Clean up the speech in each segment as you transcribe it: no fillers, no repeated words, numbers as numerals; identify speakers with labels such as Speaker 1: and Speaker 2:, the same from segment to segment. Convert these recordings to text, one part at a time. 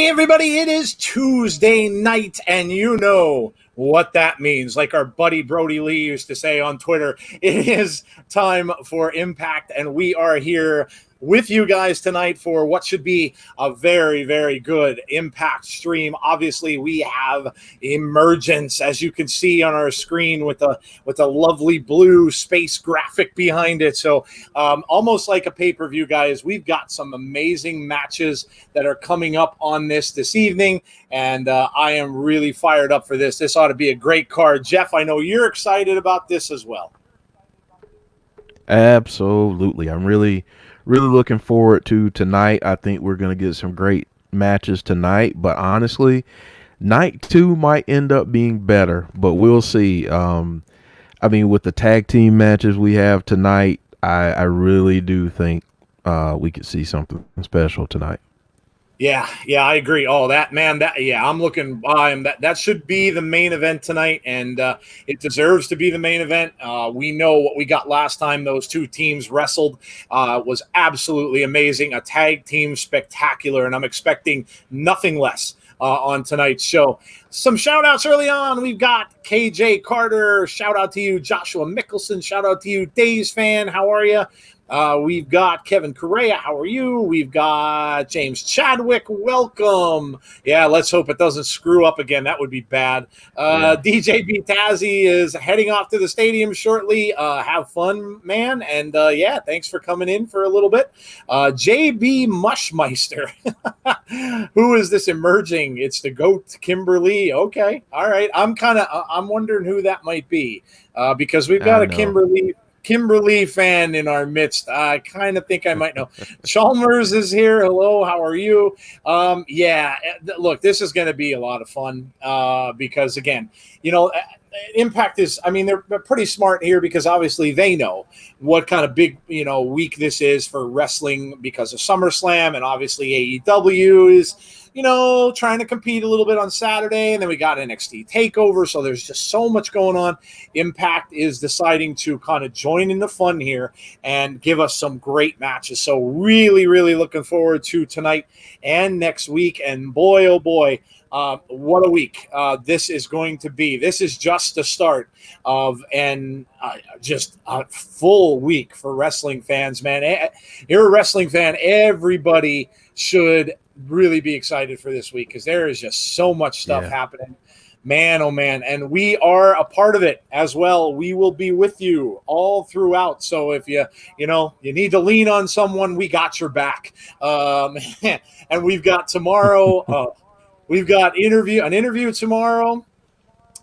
Speaker 1: Hey everybody, it is Tuesday night, and you know what that means. Like our buddy Brody Lee used to say on Twitter, it is time for Impact, and we are here with you guys tonight for what should be a very, very good Impact stream. Obviously, we have Emergence, as you can see on our screen, with a lovely blue space graphic behind it. So almost like a pay-per-view, guys. We've got some amazing matches that are coming up on this evening, and I am really fired up for this. This ought to be a great card. Jeff, I know you're excited about this as well.
Speaker 2: Absolutely. I'm really looking forward to tonight. I think we're going to get some great matches tonight, but honestly, night 2 might end up being better, but we'll see. With the tag team matches we have tonight, I really do think we could see something special tonight.
Speaker 1: Yeah, I agree. Oh, I'm looking. That should be the main event tonight, and it deserves to be the main event. We know what we got last time. Those two teams wrestled was absolutely amazing. A tag team spectacular, and I'm expecting nothing less on tonight's show. Some shout outs early on. We've got KJ Carter. Shout out to you, Joshua Mickelson. Shout out to you, Days Fan. How are you? We've got Kevin Correa. How are you? We've got James Chadwick. Welcome. Yeah, let's hope it doesn't screw up again. That would be bad. DJ B. Tazzy is heading off to the stadium shortly. Have fun, man. And thanks for coming in for a little bit. JB Mushmeister. Who is this emerging? It's the GOAT, Kimberly. Okay. All right. I'm wondering who that might be because we've got a Kimberly fan in our midst. I kind of think I might know. Chalmers is here. Hello, how are you? Look, this is going to be a lot of fun because, again, Impact is, they're pretty smart here because obviously they know what kind of big, week this is for wrestling because of SummerSlam, and obviously AEW is, trying to compete a little bit on Saturday, and then we got NXT TakeOver, so there's just so much going on. Impact is deciding to kind of join in the fun here and give us some great matches. So really, really looking forward to tonight and next week, and boy, oh boy, what a week this is going to be. This is just the start of just a full week for wrestling fans, man. You're a wrestling fan. Everybody should really be excited for this week because there is just so much stuff happening. Man, oh man. And we are a part of it as well. We will be with you all throughout. So if you need to lean on someone, we got your back. And we've got tomorrow, we've got an interview tomorrow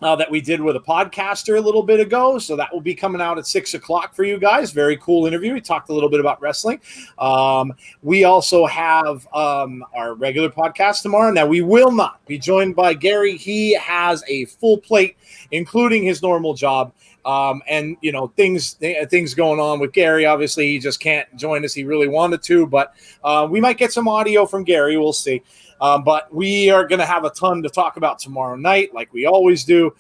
Speaker 1: that we did with a podcaster a little bit ago. So that will be coming out at 6:00 for you guys. Very cool interview. We talked a little bit about wrestling. We also have our regular podcast tomorrow. Now, we will not be joined by Gary. He has a full plate, including his normal job. And things going on with Gary. Obviously, he just can't join us. He really wanted to, but we might get some audio from Gary. We'll see. But we are going to have a ton to talk about tomorrow night, like we always do,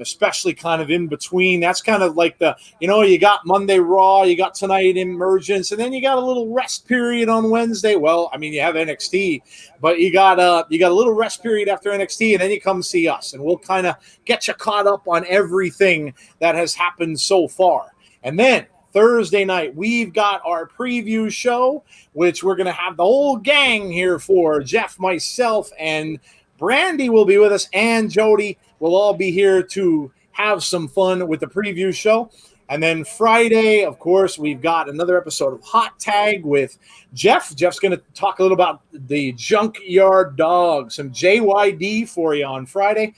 Speaker 1: especially kind of in between. That's kind of like you got Monday Raw, you got tonight Emergence, and then you got a little rest period on Wednesday. Well, you have NXT, but you got a little rest period after NXT, and then you come see us, and we'll kind of get you caught up on everything that has happened so far. And then Thursday night, we've got our preview show, which we're going to have the whole gang here for. Jeff, myself, and Brandy will be with us, and Jody will all be here to have some fun with the preview show. And then Friday, of course, we've got another episode of Hot Tag with Jeff. Jeff's going to talk a little about the Junkyard Dog, some JYD for you on Friday.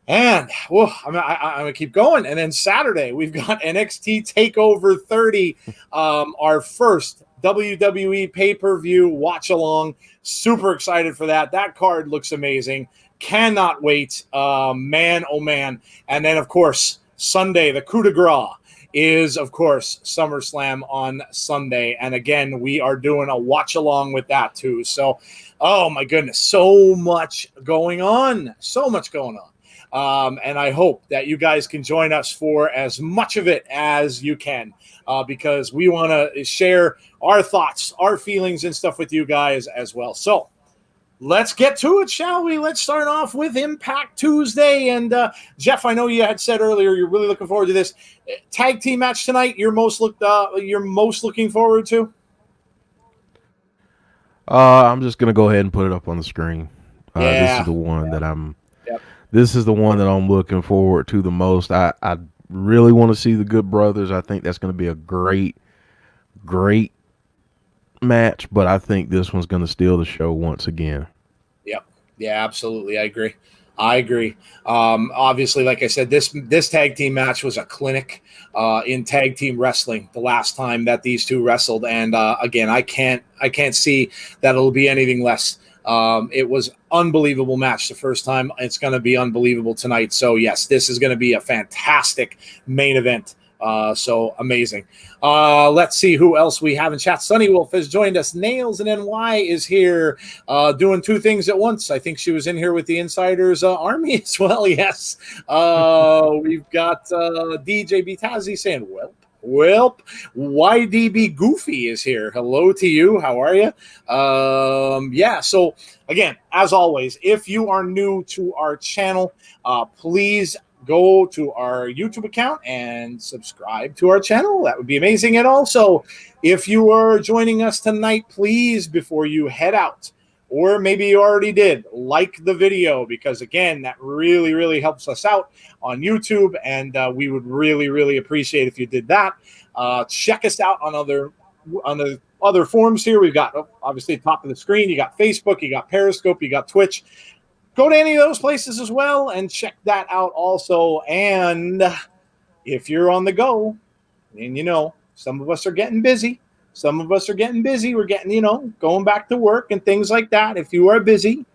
Speaker 1: And I'm going to keep going. And then Saturday, we've got NXT TakeOver 30, our first WWE pay-per-view watch-along. Super excited for that. That card looks amazing. Cannot wait. Man, oh man. And then, of course, Sunday, the coup de grace is, of course, SummerSlam on Sunday. And again, we are doing a watch-along with that too. So, oh my goodness, so much going on. So much going on. And I hope that you guys can join us for as much of it as you can, because we want to share our thoughts, our feelings, and stuff with you guys as well. So Let's get to it, shall we? Let's start off with Impact Tuesday. And Jeff, I know you had said earlier you're really looking forward to this tag team match tonight. You're most looking forward to.
Speaker 2: I'm just gonna go ahead and put it up on the screen. This is
Speaker 1: Yeah.
Speaker 2: the one that I'm.
Speaker 1: Yep.
Speaker 2: This is the one that I'm looking forward to the most. I really want to see the Good Brothers. I think that's going to be a great match. But I think this one's going to steal the show once again.
Speaker 1: Yep. Yeah, absolutely. I agree. Obviously, like I said, this tag team match was a clinic in tag team wrestling the last time that these two wrestled, and again, I can't see that it'll be anything less. It was unbelievable match the first time. It's going to be unbelievable tonight. So yes, this is going to be a fantastic main event. So amazing. Let's see who else we have in chat. Sunny Wolf has joined us. Nails and NY is here doing two things at once. I think she was in here with the Insiders Army as well. Yes. We've got DJ Bitazi saying, Welp, YDB Goofy is here. Hello to you. How are you? Yeah, so again, as always, if you are new to our channel, please go to our YouTube account and subscribe to our channel. That would be amazing. And also, if you are joining us tonight, please, before you head out, or maybe you already did, like the video, because again, that really, really helps us out on YouTube, and we would really, really appreciate if you did that. Check us out on other forums here. We've got, obviously, top of the screen, you got Facebook, you got Periscope, you got Twitch. Go to any of those places as well and check that out also. And if you're on the go, and some of us are getting busy. We're getting, going back to work and things like that. If you are busy,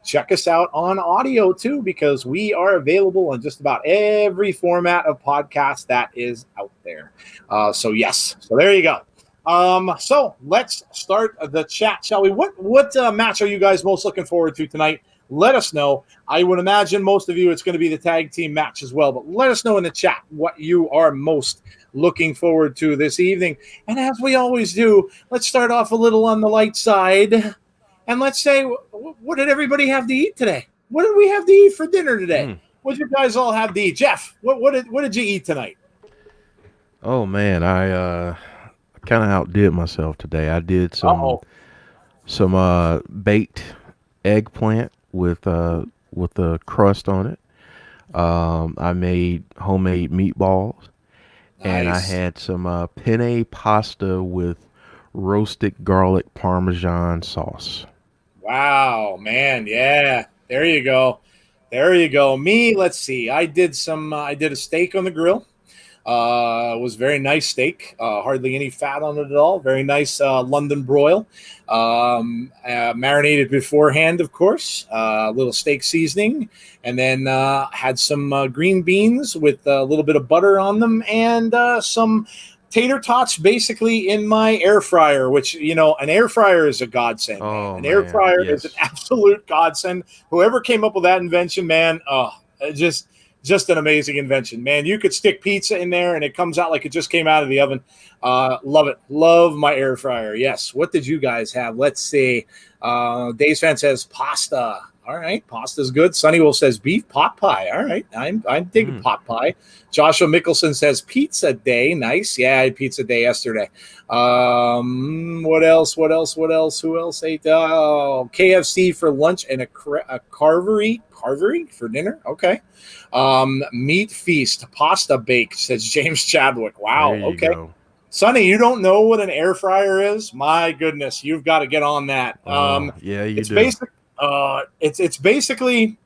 Speaker 1: check us out on audio too, because we are available on just about every format of podcast that is out there. So yes, so there you go. So let's start the chat, shall we? What match are you guys most looking forward to tonight? Let us know. I would imagine most of you it's going to be the tag team match as well, but let us know in the chat what you are most looking forward to this evening. And as we always do, let's start off a little on the light side. And let's say, what did everybody have to eat today? What did we have to eat for dinner today? What did you guys all have to eat? Jeff, what did you eat tonight?
Speaker 2: Oh man, I kind of outdid myself today. I did some baked eggplant with the crust on it. I made homemade meatballs, and I had some penne pasta with roasted garlic parmesan sauce.
Speaker 1: Wow, man, yeah. There you go. Me, let's see. I did a steak on the grill. It was very nice steak. Hardly any fat on it at all. Very nice London broil. Marinated beforehand, of course. A little steak seasoning. And then had some green beans with a little bit of butter on them, and some tater tots basically in my air fryer, which, an air fryer is a godsend.
Speaker 2: Oh,
Speaker 1: air fryer is an absolute godsend. Whoever came up with that invention, man, just an amazing invention, man. You could stick pizza in there and it comes out like it just came out of the oven. Love it. Love my air fryer. Yes. What did you guys have? Let's see. Dave's fan says pasta. All right. Pasta's good. Sunny Wolf says beef pot pie. All right. I'm digging pot pie. Joshua Mickelson says pizza day. Nice. Yeah, I had pizza day yesterday. What else? Who else ate? KFC for lunch and a carvery for dinner. Okay. Meat feast, pasta bake, says James Chadwick. Wow. Okay.
Speaker 2: Go.
Speaker 1: Sonny, you don't know what an air fryer is? My goodness, you've got to get on that.
Speaker 2: Yeah, you
Speaker 1: it's
Speaker 2: do.
Speaker 1: It's basically,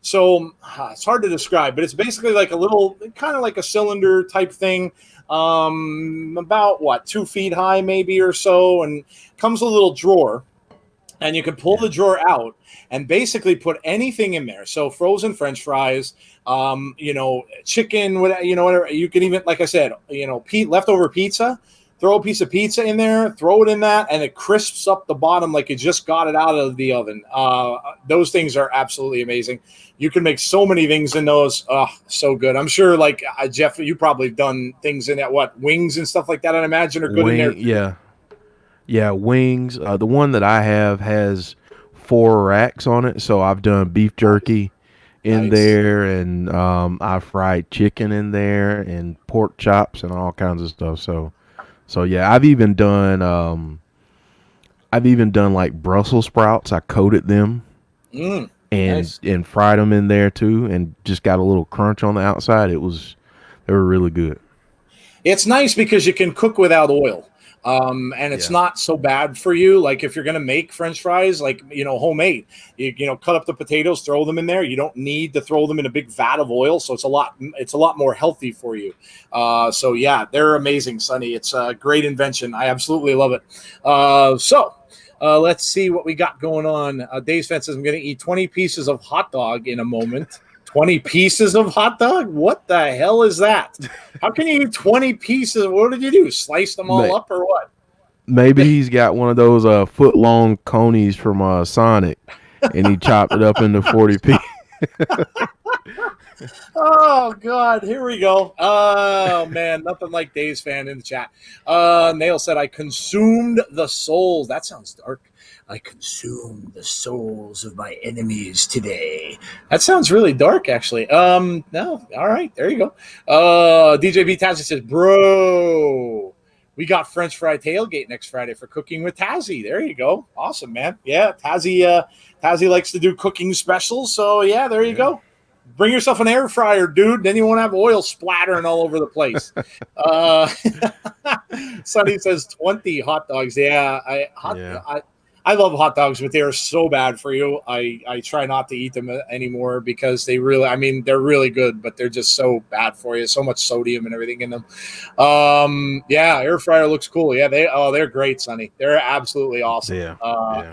Speaker 1: so it's hard to describe, but it's basically like a little, kind of like a cylinder type thing, about 2 feet high maybe or so, and comes with a little drawer, and you can pull the drawer out and basically put anything in there. So frozen French fries, chicken, whatever. You can even, like I said, leftover pizza. Throw a piece of pizza in there, throw it in that, and it crisps up the bottom like you just got it out of the oven. Those things are absolutely amazing. You can make so many things in those. So good. I'm sure, like, Jeff, you probably done things in that, wings and stuff like that, I'd imagine, are good in there.
Speaker 2: Yeah, wings. The one that I have has 4 racks on it. So I've done beef jerky in
Speaker 1: Nice.
Speaker 2: there, and I fried chicken in there, and pork chops and all kinds of stuff. So yeah, I've even done like Brussels sprouts. I coated them
Speaker 1: Mm,
Speaker 2: and
Speaker 1: nice.
Speaker 2: fried them in there too, and just got a little crunch on the outside. They were really good.
Speaker 1: It's nice because you can cook without oil. And it's
Speaker 2: Yeah.
Speaker 1: not so bad for you. Like if you're going to make French fries, like, homemade, cut up the potatoes, throw them in there. You don't need to throw them in a big vat of oil. So it's a lot more healthy for you. So yeah, they're amazing, Sonny. It's a great invention. I absolutely love it. Let's see what we got going on. Dave Spence says, I'm going to eat 20 pieces of hot dog in a moment. 20 pieces of hot dog? What the hell is that? How can you eat 20 pieces? What did you do? Slice them all
Speaker 2: May-
Speaker 1: up or what?
Speaker 2: Maybe he's got one of those foot long conies from Sonic, and he chopped it up into 40 pieces.
Speaker 1: Oh God, here we go. Oh man, nothing like Dave's fan in the chat. Nail said, I consumed the souls. That sounds dark. I consumed the souls of my enemies today. That sounds really dark, actually. No, all right, there you go. DJ B Tazzy says, bro, we got French fry tailgate next Friday for cooking with Tazzy. There you go. Awesome, man. Yeah, Tazzy likes to do cooking specials, so yeah, there you go. Bring yourself an air fryer, dude. Then you won't have oil splattering all over the place. Sonny says 20 hot dogs. Yeah, I love hot dogs, but they are so bad for you. I try not to eat them anymore because they're really good, but they're just so bad for you. So much sodium and everything in them. Yeah, air fryer looks cool. Yeah, they're great, Sonny. They're absolutely awesome.
Speaker 2: Yeah.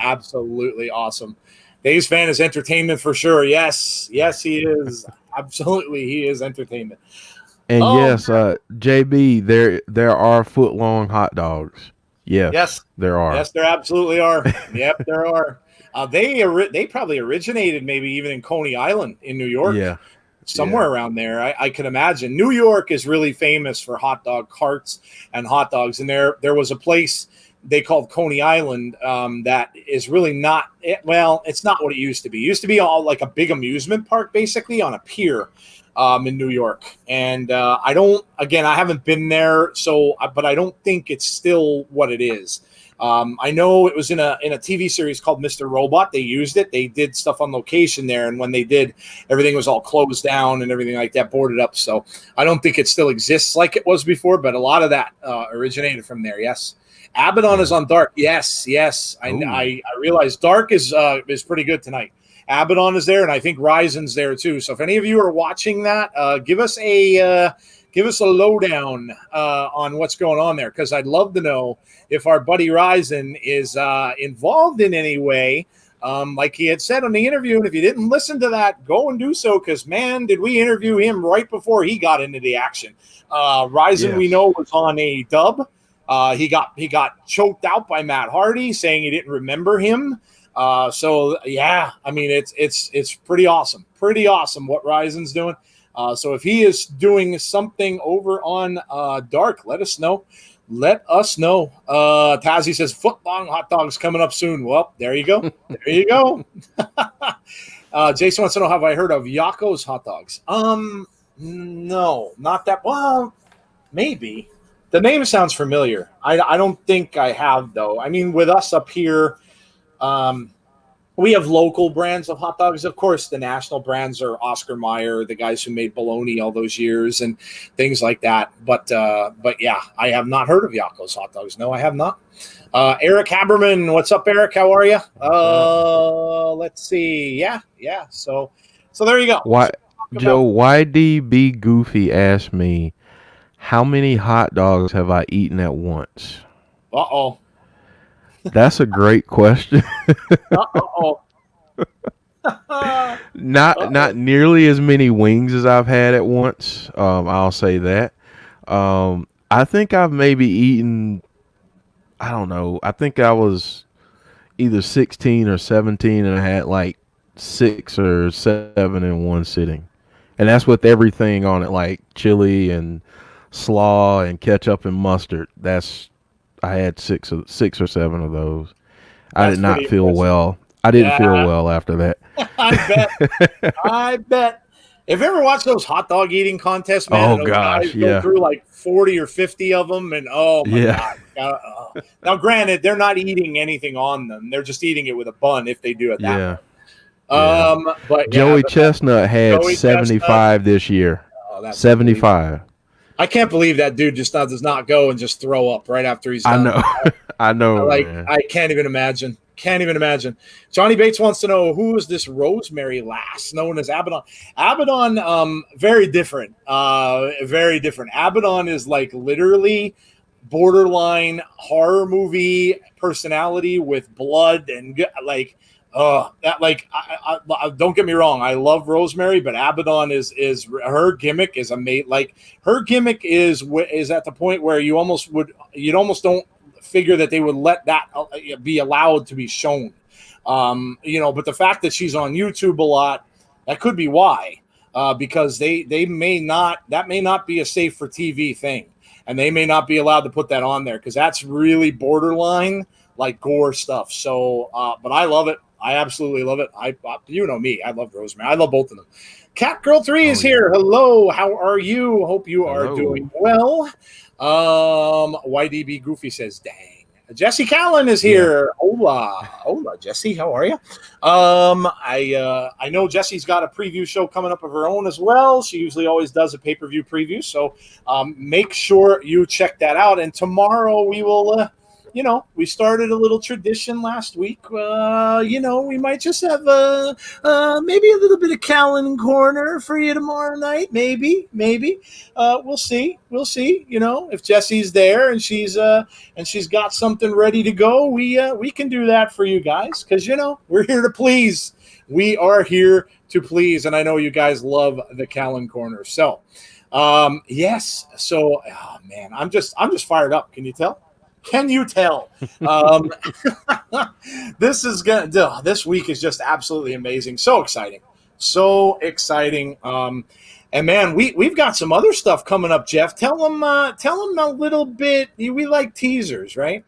Speaker 1: Absolutely awesome. Dave's fan is entertainment for sure. Yes, he is. Absolutely, he is entertainment.
Speaker 2: And yes, JB, there are foot long hot dogs. Yes, there are.
Speaker 1: Yes, there absolutely are. Yep, there are. They probably originated maybe even in Coney Island in New York.
Speaker 2: Yeah.
Speaker 1: Somewhere around there, I can imagine. New York is really famous for hot dog carts and hot dogs. And there was a place they called Coney Island that is really not it's not what it used to be. It used to be all like a big amusement park, basically on a pier in New York. And I haven't been there, but I don't think it's still what it is. I know it was in a TV series called Mr. Robot. They used it. They did stuff on location there, and when they did, everything was all closed down and everything like that, boarded up. So I don't think it still exists like it was before, but a lot of that originated from there. Yes. Abaddon is on Dark. Yes. I realize Dark is pretty good tonight. Abaddon is there, and I think Ryzen's there too. So if any of you are watching that, give us a lowdown on what's going on there, because I'd love to know if our buddy Ryzen is involved in any way, like he had said on the interview. And if you didn't listen to that, go and do so, because man, did we interview him right before he got into the action. Ryzen, yes. We know, was on a dub. He got choked out by Matt Hardy, saying he didn't remember him. So yeah, I mean, it's pretty awesome what Ryzen's doing. So if he is doing something over on Dark, let us know. Tazzy says foot-long hot dogs coming up soon. Well, there you go. Jason wants to know, have I heard of Yakko's hot dogs? No, not that. Well, maybe. The name sounds familiar. I don't think I have, though. I mean, with us up here, we have local brands of hot dogs. Of course, the national brands are Oscar Mayer, the guys who made bologna all those years and things like that. But yeah, I have not heard of Yakko's hot dogs. No, I have not. Eric Haberman, what's up, Eric? How are you? Let's see. Yeah. So there you go.
Speaker 2: Why, Joe? YDB Goofy asked me, how many hot dogs have I eaten at once?
Speaker 1: Uh-oh.
Speaker 2: That's a great question. Not nearly as many wings as I've had at once. I'll say that. I think I've maybe eaten, I don't know, I think I was either 16 or 17 and I had like 6 or 7 in one sitting. And that's with everything on it, like chili and slaw and ketchup and mustard. I had 6 or 7 of those. I did not feel well. I didn't feel well after that.
Speaker 1: I bet. If you ever watch those hot dog eating contests, man,
Speaker 2: Oh
Speaker 1: and those guys
Speaker 2: gosh,
Speaker 1: go
Speaker 2: yeah,
Speaker 1: through like 40 or 50 of them, and oh my
Speaker 2: yeah,
Speaker 1: God. Now, granted, they're not eating anything on them. They're just eating it with a bun if they do it that
Speaker 2: yeah,
Speaker 1: way.
Speaker 2: yeah.
Speaker 1: But yeah,
Speaker 2: Joey Chestnut had
Speaker 1: Joey Chestnut,
Speaker 2: 75 this year.
Speaker 1: oh, that's unbelievable.
Speaker 2: 75.
Speaker 1: I can't believe that dude just does not go and just throw up right after he's
Speaker 2: I
Speaker 1: done.
Speaker 2: know. I know, man.
Speaker 1: I can't even imagine. Can't even imagine. Johnny Bates wants to know, who is this Rosemary lass known as Abaddon? Abaddon, very different. Very different. Abaddon is like literally borderline horror movie personality with blood and like that. Like, I don't get me wrong, I love Rosemary, but Abaddon is her gimmick is amazing. Like, her gimmick is at the point where you'd almost don't figure that they would let that be allowed to be shown. But the fact that she's on YouTube a lot, that could be why, because they may not be a safe for TV thing, and they may not be allowed to put that on there because that's really borderline like gore stuff. So, but I love it. I absolutely love it. You know me, I love Rosemary. I love both of them. Catgirl3 is here. Hello, how are you? Hope you are doing well. YDB Goofy says, dang. Jesse Callan is here. Yeah. Hola, Jesse. How are you? I know Jesse's got a preview show coming up of her own as well. She usually always does a pay-per-view preview, so make sure you check that out. And tomorrow we will we started a little tradition last week. We might just have maybe a little bit of Callan Corner for you tomorrow night. Maybe. We'll see. If Jesse's there and she's got something ready to go, we can do that for you guys because we're here to please. We are here to please, and I know you guys love the Callan Corner. So, yes. So, oh man, I'm just fired up. Can you tell? Can you tell? This week is just absolutely amazing. So exciting. And man, we've got some other stuff coming up, Jeff. Tell them a little bit. We like teasers, right?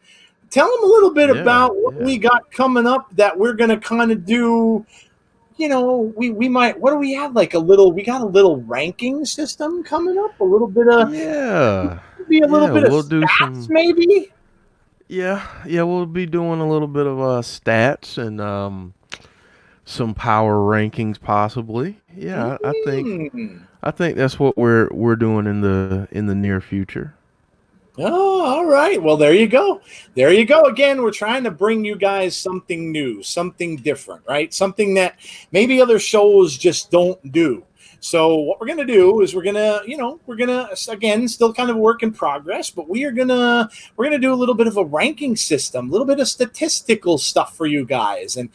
Speaker 1: Tell them a little bit about what we got coming up that we're going to kind of do. We might, what do we have? We got a little ranking system coming up, a little bit of, maybe a little bit of stats, maybe.
Speaker 2: Yeah, we'll be doing a little bit of stats and some power rankings, possibly. Yeah, I think that's what we're doing in the near future.
Speaker 1: Oh, all right. Well, there you go. Again, we're trying to bring you guys something new, something different, right? Something that maybe other shows just don't do. So what we're going to do is we're going to, again, still kind of work in progress, but we're going to do a little bit of a ranking system, a little bit of statistical stuff for you guys and,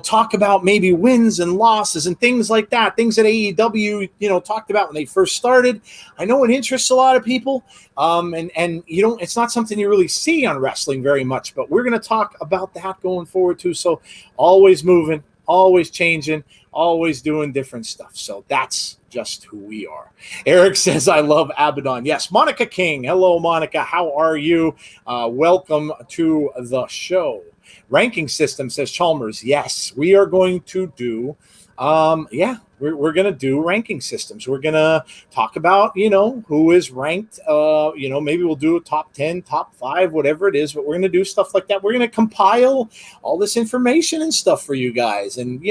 Speaker 1: talk about maybe wins and losses and things like that, things that AEW, talked about when they first started. I know it interests a lot of people. And it's not something you really see on wrestling very much, but we're going to talk about that going forward too. So always moving, always changing, always doing different stuff. So that's just who we are. Eric says, I love Abaddon. Yes, Monica King. Hello, Monica. How are you? Welcome to the show. Ranking system, says Chalmers. Yes, we are going to do we're going to do ranking systems. We're going to talk about, who is ranked. Maybe we'll do a top 10, top 5, whatever it is, but we're going to do stuff like that. We're going to compile all this information and stuff for you guys and,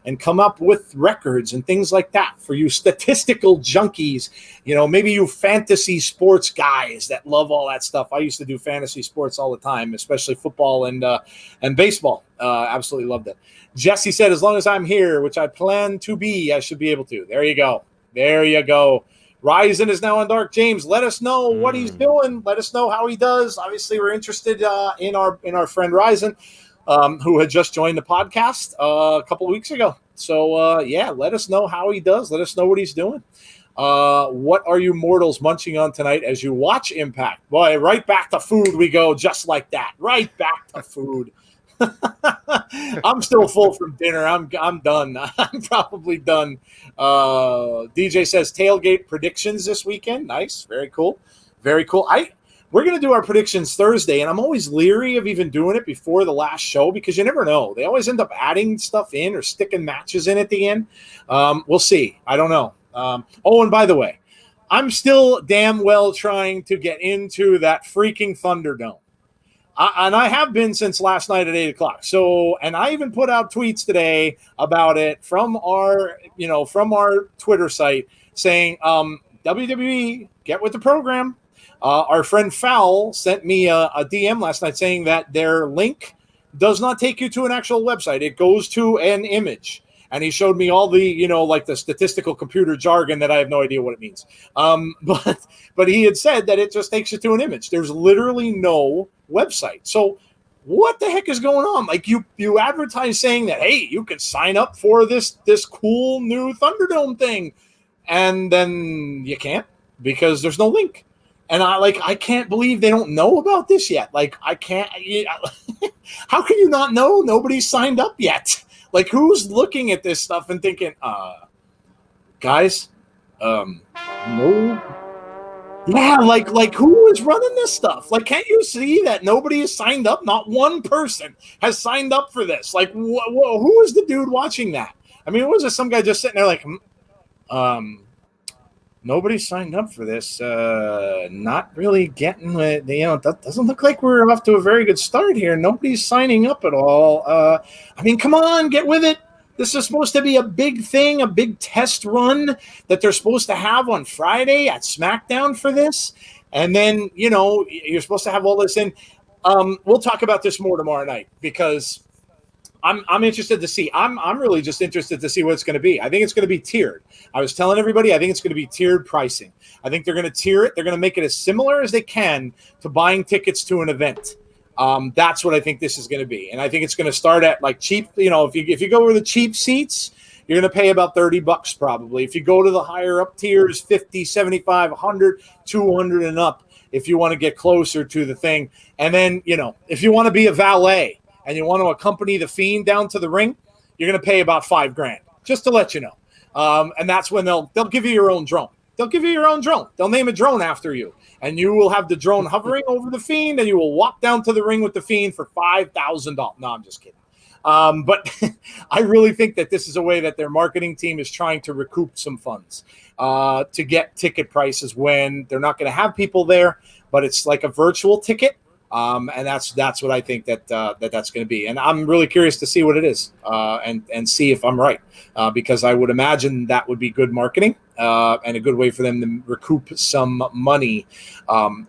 Speaker 1: and come up with records and things like that for you statistical junkies, maybe you fantasy sports guys that love all that stuff. I used to do fantasy sports all the time, especially football and baseball. Absolutely loved it. Jesse said, as long as I'm here, which I plan to be, I should be able to. There you go. Ryzen is now on Dark. James, let us know what he's doing. Let us know how he does. Obviously, we're interested in our friend Ryzen, who had just joined the podcast a couple of weeks ago. So, let us know how he does. Let us know what he's doing. What are you mortals munching on tonight as you watch Impact? Boy, right back to food we go, just like that. Right back to food. I'm still full from dinner. I'm done. I'm probably done. DJ says tailgate predictions this weekend. Nice. Very cool. we're going to do our predictions Thursday, and I'm always leery of even doing it before the last show because you never know. They always end up adding stuff in or sticking matches in at the end. We'll see. I don't know. And by the way, I'm still damn well trying to get into that freaking Thunderdome. And I have been since last night at 8 o'clock. So, and I even put out tweets today about it from our Twitter site saying, WWE, get with the program. Our friend Fowl sent me a DM last night saying that their link does not take you to an actual website. It goes to an image. And he showed me all the, like the statistical computer jargon that I have no idea what it means. But he had said that it just takes you to an image. There's literally no website. So what the heck is going on? Like you advertise saying that, hey, you can sign up for this cool new Thunderdome thing. And then you can't because there's no link. And I can't believe they don't know about this yet. Like I can't. How can you not know? Nobody's signed up yet. Like, who's looking at this stuff and thinking, guys, no. Yeah, like who is running this stuff? Like, can't you see that nobody has signed up? Not one person has signed up for this. Like, who is the dude watching that? I mean, was it some guy just sitting there like, nobody signed up for this. Not really getting it. That doesn't look like we're off to a very good start here. Nobody's signing up at all. I mean, come on, get with it. This is supposed to be a big thing, a big test run that they're supposed to have on Friday at SmackDown for this. And then, you're supposed to have all this in. We'll talk about this more tomorrow night because I'm interested to see. I'm really just interested to see what it's going to be. I think it's going to be tiered. I was telling everybody I think it's going to be tiered pricing. I think they're going to tier it. They're going to make it as similar as they can to buying tickets to an event. That's what I think this is going to be. And I think it's going to start at like cheap, if you go with the cheap seats, you're going to pay about $30 probably. If you go to the higher up tiers, 50, 75, 100, 200 and up if you want to get closer to the thing. And then, if you want to be a valet, and you want to accompany the Fiend down to the ring, you're going to pay about $5,000, just to let you know. And that's when they'll give you your own drone. They'll give you your own drone. They'll name a drone after you, and you will have the drone hovering over the Fiend, and you will walk down to the ring with the Fiend for $5,000. No, I'm just kidding. But I really think that this is a way that their marketing team is trying to recoup some funds to get ticket prices when they're not going to have people there, but it's like a virtual ticket. And that's what I think that's going to be. And I'm really curious to see what it is and see if I'm right because I would imagine that would be good marketing and a good way for them to recoup some money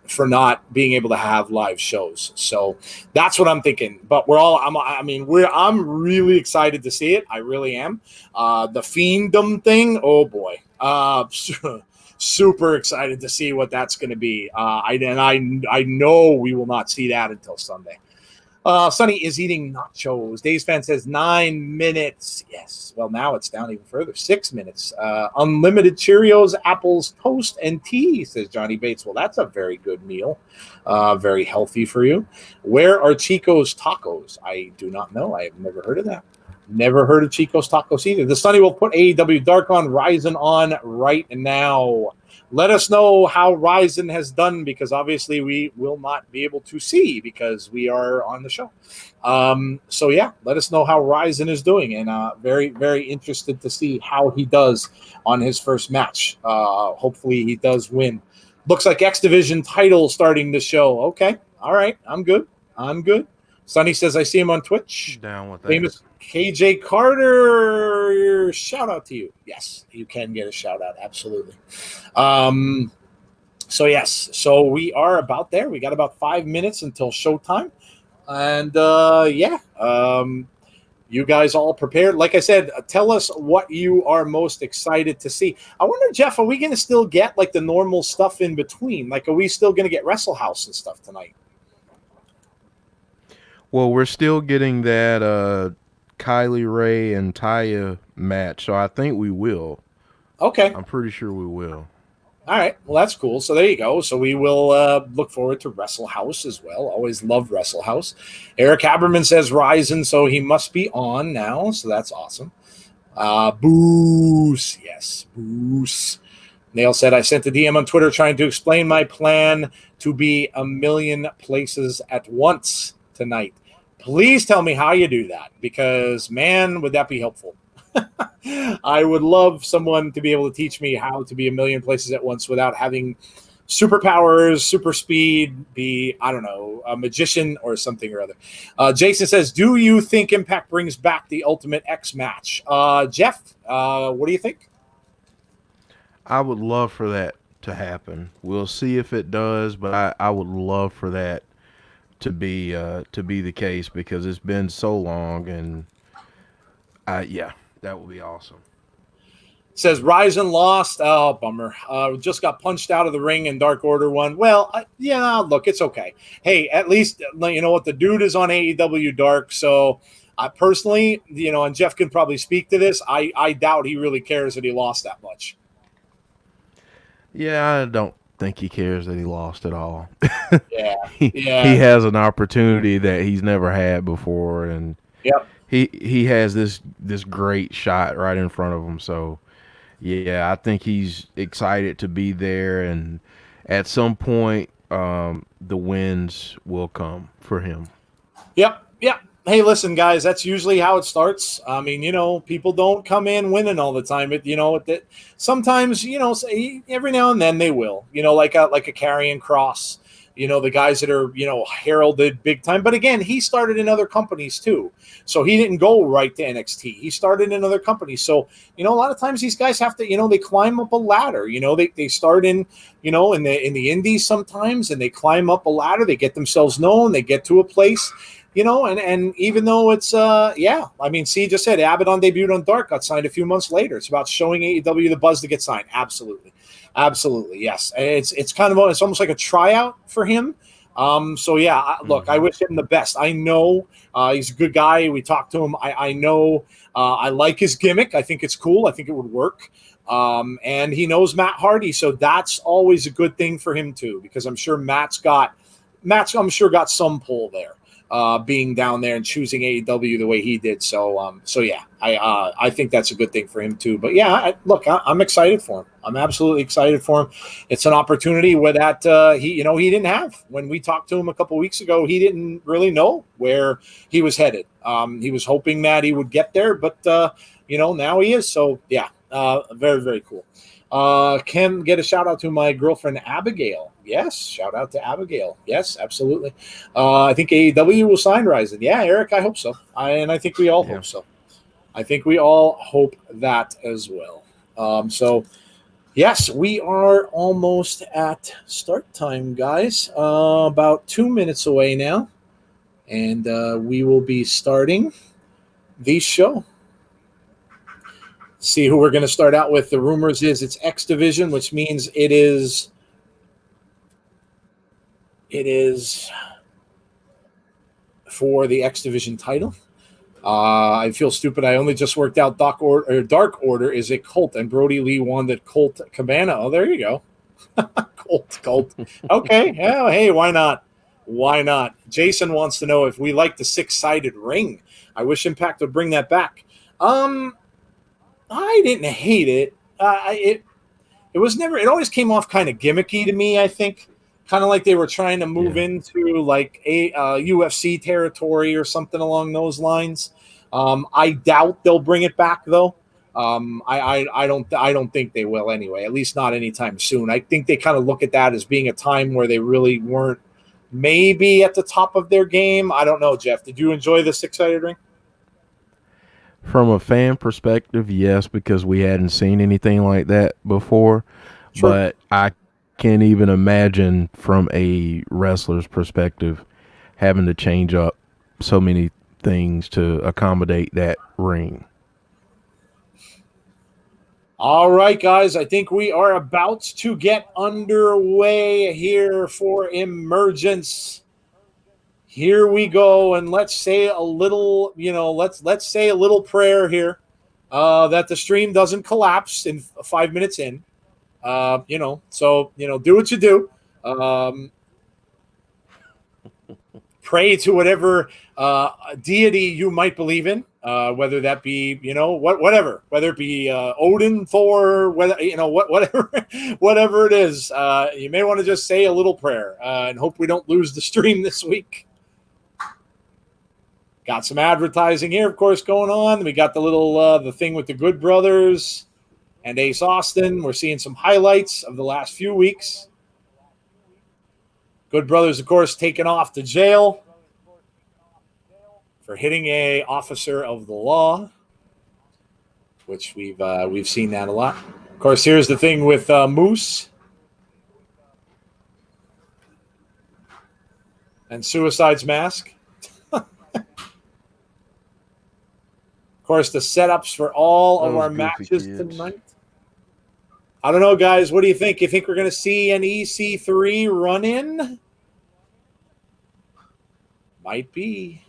Speaker 1: for not being able to have live shows. So that's what I'm thinking. But I'm really excited to see it. I really am. The Fiendom thing. Oh boy. Super excited to see what that's going to be. I know we will not see that until Sunday. Sonny is eating nachos. Dave's fan says 9 minutes. Yes. Well, now it's down even further. 6 minutes. Unlimited Cheerios, apples, toast, and tea, says Johnny Bates. Well, that's a very good meal. Very healthy for you. Where are Chico's tacos? I do not know. I have never heard of that. Never heard of Chico's Tacos either. The Sunny will put AEW Dark on Ryzen on right now. Let us know how Ryzen has done because obviously we will not be able to see because we are on the show. So yeah, let us know how Ryzen is doing and very, very interested to see how he does on his first match. Hopefully he does win. Looks like X Division title starting the show. Okay. All right. I'm good. Sonny says I see him on Twitch.
Speaker 2: Down with that.
Speaker 1: Famous KJ Carter, shout out to you. Yes, you can get a shout out. Absolutely. So we are about there. We got about 5 minutes until showtime. And you guys all prepared? Like I said, tell us what you are most excited to see. I wonder, Jeff, are we going to still get like the normal stuff in between? Like, are we still going to get Wrestle House and stuff tonight?
Speaker 2: Well, we're still getting that Kylie Ray and Taya match, so I think we will.
Speaker 1: Okay.
Speaker 2: I'm pretty sure we will.
Speaker 1: All right. Well, that's cool. So there you go. So we will look forward to Wrestle House as well. Always love Wrestle House. Eric Haberman says Ryzen, so he must be on now. So that's awesome. Boos. Yes, Boos. Nail said, I sent a DM on Twitter trying to explain my plan to be a million places at once tonight. Please tell me how you do that, because, man, would that be helpful. I would love someone to be able to teach me how to be a million places at once without having superpowers, super speed, be, I don't know, a magician or something or other. Jason says, do you think Impact brings back the Ultimate X match? Jeff, what do you think?
Speaker 2: I would love for that to happen. We'll see if it does, but I would love for that to be the case, because it's been so long, and yeah, that would be awesome.
Speaker 1: Says Ryzen lost. Oh, bummer. Just got punched out of the ring in Dark Order 1. Well, yeah, look, it's okay. Hey, at least, you know what? The dude is on AEW Dark. So personally, you know, and Jeff can probably speak to this, I doubt he really cares that he lost that much.
Speaker 2: Yeah, I don't think he cares that he lost at all.
Speaker 1: Yeah.
Speaker 2: He has an opportunity that he's never had before, and
Speaker 1: Yep.
Speaker 2: he has this great shot right in front of him. So yeah, I think he's excited to be there, and at some point, the wins will come for him.
Speaker 1: Yep. Hey, listen, guys, that's usually how it starts. I mean, you know, people don't come in winning all the time. Sometimes, you know, every now and then they will, you know, like a Karrion Kross, you know, the guys that are, you know, heralded big time. But again, he started in other companies too. So he didn't go right to NXT. He started in other companies. So, you know, a lot of times these guys have to, you know, they climb up a ladder. You know, they start in, you know, in the indies sometimes, and they climb up a ladder. They get themselves known. They get to a place, you know, and even though it's, yeah, I mean, see, just said Abaddon debuted on Dark, got signed a few months later. It's about showing AEW the buzz to get signed. Absolutely. Yes. It's kind of, it's almost like a tryout for him. So yeah, look, I wish him the best. I know he's a good guy. We talked to him. I know I like his gimmick. I think it's cool. I think it would work. And he knows Matt Hardy, so that's always a good thing for him too, because I'm sure Matt's got some pull there. Being down there and choosing AEW the way he did. So yeah, I think that's a good thing for him too. But yeah, I'm excited for him. I'm absolutely excited for him. It's an opportunity where that he didn't have. When we talked to him a couple weeks ago, he didn't really know where he was headed. He was hoping that he would get there, but you know, now he is. So yeah, very, very cool. Can get a shout out to my girlfriend Abigail. Yes, shout out to Abigail. Yes, absolutely. I think AEW will sign Ryzen. Yeah, Eric, I hope so. I think we all hope so. I think we all hope that as well. So yes, we are almost at start time, guys. About 2 minutes away now, and we will be starting the show. See who we're going to start out with. The rumors is it's X Division, which means it is for the X Division title. I feel stupid. I only just worked out Dark Order is a cult, and Brody Lee won that Colt Cabana. Oh, there you go. Cult. Okay. Yeah. Hey, why not? Why not? Jason wants to know if we like the 6-sided ring. I wish Impact would bring that back. I didn't hate it. It was never. It always came off kind of gimmicky to me. I think, kind of like they were trying to move into like a UFC territory or something along those lines. I doubt they'll bring it back though. I don't think they will anyway. At least not anytime soon. I think they kind of look at that as being a time where they really weren't maybe at the top of their game. I don't know, Jeff. Did you enjoy the 6-sided ring?
Speaker 2: From a fan perspective, yes, because we hadn't seen anything like that before. Sure. But I can't even imagine from a wrestler's perspective having to change up so many things to accommodate that ring.
Speaker 1: All right, guys, I think we are about to get underway here for Emergence. Here we go, and let's say a little, let's say a little prayer here that the stream doesn't collapse in 5 minutes in. So do what you do. Pray to whatever deity you might believe in. whether that be, whatever, whether it be Odin, Thor, whatever, whatever it is, you may want to just say a little prayer and hope we don't lose the stream this week. Got some advertising here, of course, going on. We got the little the thing with the Good Brothers and Ace Austin. We're seeing some highlights of the last few weeks. Good Brothers, of course, taken off to jail for hitting a officer of the law, which we've seen that a lot. Of course, here's the thing with Moose and Suicide's mask. Of course, the setups for all of our matches tonight. I don't know, guys. What do you think? You think we're going to see an EC3 run-in? Might be.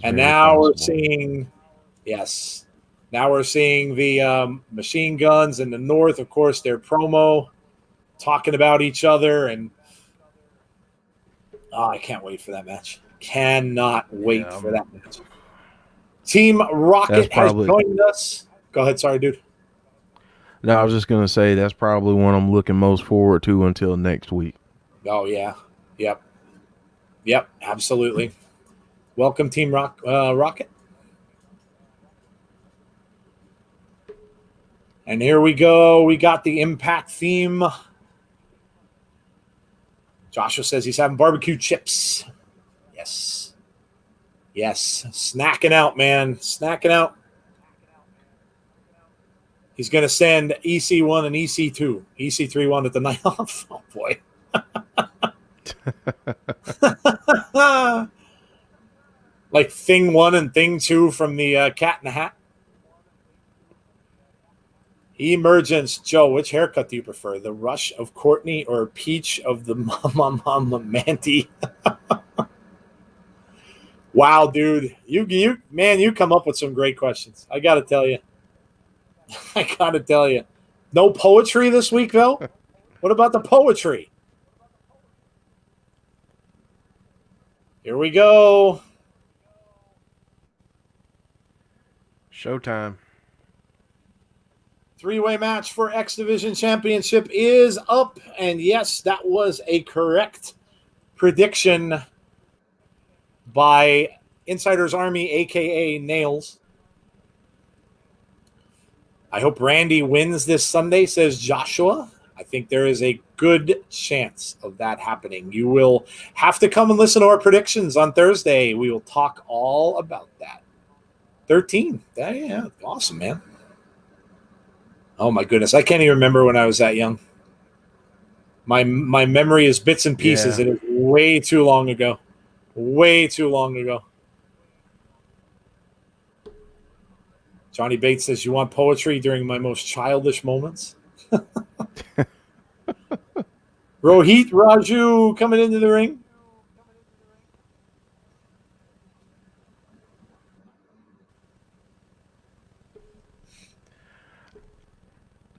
Speaker 1: And now we're seeing, yes, now we're seeing the Machine Guns in the North, of course, their promo, talking about each other. And I can't wait for that match. Cannot wait for that match. Team Rocket has joined us. Go ahead. Sorry, dude.
Speaker 2: No, I was just going to say that's probably one I'm looking most forward to until next week.
Speaker 1: Oh, yeah. Yep, absolutely. Welcome, Team Rocket. And here we go. We got the Impact theme. Joshua says he's having barbecue chips. Yes. Snacking out, man. Snacking out. He's going to send EC1 and EC2. EC3 wanted the night off. Oh, boy. Like Thing 1 and Thing 2 from the Cat in the Hat. Emergence. Joe, which haircut do you prefer? The Rush of Courtney or Peach of the Mama Manti? Wow, dude. You come up with some great questions. I got to tell you. No poetry this week, though? What about the poetry? Here we go.
Speaker 2: Showtime.
Speaker 1: Three-way match for X Division Championship is up. And yes, that was a correct prediction by Insider's Army, a.k.a. Nails. I hope Randy wins this Sunday, says Joshua. I think there is a good chance of that happening. You will have to come and listen to our predictions on Thursday. We will talk all about that. 13. Yeah, awesome, man. Oh, my goodness. I can't even remember when I was that young. My memory is bits and pieces. Yeah. It is way too long ago. Johnny Bates says, you want poetry during my most childish moments? Rohit Raju coming into the ring.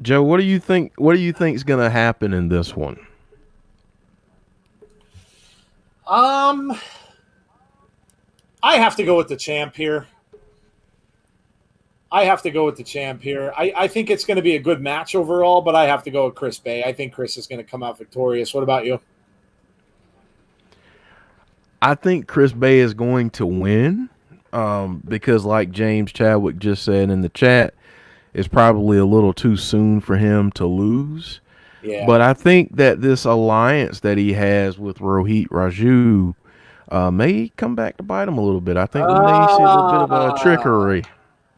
Speaker 2: Joe, what do you think is going to happen in this one?
Speaker 1: I have to go with the champ here. I think it's going to be a good match overall, but I have to go with Chris Bay. I think Chris is going to come out victorious. What about you?
Speaker 2: I think Chris Bay is going to win because, like James Chadwick just said in the chat, it's probably a little too soon for him to lose.
Speaker 1: Yeah.
Speaker 2: But I think that this alliance that he has with Rohit Raju may come back to bite him a little bit. I think we may see a little bit of a trickery.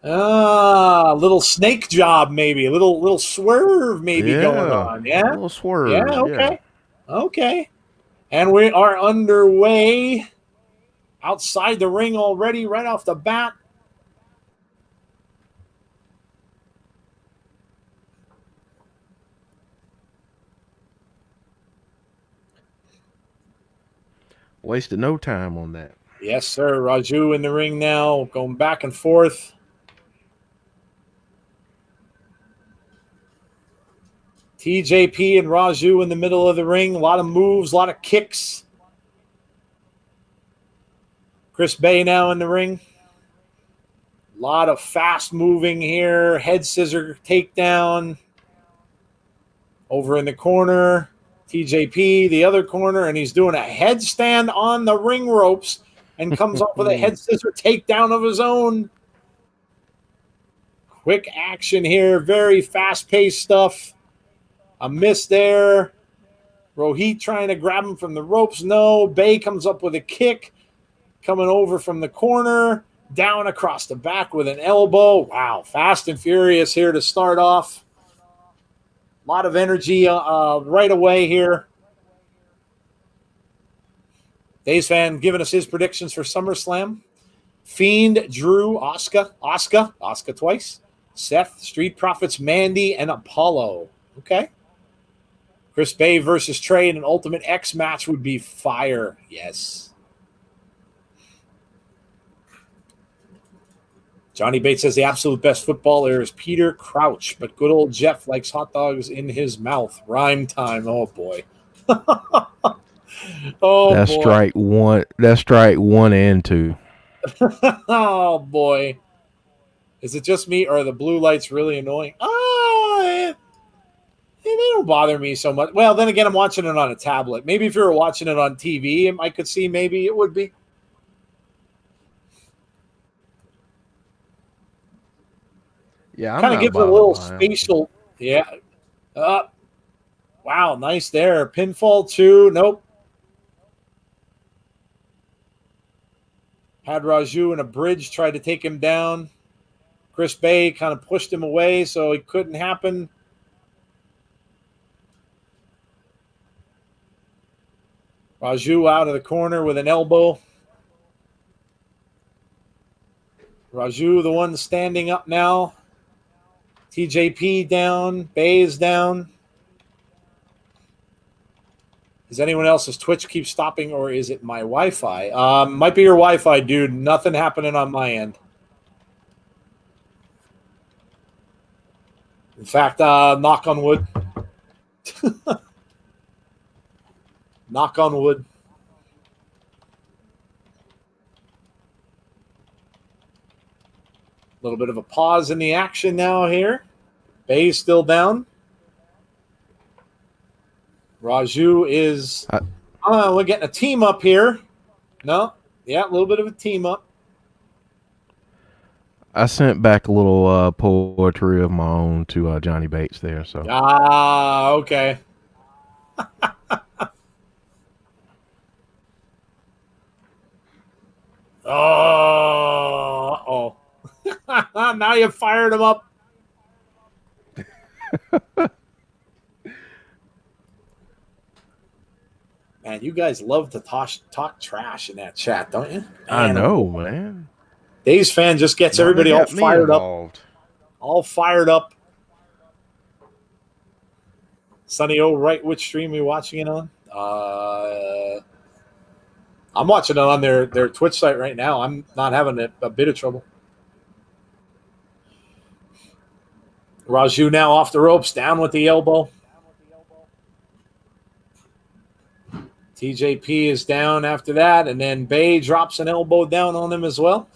Speaker 1: A little snake job, maybe a little swerve, maybe going on. Yeah,
Speaker 2: a little swerve.
Speaker 1: Yeah, okay. And we are underway outside the ring already, right off the bat.
Speaker 2: Wasted no time on that.
Speaker 1: Yes, sir. Raju in the ring now, going back and forth. TJP and Raju in the middle of the ring. A lot of moves, a lot of kicks. Chris Bay now in the ring. A lot of fast moving here. Head scissor takedown. Over in the corner. TJP, the other corner, and he's doing a headstand on the ring ropes and comes up with a head scissor takedown of his own. Quick action here. Very fast-paced stuff. A miss there. Rohit trying to grab him from the ropes. No. Bay comes up with a kick. Coming over from the corner. Down across the back with an elbow. Wow. Fast and furious here to start off. A lot of energy right away here. Days Fan giving us his predictions for SummerSlam. Fiend, Drew, Asuka twice. Seth, Street Profits, Mandy, and Apollo. Okay. Chris Bay versus Trey in an Ultimate X match would be fire. Yes. Johnny Bates says the absolute best footballer is Peter Crouch, but good old Jeff likes hot dogs in his mouth. Rhyme time. Oh, boy. Oh,
Speaker 2: that's
Speaker 1: boy.
Speaker 2: strike one. That's strike 1 and 2.
Speaker 1: Oh, boy. Is it just me, or are the blue lights really annoying? They don't bother me so much. Well, then again, I'm watching it on a tablet. Maybe if you were watching it on TV, I could see maybe it would be.
Speaker 2: Yeah,
Speaker 1: Kind of gives it a little spatial. Yeah. Wow, nice there. Pinfall 2. Nope. Had Raju in a bridge, tried to take him down. Chris Bay kind of pushed him away, so it couldn't happen. Raju out of the corner with an elbow. Raju, the one standing up now. TJP down. Bay is down. Is anyone else's Twitch keep stopping, or is it my Wi-Fi? Might be your Wi-Fi, dude. Nothing happening on my end. In fact, knock on wood. Knock on wood. A little bit of a pause in the action now here. Bay's still down. Raju is... we're getting a team up here. No? Yeah, a little bit of a team up.
Speaker 2: I sent back a little poetry of my own to Johnny Bates there. So
Speaker 1: okay. Oh. Now you fired him up. Man, you guys love to talk trash in that chat, don't you? Man,
Speaker 2: I know, man.
Speaker 1: Days Fan just gets everybody all fired up. All fired up. Sonny O, right? Which stream are you watching it on? I'm watching it on their Twitch site right now. I'm not having a bit of trouble. Raju now off the ropes, down with the elbow. TJP is down after that, and then Bay drops an elbow down on him as well.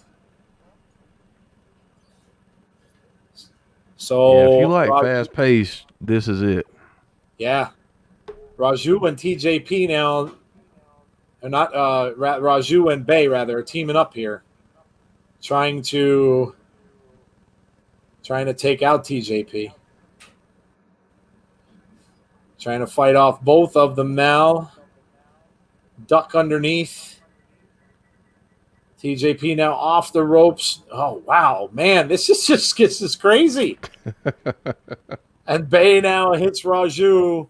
Speaker 1: So
Speaker 2: yeah, if you like fast pace, this is it.
Speaker 1: Yeah. Raju and TJP now are not Raju and Bay rather are teaming up here. Trying to take out TJP. Trying to fight off both of them now. Duck underneath. TJP now off the ropes. Oh, wow, man. This is crazy. And Bay now hits Raju.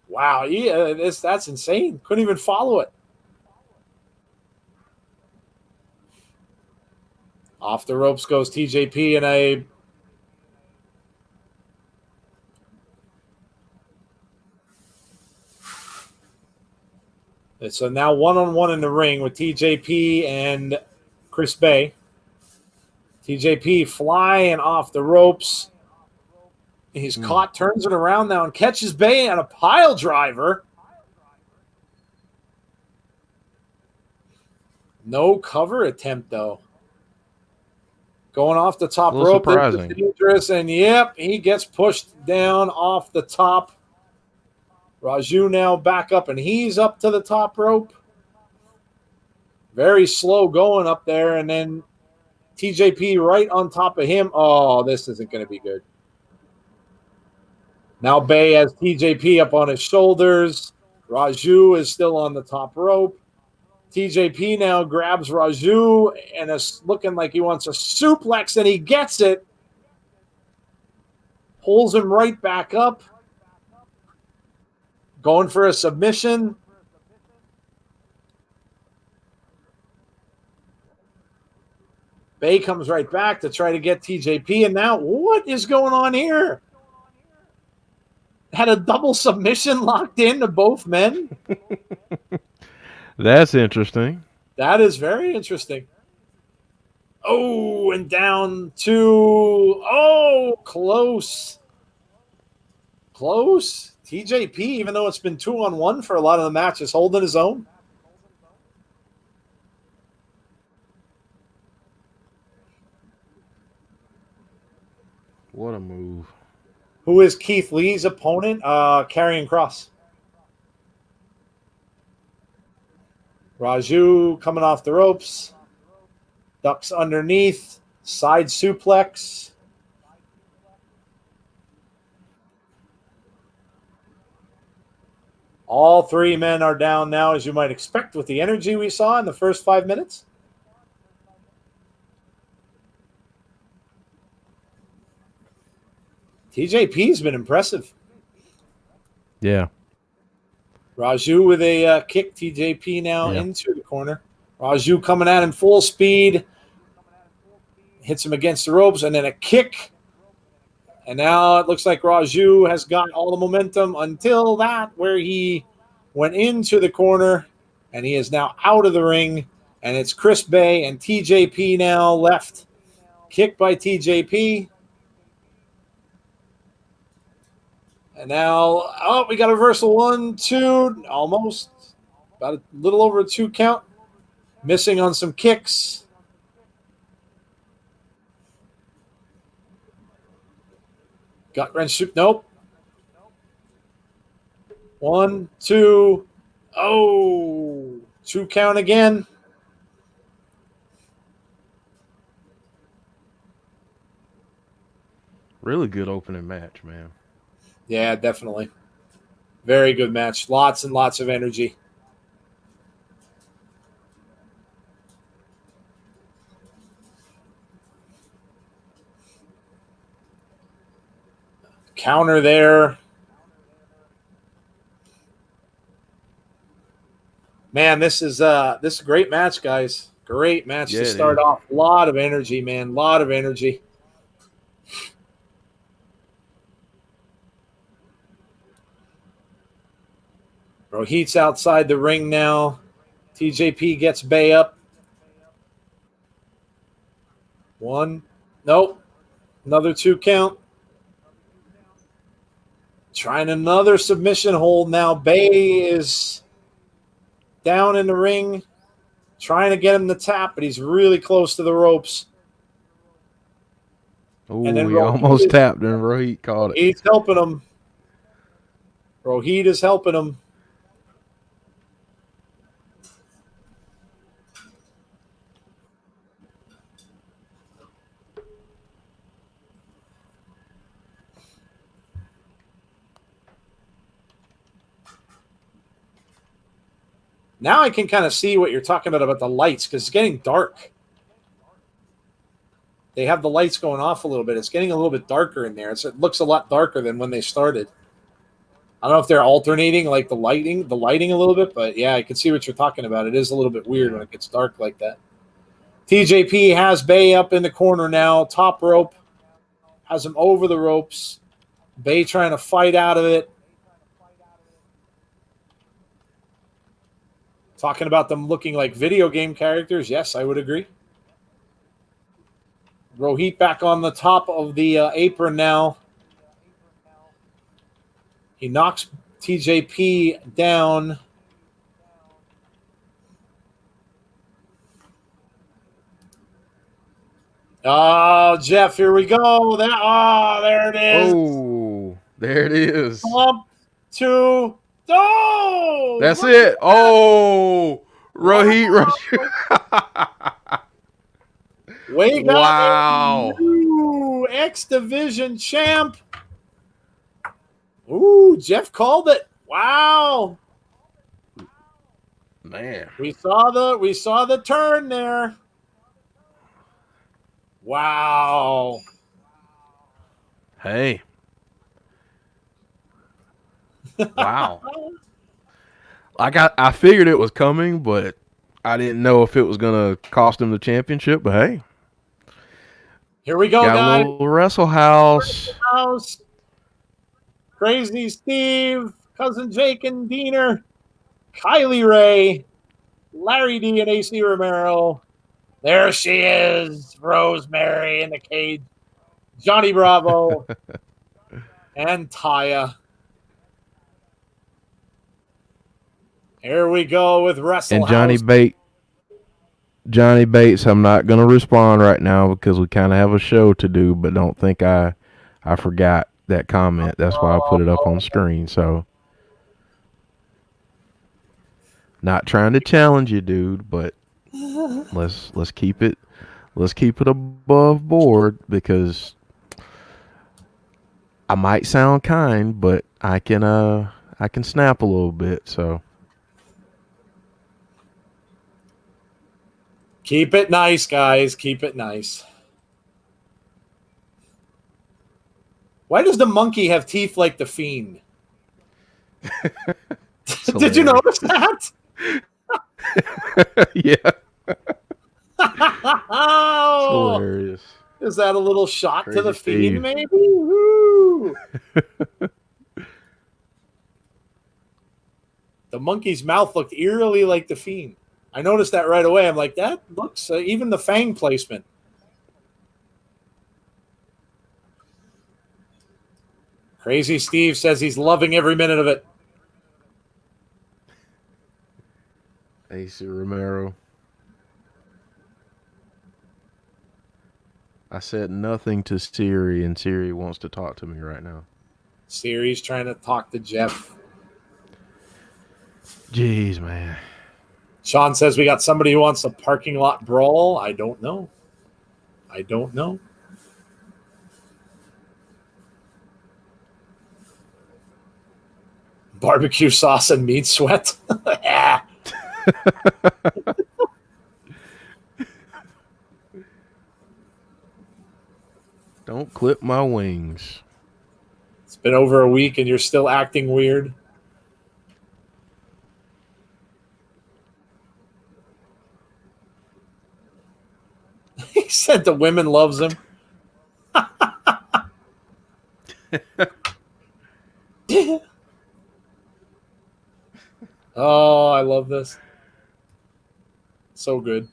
Speaker 1: Wow, yeah, that's insane. Couldn't even follow it. Off the ropes goes TJP, and so now one-on-one in the ring with TJP and Chris Bay. TJP flying off the ropes. He's caught, turns it around now, and catches Bay on a pile driver. No cover attempt, though. Going off the top
Speaker 2: A little
Speaker 1: rope. This
Speaker 2: surprising.
Speaker 1: is dangerous, and yep, he gets pushed down off the top. Raju now back up, and he's up to the top rope. Very slow going up there, and then TJP right on top of him. Oh, this isn't going to be good. Now Bay has TJP up on his shoulders. Raju is still on the top rope. TJP now grabs Raju and is looking like he wants a suplex, and he gets it. Pulls him right back up. Going for a submission. Bay comes right back to try to get TJP, and now what is going on here? Had a double submission locked into both men.
Speaker 2: That's interesting.
Speaker 1: That is very interesting. Oh, and down to, close. Close. TJP, even though it's been 2-on-1 for a lot of the matches, holding his own.
Speaker 2: What a move.
Speaker 1: Who is Keith Lee's opponent? Karrion Kross. Raju coming off the ropes. Ducks underneath. Side suplex. All three men are down now, as you might expect, with the energy we saw in the first 5 minutes. TJP's been impressive.
Speaker 2: Yeah.
Speaker 1: Raju with a kick. TJP now into the corner. Raju coming at him full speed. Hits him against the ropes, and then a kick. And now it looks like Raju has got all the momentum until that, where he went into the corner, and he is now out of the ring. And it's Chris Bay and TJP now left. Kick by TJP. And now, we got a reversal. 1, 2, almost. About a little over a 2 count. Missing on some kicks. Gut wrench soup. Nope. 1, 2. 2 count again.
Speaker 2: Really good opening match, man.
Speaker 1: Yeah, definitely. Very good match. Lots and lots of energy. Counter there. Man, this is a great match, guys. Great match to start off. A lot of energy, man. A lot of energy. Rohit's outside the ring now. TJP gets Bay up. 1. Nope. Another 2 count. Trying another submission hold now. Bay is down in the ring. Trying to get him to tap, but he's really close to the ropes.
Speaker 2: Oh, he almost tapped and Rohit caught it.
Speaker 1: He's helping him. Rohit is helping him. Now I can kind of see what you're talking about the lights, because it's getting dark. They have the lights going off a little bit. It's getting a little bit darker in there. It looks a lot darker than when they started. I don't know if they're alternating like the lighting a little bit, but yeah, I can see what you're talking about. It is a little bit weird when it gets dark like that. TJP has Bay up in the corner now, top rope, has him over the ropes. Bay trying to fight out of it. Talking about them looking like video game characters. Yes, I would agree. Rohit back on the top of the apron now. He knocks TJP down. Oh, Jeff, here we go. There it is.
Speaker 2: Oh, there it is.
Speaker 1: Up to
Speaker 2: That's
Speaker 1: look
Speaker 2: it.
Speaker 1: at
Speaker 2: Oh,
Speaker 1: wow.
Speaker 2: Rohit Rush.
Speaker 1: We got a
Speaker 2: Wow.
Speaker 1: new X Division champ. Ooh, Jeff called it. Wow.
Speaker 2: Man.
Speaker 1: We saw the turn there. Wow.
Speaker 2: Hey. Wow. I figured it was coming, but I didn't know if it was gonna cost him the championship. But hey,
Speaker 1: Here we go,
Speaker 2: got a
Speaker 1: guys.
Speaker 2: little Wrestle House.
Speaker 1: House. Crazy Steve, Cousin Jake and Diener, Kylie Ray, Larry D and AC Romero. There she is, Rosemary in the cage, Johnny Bravo, and Taya. Here we go with Wrestle
Speaker 2: And Johnny
Speaker 1: House.
Speaker 2: Bates, I'm not gonna respond right now because we kind of have a show to do. But don't think I forgot that comment. That's why I put it up on screen. So, not trying to challenge you, dude, but let's keep it above board because I might sound kind, but I can snap a little bit. So.
Speaker 1: Keep it nice, guys. Keep it nice. Why does the monkey have teeth like the Fiend? Did you notice that?
Speaker 2: Yeah.
Speaker 1: Oh,
Speaker 2: It's hilarious.
Speaker 1: is that a little shot
Speaker 2: Crazy
Speaker 1: to the
Speaker 2: Steve.
Speaker 1: Fiend, maybe? Woo. The monkey's mouth looked eerily like the Fiend. I noticed that right away. I'm like, that looks, even the fang placement. Crazy Steve says he's loving every minute of it.
Speaker 2: AC Romero. I said nothing to Siri, and Siri wants to talk to me right now.
Speaker 1: Siri's trying to talk to Jeff.
Speaker 2: Jeez, man.
Speaker 1: Sean says we got somebody who wants a parking lot brawl. I don't know. Barbecue sauce and meat sweat. Yeah.
Speaker 2: Don't clip my wings.
Speaker 1: It's been over a week and you're still acting weird. He said the women loves him. Oh, I love this. So good.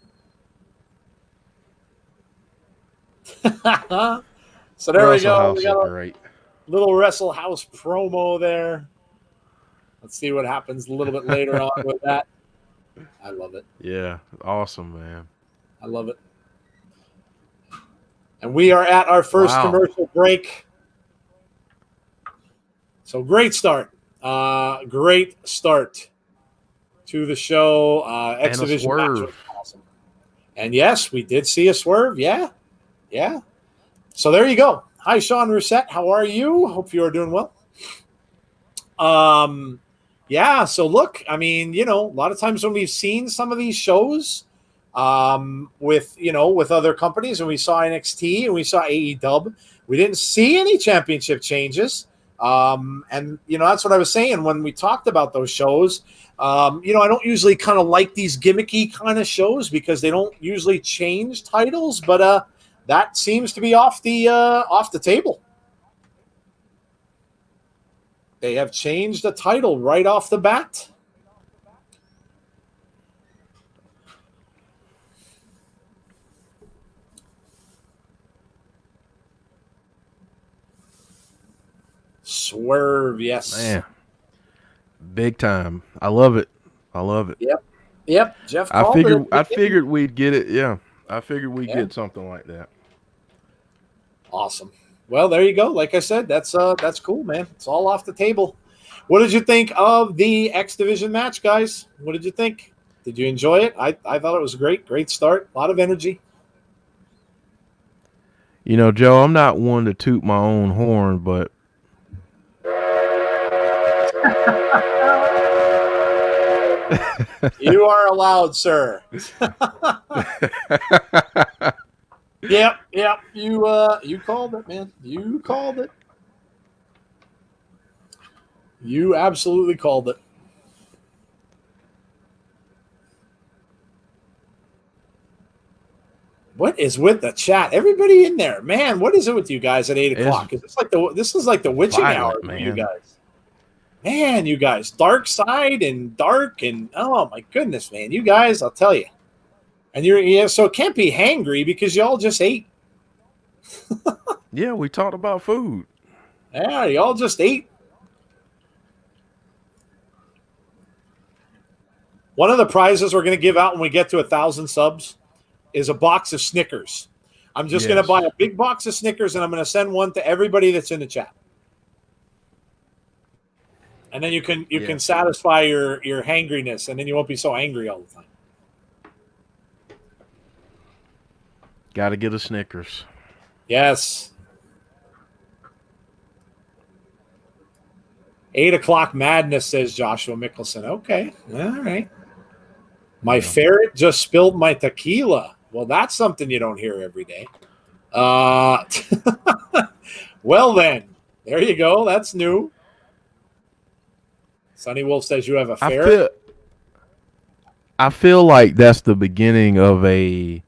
Speaker 1: So there we go.
Speaker 2: House
Speaker 1: We got
Speaker 2: is
Speaker 1: a
Speaker 2: great.
Speaker 1: little Wrestle House promo there. Let's see what happens a little bit later on with that. I love it.
Speaker 2: Yeah, awesome, man.
Speaker 1: I love it. And we are at our first commercial break. So great start. Great start to the show. Exhibition match was awesome. And yes, we did see a swerve. Yeah. So there you go. Hi, Sean Rousset. How are you? Hope you are doing well. Yeah, so look, I mean, a lot of times when we've seen some of these shows with other companies, and we saw NXT and we saw AEW, we didn't see any championship changes. And that's what I was saying when we talked about those shows. I don't usually kind of like these gimmicky kind of shows because they don't usually change titles, but that seems to be off the table. They have changed the title right off the bat. Swerve, yes.
Speaker 2: Man. Big time. I love it.
Speaker 1: Yep. Jeff
Speaker 2: I
Speaker 1: called
Speaker 2: figured
Speaker 1: it.
Speaker 2: we'd get it. Yeah. I figured we'd get something like that.
Speaker 1: Awesome. Well, there you go. Like I said, that's cool, man. It's all off the table. What did you think of the X Division match, guys? What did you think? Did you enjoy it? I thought it was great. Great start. A lot of energy.
Speaker 2: You know, Joe, I'm not one to toot my own horn, but
Speaker 1: You are allowed, sir. Yep. You called it, man. You called it. You absolutely called it. What is with the chat? Everybody in there, man. What is it with you guys at 8:00? This is like the witching hour for you guys. Man, you guys, dark side and dark and oh my goodness, man. You guys, I'll tell you. And so it can't be hangry because y'all just ate.
Speaker 2: Yeah, we talked about food.
Speaker 1: Yeah, y'all just ate. One of the prizes we're going to give out when we get to 1,000 subs is a box of Snickers. I'm just going to buy a big box of Snickers, and I'm going to send one to everybody that's in the chat. And then you can satisfy your hangriness, and then you won't be so angry all the time.
Speaker 2: Got to get a Snickers.
Speaker 1: Yes. 8:00 madness, says Joshua Mickelson. Okay, all right. My ferret just spilled my tequila. Well, that's something you don't hear every day. Well, then, there you go. That's new. Sunny Wolf says you have a ferret.
Speaker 2: I feel like that's the beginning of a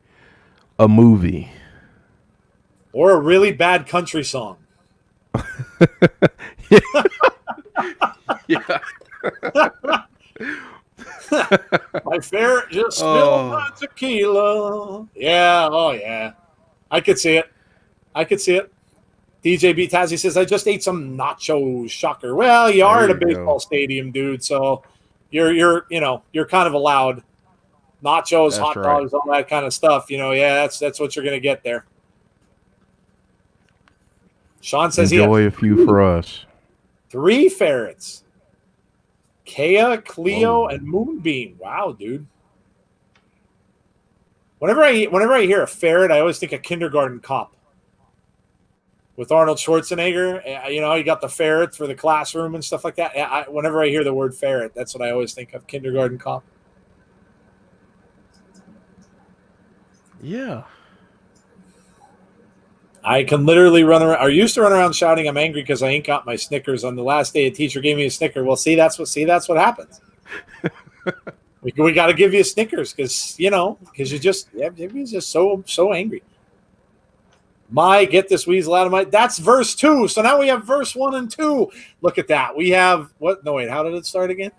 Speaker 2: movie.
Speaker 1: Or a really bad country song.
Speaker 2: Yeah.
Speaker 1: My ferret just spilled my tequila. Yeah, oh yeah. I could see it. DJ B. Tazzy says, I just ate some nachos. Shocker. Well, you are at a baseball stadium, dude, so you're kind of allowed. Nachos, that's hot dogs, all that kind of stuff. That's what you're gonna get there. Sean says
Speaker 2: enjoy a few for us.
Speaker 1: 3 ferrets. Kea, Cleo, and Moonbeam. Wow, dude. Whenever I hear a ferret, I always think of Kindergarten Cop with Arnold Schwarzenegger. You got the ferrets for the classroom and stuff like that. Whenever I hear the word ferret, that's what I always think of, Kindergarten Cop.
Speaker 2: Yeah.
Speaker 1: I can literally run around. I used to run around shouting, "I'm angry because I ain't got my Snickers." On the last day, a teacher gave me a Snicker. Well, that's what happens. we got to give you a Snickers because you're just so angry. Get this weasel out of my. That's verse 2. So now we have verse 1 and 2. Look at that. We have what? No, wait. How did it start again?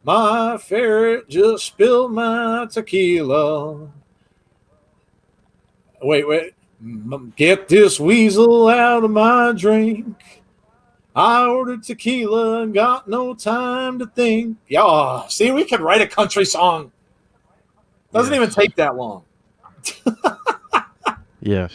Speaker 1: My ferret just spilled my tequila. Wait. Get this weasel out of my drink. I ordered tequila and got no time to think. Yeah, see, we can write a country song. Doesn't even take that long.
Speaker 2: Yes.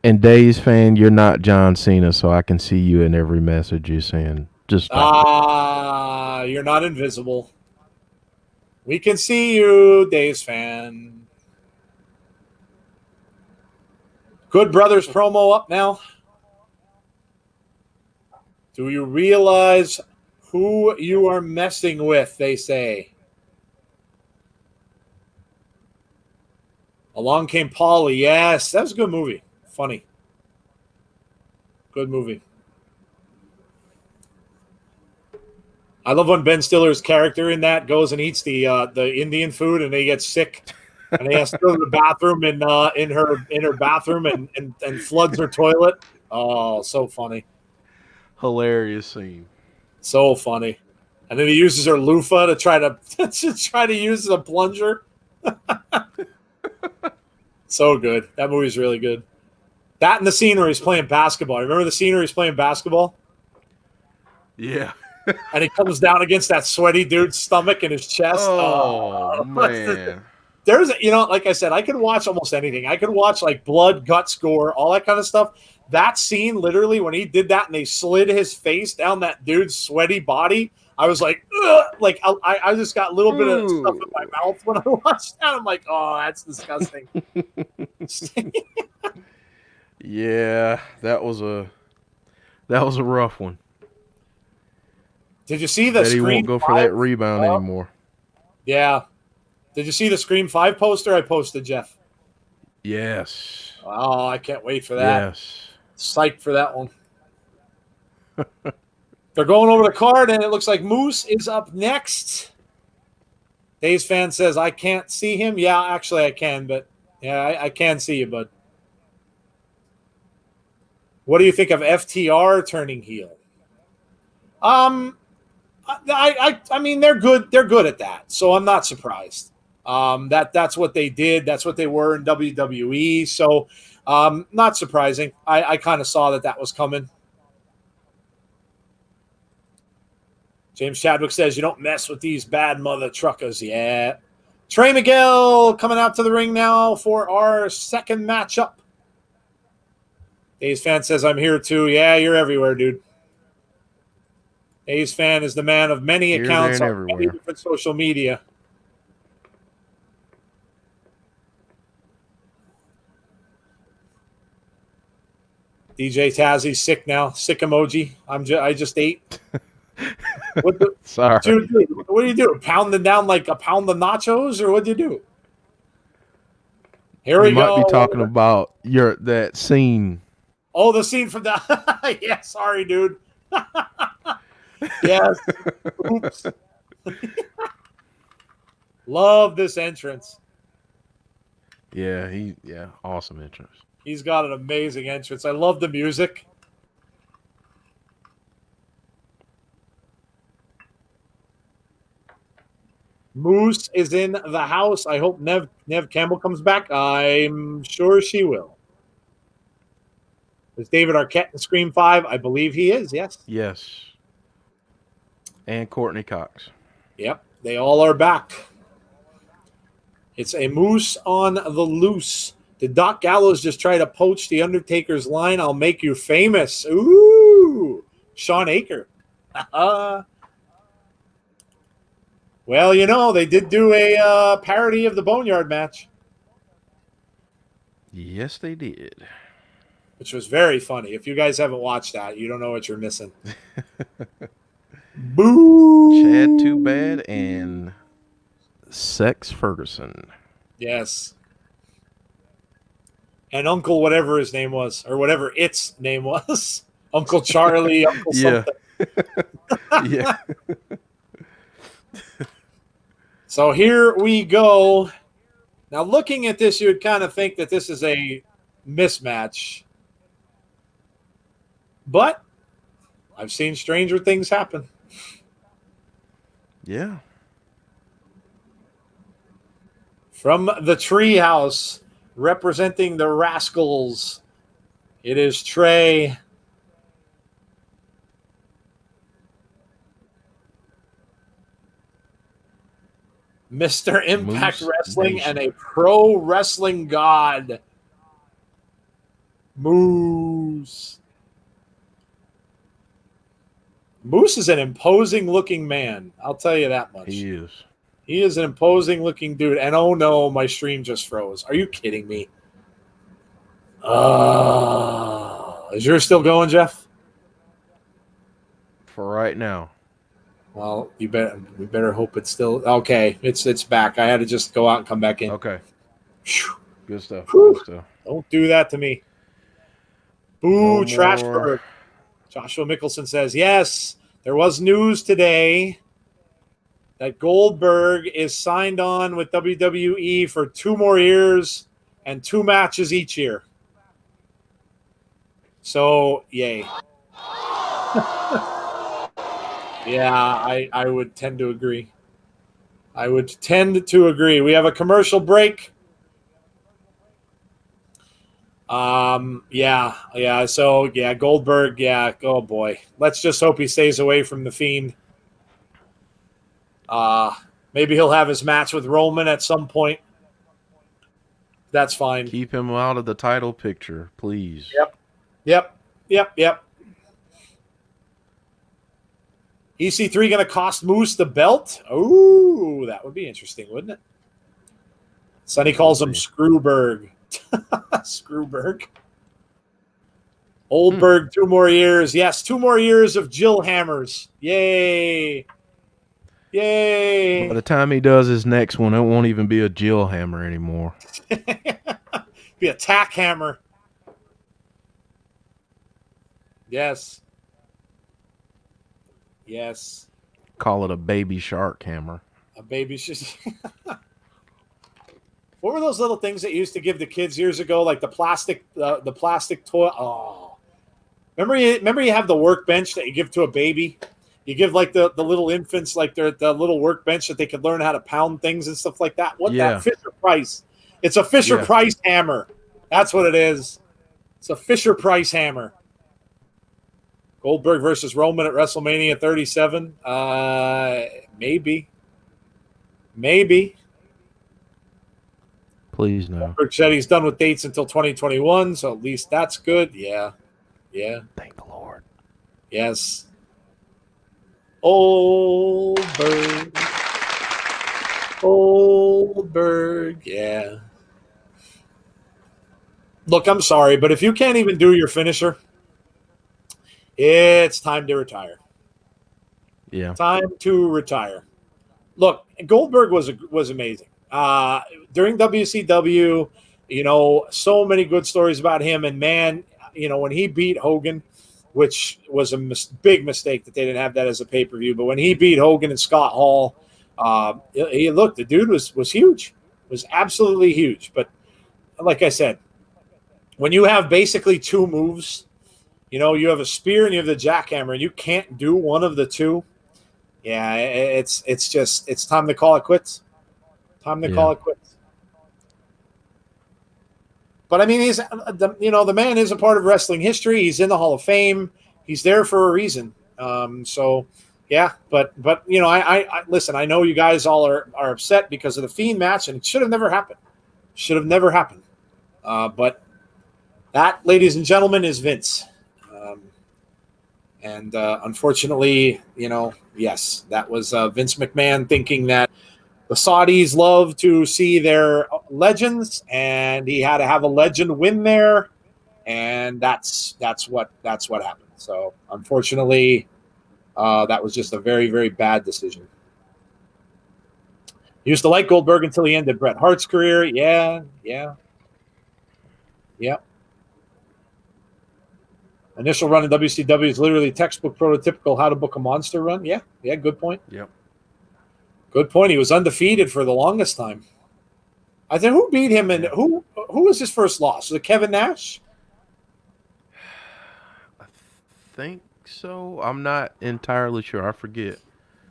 Speaker 2: And Days fan, you're not John Cena, so I can see you in every message you're saying. Just stop
Speaker 1: you're not invisible. We can see you, Days fan. Good Brothers promo up now. Do you realize who you are messing with, they say. Along Came Polly. Yes, that was a good movie. Funny. Good movie. I love when Ben Stiller's character in that goes and eats the Indian food and he gets sick. And he has to go to the bathroom in her bathroom and floods her toilet. Oh, so funny.
Speaker 2: Hilarious scene.
Speaker 1: So funny. And then he uses her loofah to try to use as a plunger. So good. That movie's really good. That and the scene where he's playing basketball. Remember the scene where he's playing basketball?
Speaker 2: Yeah.
Speaker 1: And he comes down against that sweaty dude's stomach and his chest.
Speaker 2: Oh man.
Speaker 1: there's, like I said, I could watch almost anything. I could watch like blood, guts, gore, all that kind of stuff. That scene, literally, when he did that and they slid his face down that dude's sweaty body, I was like, ugh! Like I just got a little bit of stuff in my mouth when I watched that. I'm like, oh, that's disgusting.
Speaker 2: Yeah, that was a rough one.
Speaker 1: Did you see the
Speaker 2: Bet he won't
Speaker 1: Scream
Speaker 2: go
Speaker 1: 5?
Speaker 2: for that rebound anymore.
Speaker 1: Yeah. Did you see the Scream 5 poster I posted, Jeff?
Speaker 2: Yes.
Speaker 1: Oh, I can't wait for that.
Speaker 2: Yes.
Speaker 1: Psyched for that one. They're going over the card, and it looks like Moose is up next. Days fan says, I can't see him. Yeah, actually I can, but yeah, I can see you, bud. What do you think of FTR turning heel? I mean, they're good. They're good at that, so I'm not surprised. That's what they did. That's what they were in WWE. So, not surprising. I kind of saw that was coming. James Chadwick says, you don't mess with these bad mother truckers. Yeah. Trey Miguel coming out to the ring now for our second matchup. Days fan says, I'm here too. Yeah, you're everywhere, dude. Days fan is the man of many accounts on many different social media. DJ Tazzy's sick now. Sick emoji. I just ate.
Speaker 2: Sorry.
Speaker 1: Dude, what do you do? Pounding down like a pound of nachos, or what do you do? Here we go.
Speaker 2: You might be talking about that scene.
Speaker 1: Oh, the scene from the yeah, sorry, dude. Yes. Oops. Love this entrance.
Speaker 2: Yeah, awesome entrance.
Speaker 1: He's got an amazing entrance. I love the music. Moose is in the house. I hope Nev Campbell comes back. I'm sure she will. Is David Arquette in Scream 5? I believe he is, yes.
Speaker 2: Yes. And Courtney Cox.
Speaker 1: Yep, they all are back. It's a Moose on the loose. Did Doc Gallows just try to poach the Undertaker's line, I'll make you famous? Ooh, Sean Aker. Well, they did do a parody of the Boneyard match.
Speaker 2: Yes, they did.
Speaker 1: Which was very funny. If you guys haven't watched that, you don't know what you're missing. Boo!
Speaker 2: Chad Too Bad and Sex Ferguson.
Speaker 1: Yes. And Uncle whatever his name was, or whatever its name was. Uncle Charlie, Uncle something.
Speaker 2: Yeah.
Speaker 1: So here we go. Now, looking at this, you would kind of think that this is a mismatch. But I've seen stranger things happen.
Speaker 2: Yeah.
Speaker 1: From the Treehouse, representing the Rascals, it is Trey. Mr. Impact
Speaker 2: Moose
Speaker 1: Wrestling
Speaker 2: Nation.
Speaker 1: and a pro wrestling god, Moose. Moose is an imposing looking man. I'll tell you that much.
Speaker 2: He is.
Speaker 1: He is an imposing looking dude. And oh no, my stream just froze. Are you kidding me? Is yours still going, Jeff?
Speaker 2: For right now.
Speaker 1: Well, we better hope it's still okay. It's back. I had to just go out and come back in.
Speaker 2: Okay.
Speaker 1: Whew.
Speaker 2: Good stuff.
Speaker 1: Whew.
Speaker 2: Good stuff.
Speaker 1: Don't do that to me. Boo,
Speaker 2: No
Speaker 1: Trashberg.
Speaker 2: more.
Speaker 1: Joshua Mickelson says, yes, there was news today that Goldberg is signed on with WWE for 2 more years and 2 matches each year. So, yay. Yeah, I would tend to agree. I would tend to agree. We have a commercial break. Yeah. So, yeah, Goldberg, yeah. Oh, boy. Let's just hope he stays away from the Fiend. Maybe he'll have his match with Roman at some point. That's fine.
Speaker 2: Keep him out of the title picture, please.
Speaker 1: Yep. EC3 going to cost Moose the belt? Oh, that would be interesting, wouldn't it? Sonny calls him Screwberg. Screwberg. Oldberg, 2 more years. Yes, 2 more years of Jill Hammers. Yay.
Speaker 2: By the time he does his next one, it won't even be a Jill hammer anymore.
Speaker 1: Be a tack hammer. Yes.
Speaker 2: Call it a baby shark hammer.
Speaker 1: A baby shark. What were those little things that you used to give the kids years ago, like the plastic toy? Oh, remember you have the workbench that you give to a baby. You give like the little infants like the little workbench that they could learn how to pound things and stuff like that. That Fisher Price? It's a Fisher Price hammer. That's what it is. It's a Fisher Price hammer. Goldberg versus Roman at WrestleMania 37. Maybe.
Speaker 2: Please no.
Speaker 1: Goldberg said he's done with dates until 2021, so at least that's good. Yeah.
Speaker 2: Thank the Lord.
Speaker 1: Yes. Oldberg. Yeah. Look, I'm sorry, but if you can't even do your finisher, it's time to retire.
Speaker 2: Yeah.
Speaker 1: Time to retire. Look, Goldberg was amazing. During WCW, so many good stories about him. And man, when he beat Hogan, which was a big mistake that they didn't have that as a pay-per-view. But when he beat Hogan and Scott Hall, the dude was huge, was absolutely huge. But like I said, when you have basically 2 moves, you have a spear and you have the jackhammer, and you can't do one of the 2. Yeah, it's time to call it quits. Call it quits. But I mean, he's the man is a part of wrestling history. He's in the Hall of Fame. He's there for a reason. So yeah, but I listen. I know you guys all are upset because of the Fiend match, and it should have never happened. But that, ladies and gentlemen, is Vince. And unfortunately, yes, that was Vince McMahon thinking that the Saudis love to see their legends, and he had to have a legend win there, and that's what happened. So unfortunately, that was just a very, very bad decision. He used to like Goldberg until he ended Bret Hart's career. Yeah. Initial run in WCW is literally textbook prototypical how to book a monster run. Yeah, good point.
Speaker 2: Yep.
Speaker 1: Good point. He was undefeated for the longest time. I think who beat him and who was his first loss? Was it Kevin Nash?
Speaker 2: I think so. I'm not entirely sure. I forget.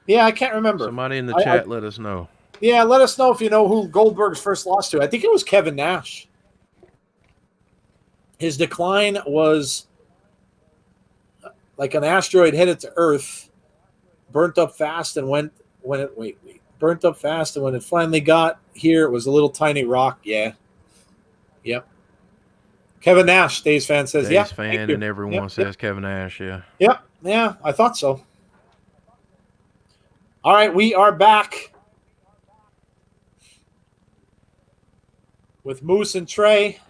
Speaker 1: Yeah, I can't remember.
Speaker 2: Somebody in the chat let us know.
Speaker 1: Yeah, let us know if you know who Goldberg's first loss to. I think it was Kevin Nash. His decline was like an asteroid headed to Earth, burnt up fast, and burnt up fast, and when it finally got here, it was a little tiny rock. Yeah. Yep. Kevin Nash, Days fan says,
Speaker 2: Days fan, and everyone says Kevin Nash, yeah.
Speaker 1: Yep. Yeah, I thought so. All right, we are back with Moose and Trey.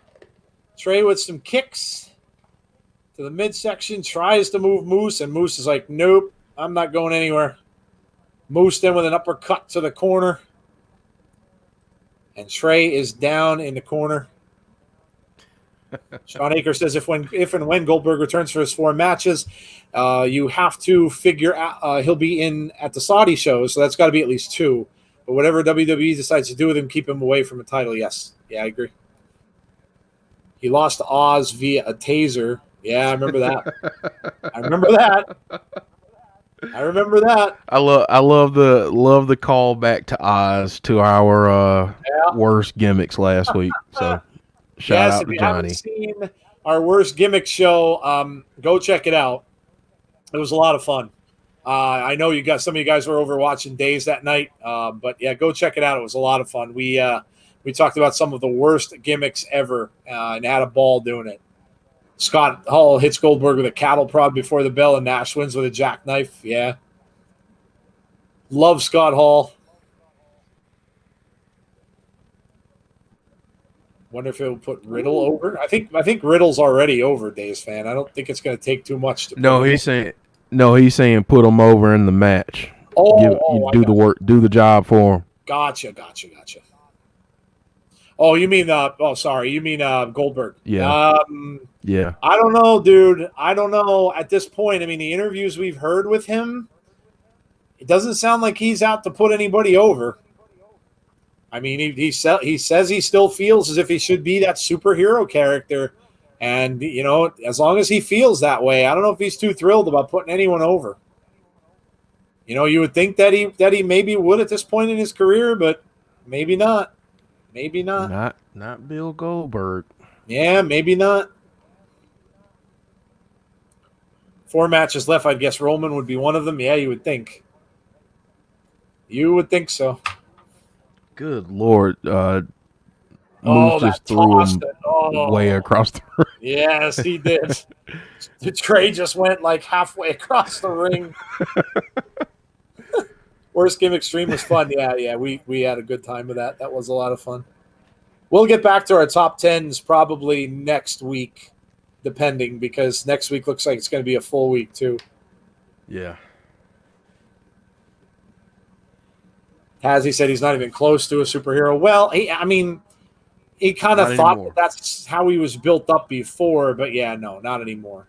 Speaker 1: Trey with some kicks to the midsection, tries to move Moose, and Moose is like, nope, I'm not going anywhere. Moose then with an uppercut to the corner. And Trey is down in the corner. Sean Aker says if and when Goldberg returns for his 4 matches, you have to figure out he'll be in at the Saudi show, so that's got to be at least 2. But whatever WWE decides to do with him, keep him away from a title. Yes. Yeah, I agree. He lost to Oz via a taser. Yeah, I remember that. I remember that. I
Speaker 2: love the call back to Oz to our worst gimmicks last week. So shout out to Johnny. If you haven't
Speaker 1: seen our worst gimmick show, go check it out. It was a lot of fun. I know some of you guys were over watching Days that night, but yeah, go check it out. It was a lot of fun. We We talked about some of the worst gimmicks ever and had a ball doing it. Scott Hall hits Goldberg with a cattle prod before the bell, and Nash wins with a jackknife. Yeah. Love Scott Hall. Wonder if he'll put Riddle over. I think Riddle's already over, Days fan. I don't think it's going to take too much to put
Speaker 2: No,
Speaker 1: him
Speaker 2: he's saying put him over in the match. Do the work, do the job for him.
Speaker 1: Gotcha. Oh, you mean sorry, you mean Goldberg.
Speaker 2: Yeah. Yeah.
Speaker 1: I don't know, dude. I don't know at this point. I mean, the interviews we've heard with him, it doesn't sound like he's out to put anybody over. I mean, he says he still feels as if he should be that superhero character. And, as long as he feels that way, I don't know if he's too thrilled about putting anyone over. You would think that he maybe would at this point in his career, but maybe not. Maybe not.
Speaker 2: Not Bill Goldberg.
Speaker 1: Yeah, maybe not. 4 matches left. I'd guess Roman would be one of them. Yeah, you would think. You would think so.
Speaker 2: Good Lord. Moose just threw him way across the ring.
Speaker 1: Yes, he did. The Trey just went like halfway across the ring. Worst Game Extreme was fun. Yeah, we had a good time with that. That was a lot of fun. We'll get back to our top 10s probably next week, depending, because next week looks like it's going to be a full week too.
Speaker 2: Yeah.
Speaker 1: He said he's not even close to a superhero. Well, he kind of thought that's how he was built up before, but yeah, no, not anymore.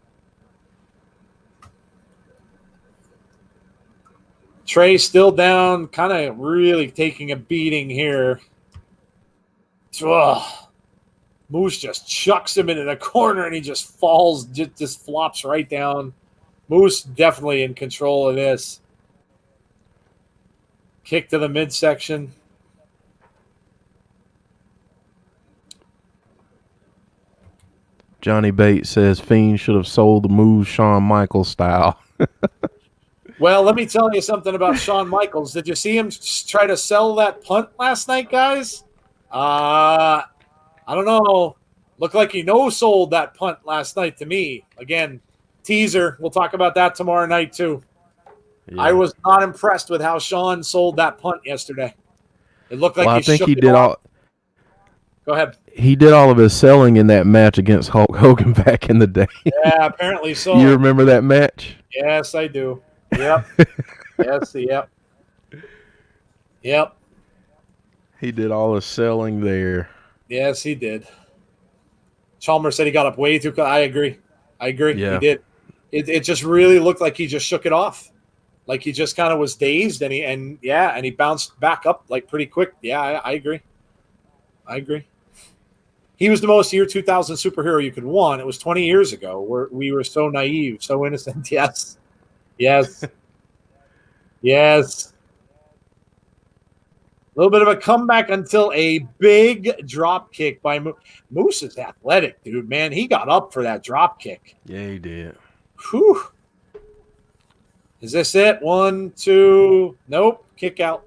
Speaker 1: Trey still down, kind of really taking a beating here. Ugh. Moose just chucks him into the corner, and he just falls, just flops right down. Moose definitely in control of this. Kick to the midsection.
Speaker 2: Johnny Bates says Fiend should have sold the move Shawn Michaels style.
Speaker 1: Well, let me tell you something about Shawn Michaels. Did you see him try to sell that punt last night, guys? I don't know. Looked like he no-sold that punt last night to me. Again, teaser. We'll talk about that tomorrow night, too. Yeah. I was not impressed with how Shawn sold that punt yesterday. It looked like he did all. Go ahead.
Speaker 2: He did all of his selling in that match against Hulk Hogan back in the day.
Speaker 1: Yeah, apparently so.
Speaker 2: You remember that match?
Speaker 1: Yes, I do. Yep. Yep.
Speaker 2: He did all the selling there.
Speaker 1: Yes, he did. Chalmers said he got up way too. I agree. Yeah. He did. It just really looked like he just shook it off. Like he just kind of was dazed, and he bounced back up like pretty quick. Yeah, I agree. He was the most year 2000 superhero you could want. It was 20 years ago where we were so naive, so innocent. Yes. A little bit of a comeback until a big drop kick by Moose. Moose is athletic, dude, man. He got up for that drop kick.
Speaker 2: Yeah, he did.
Speaker 1: Whew. Is this it? 1, 2. Nope. Kick out.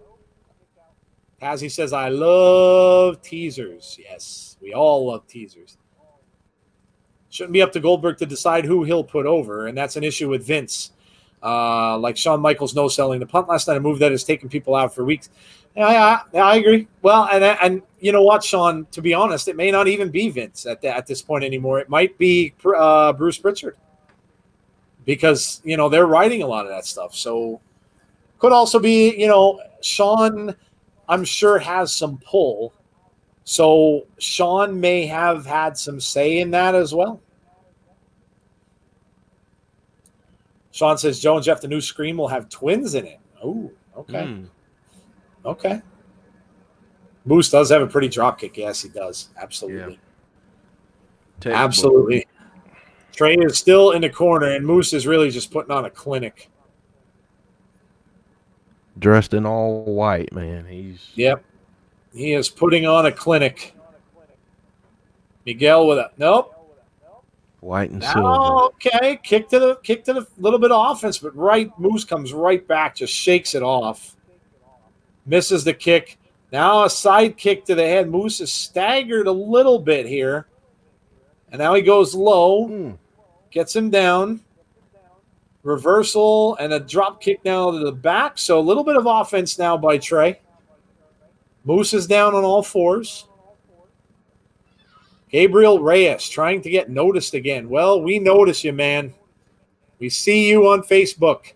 Speaker 1: Tazzy says, I love teasers. Yes, we all love teasers. Shouldn't be up to Goldberg to decide who he'll put over, and that's an issue with Vince. Like Shawn Michaels no-selling the punt last night, a move that has taken people out for weeks. Yeah, I agree. Well, and you know what, Sean, to be honest, it may not even be Vince at this point anymore. It might be Bruce Pritchard. Because, they're writing a lot of that stuff. So could also be, Sean, I'm sure, has some pull. So Sean may have had some say in that as well. Sean says, Joe and Jeff, the new Scream will have twins in it. Oh, okay. Okay. Moose does have a pretty drop kick. Yes, he does. Absolutely. Yeah. Absolutely. Trey is still in the corner, and Moose is really just putting on a clinic.
Speaker 2: Dressed in all white, man.
Speaker 1: Yep. He is putting on a clinic. Miguel with a nope.
Speaker 2: White and silver.
Speaker 1: Okay. Kick to the little bit of offense, but Moose comes right back, just shakes it off. Misses the kick. Now a side kick to the head. Moose is staggered a little bit here. And now he goes low. Gets him down. Reversal and a drop kick now to the back. So a little bit of offense now by Trey. Moose is down on all fours. Gabriel Reyes trying to get noticed again. Well, we notice you, man. We see you on Facebook.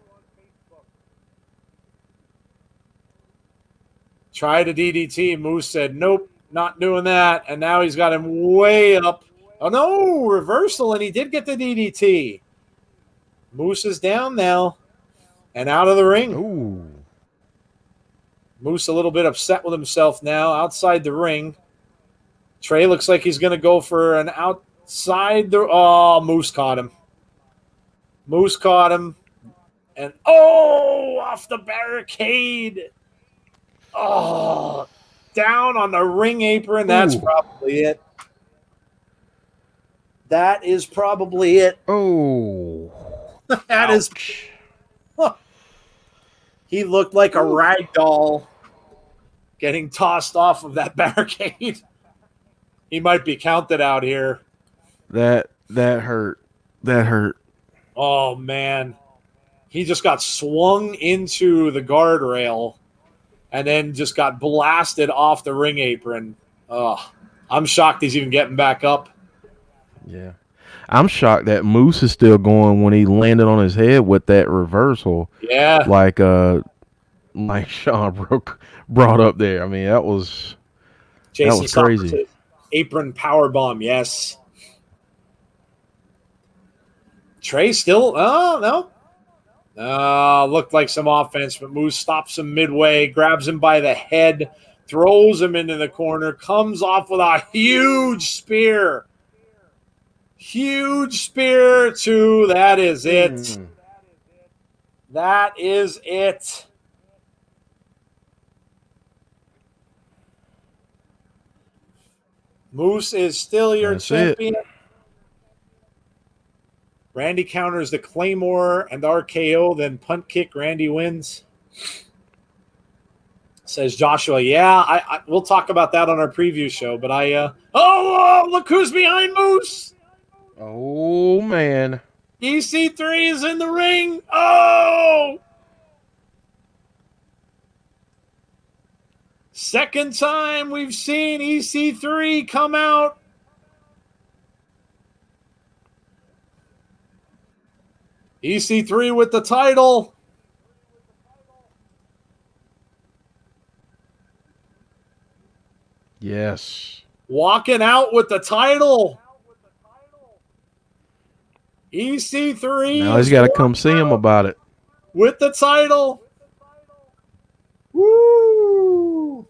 Speaker 1: Try to DDT. Moose said, nope, not doing that. And now he's got him way up. Oh, no, reversal, and he did get the DDT. Moose is down now and out of the ring.
Speaker 2: Ooh.
Speaker 1: Moose a little bit upset with himself now outside the ring. Trey looks like he's going to go for an outside. Moose caught him. Moose caught him. And, off the barricade. Oh, down on the ring apron. That's probably it. That is probably it.
Speaker 2: Oh.
Speaker 1: That is. He looked like a rag doll getting tossed off of that barricade. He might be counted out here.
Speaker 2: That hurt. That hurt.
Speaker 1: Oh, man. He just got swung into the guardrail and then just got blasted off the ring apron. Oh, I'm shocked he's even getting back up.
Speaker 2: Yeah. I'm shocked that Moose is still going when he landed on his head with that reversal.
Speaker 1: Yeah.
Speaker 2: Like Sean brought up there. I mean, that was crazy.
Speaker 1: Apron power bomb, yes. Trey still, no. Looked like some offense, but Moose stops him midway, grabs him by the head, throws him into the corner, comes off with a huge spear. Huge spear too. That is it. That is it. Moose is still your champion. Randy counters the Claymore and RKO, then punt kick. Randy wins. Says Joshua, yeah, we'll talk about that on our preview show. But look who's behind Moose.
Speaker 2: Oh, man.
Speaker 1: EC3 is in the ring. Oh! Second time we've seen EC3 come out. EC3 with the title.
Speaker 2: Yes.
Speaker 1: Walking out with the title. EC3.
Speaker 2: Now he's got to come see him about it.
Speaker 1: With the title. Woo!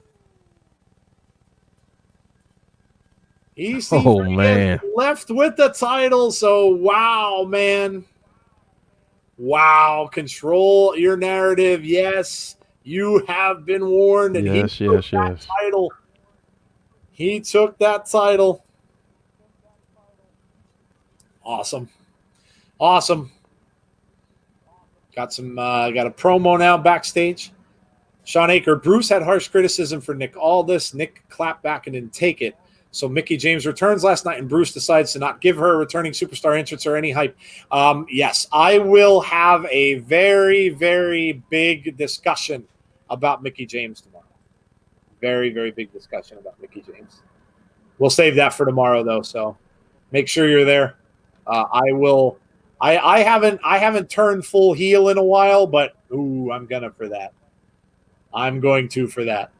Speaker 1: EC3
Speaker 2: man.
Speaker 1: Left with the title. So, wow, man. Wow. Control your narrative. Yes, you have been warned. And
Speaker 2: yes.
Speaker 1: Title. He took that title. Awesome. Got a promo now backstage. Sean Aker, Bruce had harsh criticism for Nick Aldis. Nick clapped back and didn't take it. So Mickie James returns last night, and Bruce decides to not give her a returning superstar entrance or any hype. Yes, I will have a very, very big discussion about Mickie James tomorrow. Very, very big discussion about Mickie James. We'll save that for tomorrow, though. So make sure you're there. I will. I haven't turned full heel in a while, but I'm gonna for that. I'm going to for that.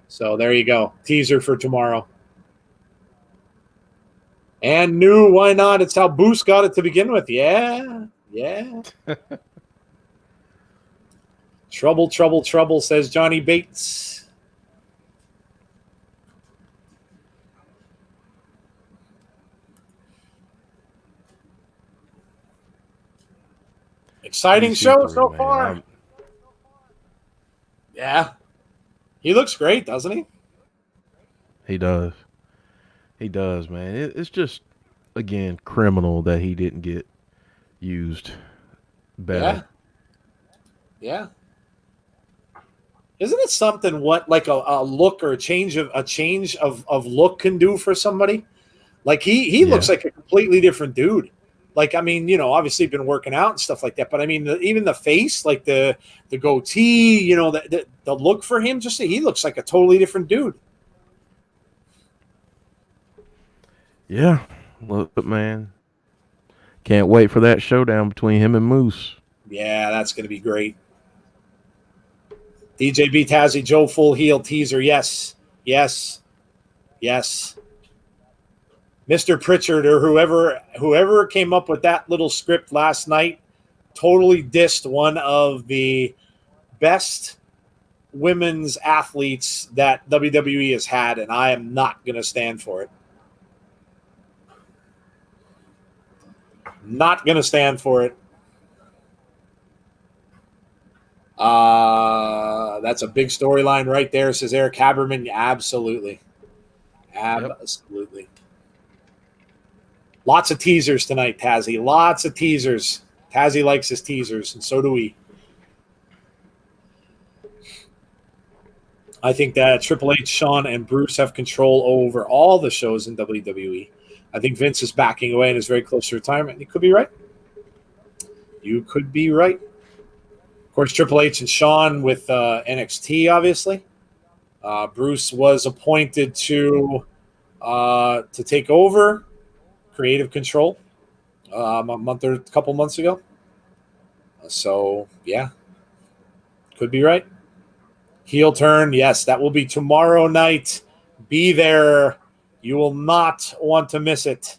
Speaker 1: So there you go. Teaser for tomorrow. And new, why not? It's how Boost got it to begin with. Yeah. Trouble, says Johnny Bates. Exciting show so far. Yeah. He looks great, doesn't he?
Speaker 2: He does. He does, man. It's just, again, criminal that he didn't get used better.
Speaker 1: Yeah. Isn't it something what like a look or a change of look can do for somebody? Like he
Speaker 2: Yeah.
Speaker 1: looks like a completely different dude. Like I mean, obviously been working out and stuff like that, but I mean, even the face, like the goatee, the look for him, just he looks like a totally different dude.
Speaker 2: Yeah. Look, man. Can't wait for that showdown between him and Moose.
Speaker 1: Yeah, that's going to be great. DJ B Tazzy Joe full heel teaser. Yes, yes, yes. Mr. Pritchard or whoever came up with that little script last night totally dissed one of the best women's athletes that WWE has had, and I am not going to stand for it. Not going to stand for it. That's a big storyline right there, says Eric Haberman. Absolutely. Absolutely. Yep. Lots of teasers tonight, Tazzy. Lots of teasers. Tazzy likes his teasers, and so do we. I think that Triple H, Shawn, and Bruce have control over all the shows in WWE. I think Vince is backing away and is very close to retirement. You could be right. You could be right. Of course, Triple H and Shawn with NXT, obviously. Bruce was appointed to take over creative control a couple months ago. So, yeah. Could be right. Heel turn, yes, that will be tomorrow night. Be there. You will not want to miss it.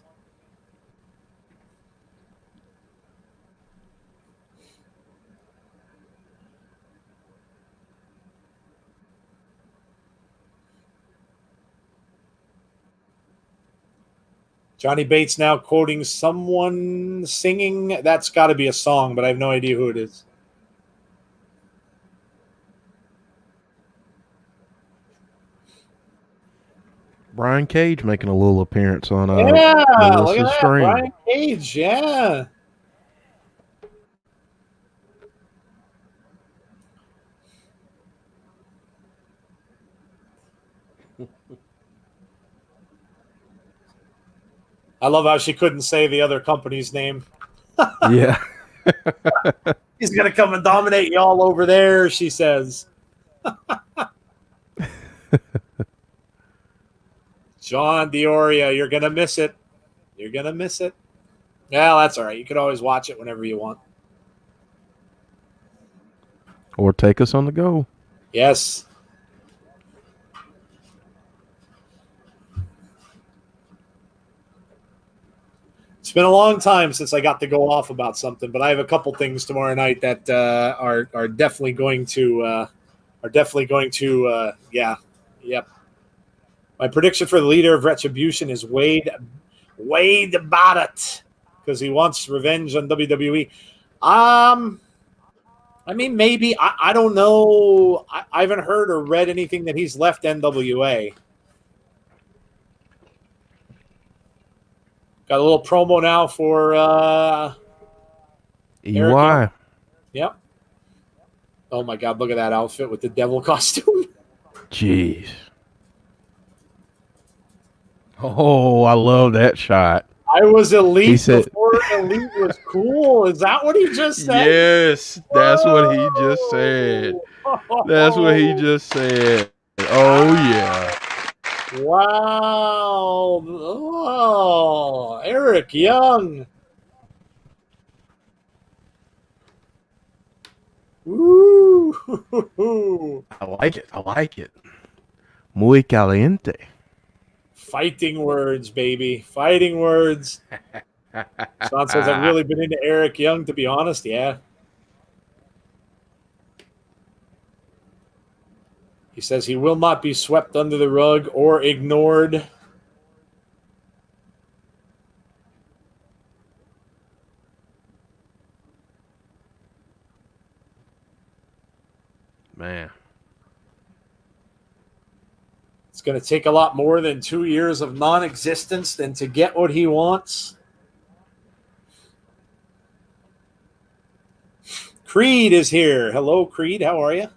Speaker 1: Johnny Bates now quoting someone singing. That's got to be a song, but I have no idea who it is.
Speaker 2: Brian Cage making a little appearance on
Speaker 1: Melissa's
Speaker 2: look at that,
Speaker 1: stream. Brian Cage, yeah. I love how she couldn't say the other company's name.
Speaker 2: Yeah.
Speaker 1: He's going to come and dominate you all over there, she says. John Dioria, you're going to miss it. You're going to miss it. Yeah, that's all right. You could always watch it whenever you want.
Speaker 2: Or take us on the go.
Speaker 1: Yes. It's been a long time since I got to go off about something, but I have a couple things tomorrow night that are definitely going to yeah. Yep. My prediction for the leader of Retribution is Wade Barrett because he wants revenge on WWE. I mean, maybe. I don't know. I haven't heard or read anything that he's left NWA. Got a little promo now for
Speaker 2: EY.
Speaker 1: Yep. Oh, my God. Look at that outfit with the devil costume.
Speaker 2: Jeez. Oh, I love that shot.
Speaker 1: I was elite before elite was cool. Is that what he just said?
Speaker 2: Yes, that's what he just said. That's what he just said. Oh, yeah.
Speaker 1: Wow. Oh, Eric Young. Woo.
Speaker 2: I like it. I like it. Muy caliente.
Speaker 1: Fighting words, baby. Fighting words. Sean says, I've really been into Eric Young, to be honest. Yeah. He says he will not be swept under the rug or ignored.
Speaker 2: Man.
Speaker 1: It's going to take a lot more than 2 years of non-existence than to get what he wants. Creed is here. Hello, Creed. How are you?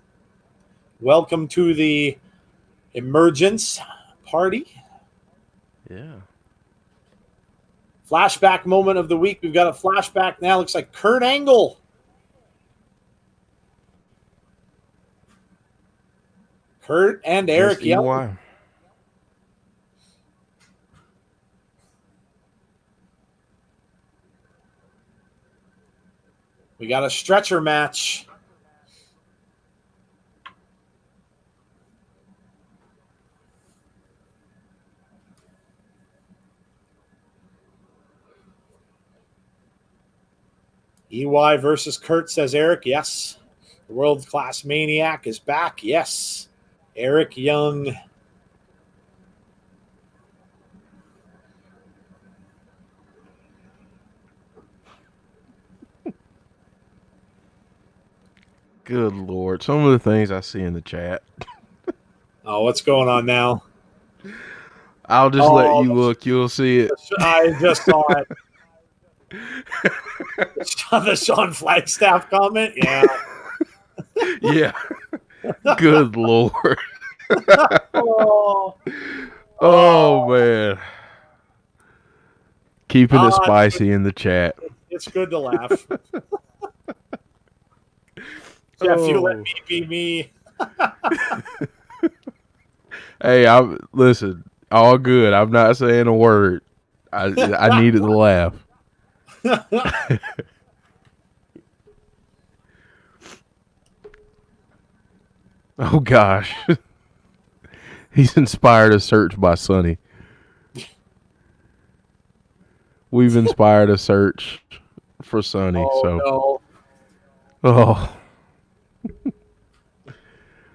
Speaker 1: Welcome to the Emergence party.
Speaker 2: Yeah.
Speaker 1: Flashback moment of the week. We've got a flashback now. Looks like Kurt Angle. Kurt and Eric Young.
Speaker 2: EY.
Speaker 1: We got a stretcher match. EY versus Kurt, says Eric. Yes. The world-class maniac is back. Yes. Eric Young.
Speaker 2: Good Lord. Some of the things I see in the chat.
Speaker 1: Oh, what's going on now?
Speaker 2: I'll just let you look. You'll see it.
Speaker 1: I just saw it. The Sean Flagstaff comment? Yeah.
Speaker 2: Yeah. Good Lord. Oh, man. Keeping it spicy in the chat.
Speaker 1: It's good to laugh. Jeff, you let me be me.
Speaker 2: Hey, listen. All good. I'm not saying a word. I needed to laugh. Oh gosh. He's inspired a search by Sonny. We've inspired a search for Sonny.
Speaker 1: No.
Speaker 2: Oh.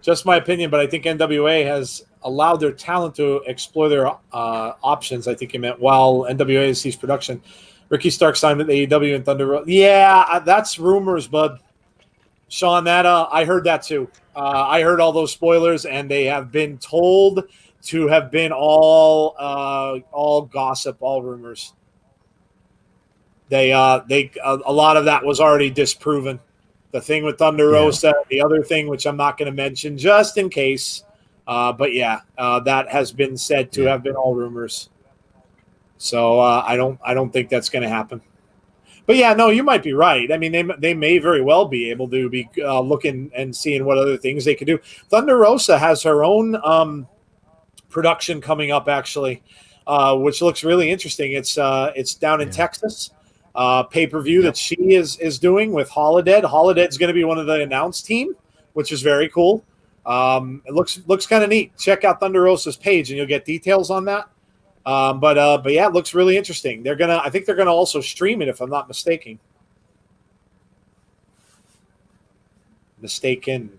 Speaker 1: Just my opinion, but I think NWA has allowed their talent to explore their options. I think he meant while NWA sees production. Ricky Stark signed with AEW and Thunder Rosa. Yeah, that's rumors, bud. Sean, that I heard that too. I heard all those spoilers, and they have been told to have been all gossip, all rumors. A lot of that was already disproven. The thing with Thunder Rosa, the other thing, which I'm not going to mention just in case, but yeah, that has been said to have been all rumors. So I don't think that's going to happen. But yeah, no, you might be right. I mean, they may very well be able to be looking and seeing what other things they could do. Thunder Rosa has her own production coming up, actually, which looks really interesting. It's down in Texas. Pay-per-view that she is doing with Holodead. Holoded's going to be one of the announced team, which is very cool. It looks kind of neat. Check out Thunder Rosa's page, and you'll get details on that. But yeah, it looks really interesting. I think they're gonna also stream it, if I'm not mistaken. Mistaking.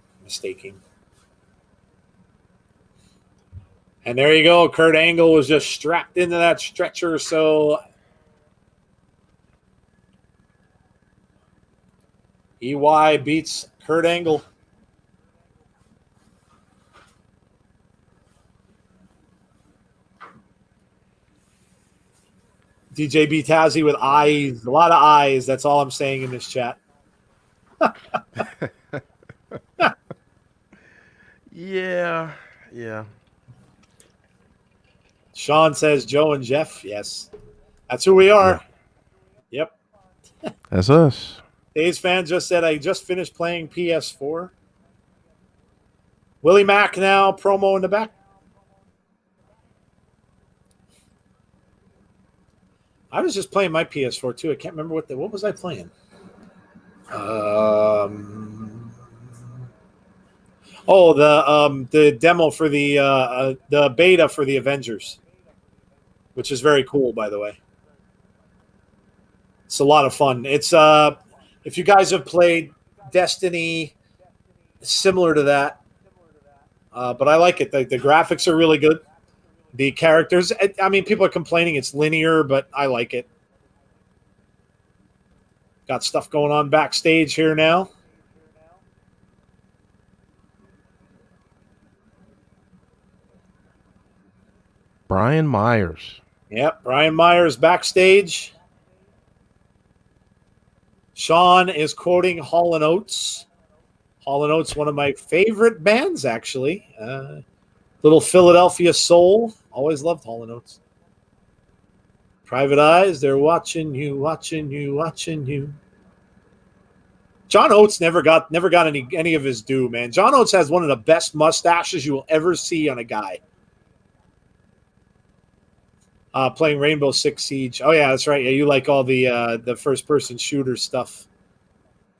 Speaker 1: And there you go. Kurt Angle was just strapped into that stretcher. So EY beats Kurt Angle. DJ B. Tazzy with eyes, a lot of eyes. That's all I'm saying in this chat.
Speaker 2: Yeah.
Speaker 1: Sean says Joe and Jeff. Yes, that's who we are.
Speaker 2: Yeah.
Speaker 1: Yep.
Speaker 2: That's us.
Speaker 1: Dave's fan just said, I just finished playing PS4. Willie Mack now, promo in the back. I was just playing my PS4 too. I can't remember what was I playing. The demo for the beta for the Avengers, which is very cool, by the way. It's a lot of fun. It's if you guys have played Destiny, similar to that, but I like it. The graphics are really good. The characters, I mean, people are complaining it's linear, but I like it. Got stuff going on backstage here now.
Speaker 2: Brian Myers.
Speaker 1: Yep, Brian Myers backstage. Sean is quoting Hall & Oates. Hall & Oates, one of my favorite bands, actually. Little Philadelphia soul. Always loved Hall & Oates. Private Eyes, they're watching you, watching you, watching you. John Oates never got any of his due, man. John Oates has one of the best mustaches you will ever see on a guy. Playing Rainbow Six Siege. Oh yeah, that's right. Yeah, you like all the first person shooter stuff.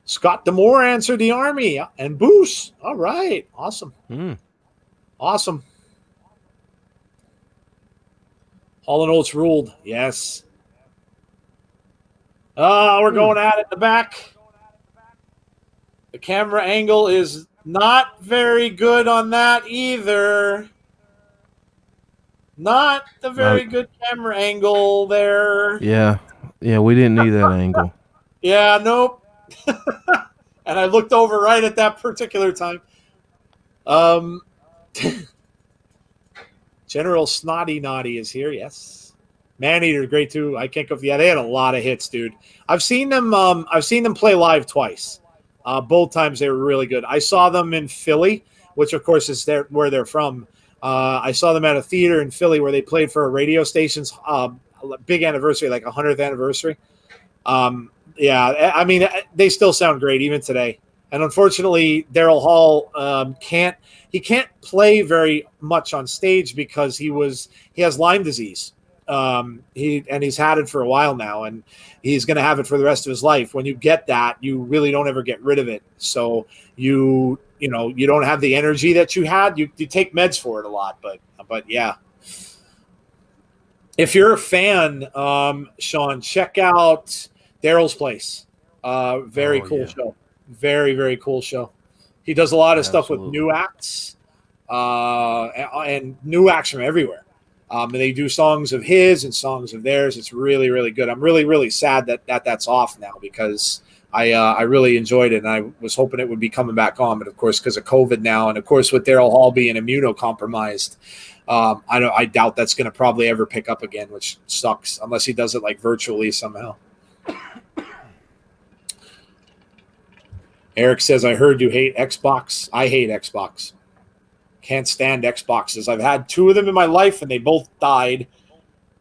Speaker 1: Scott Demore answered the Army and Boos. All right, awesome, awesome. Hall & Oates ruled. Yes. We're going at it in the back. The camera angle is not very good on that either. Not the very good camera angle there.
Speaker 2: Yeah, we didn't need that angle.
Speaker 1: Yeah, nope. And I looked over right at that particular time. General Snotty Naughty is here. Yes. Maneater, great too. I can't go. Yeah, they had a lot of hits, dude. I've seen them play live twice. Both times they were really good. I saw them in Philly, which of course is where they're from. I saw them at a theater in Philly where they played for a radio station's big anniversary, like 100th anniversary. Yeah, I mean, they still sound great even today. And unfortunately, Daryl Hall can't play very much on stage because he has Lyme disease. He's had it for a while now, and he's going to have it for the rest of his life. When you get that, you really don't ever get rid of it. So you don't have the energy that you had. You take meds for it a lot, but yeah. If you're a fan, Sean, check out Daryl's Place. Very cool show. Very, very cool show. He does a lot of stuff with new acts and new acts from everywhere. And they do songs of his and songs of theirs. It's really, really good. I'm really, really sad that's off now because I really enjoyed it, and I was hoping it would be coming back on. But, of course, because of COVID now, and, of course, with Daryl Hall being immunocompromised, I doubt that's going to probably ever pick up again, which sucks, unless he does it, like, virtually somehow. Eric says, I heard you hate Xbox. I hate Xbox. Can't stand Xboxes. I've had 2 of them in my life, and they both died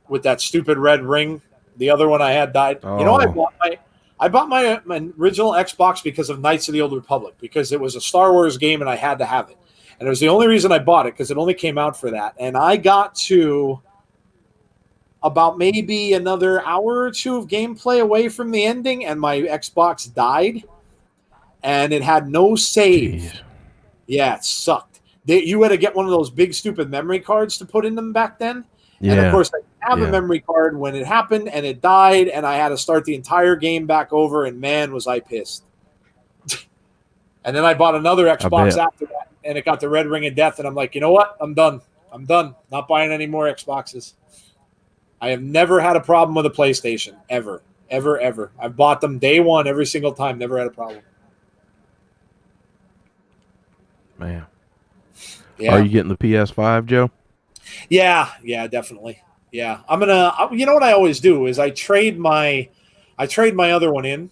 Speaker 1: with that stupid red ring. The other one I had died. Oh. You know, I bought my original Xbox because of Knights of the Old Republic, because it was a Star Wars game, and I had to have it. And it was the only reason I bought it, because it only came out for that. And I got to about maybe another hour or 2 of gameplay away from the ending, and my Xbox died. And it had no save.
Speaker 2: Jeez.
Speaker 1: Yeah, it sucked. You had to get one of those big, stupid memory cards to put in them back then.
Speaker 2: Yeah.
Speaker 1: And, of course, I have a memory card when it happened, and it died, and I had to start the entire game back over, and, man, was I pissed. And then I bought another Xbox after that, and it got the red ring of death, and I'm like, you know what? I'm done. Not buying any more Xboxes. I have never had a problem with a PlayStation, ever, ever, ever. I've bought them day one every single time, never had a problem.
Speaker 2: Man.
Speaker 1: Yeah.
Speaker 2: Are you getting the PS5, Joe?
Speaker 1: Yeah, definitely. Yeah. I'm going to, you know what I always do is I trade my other one in.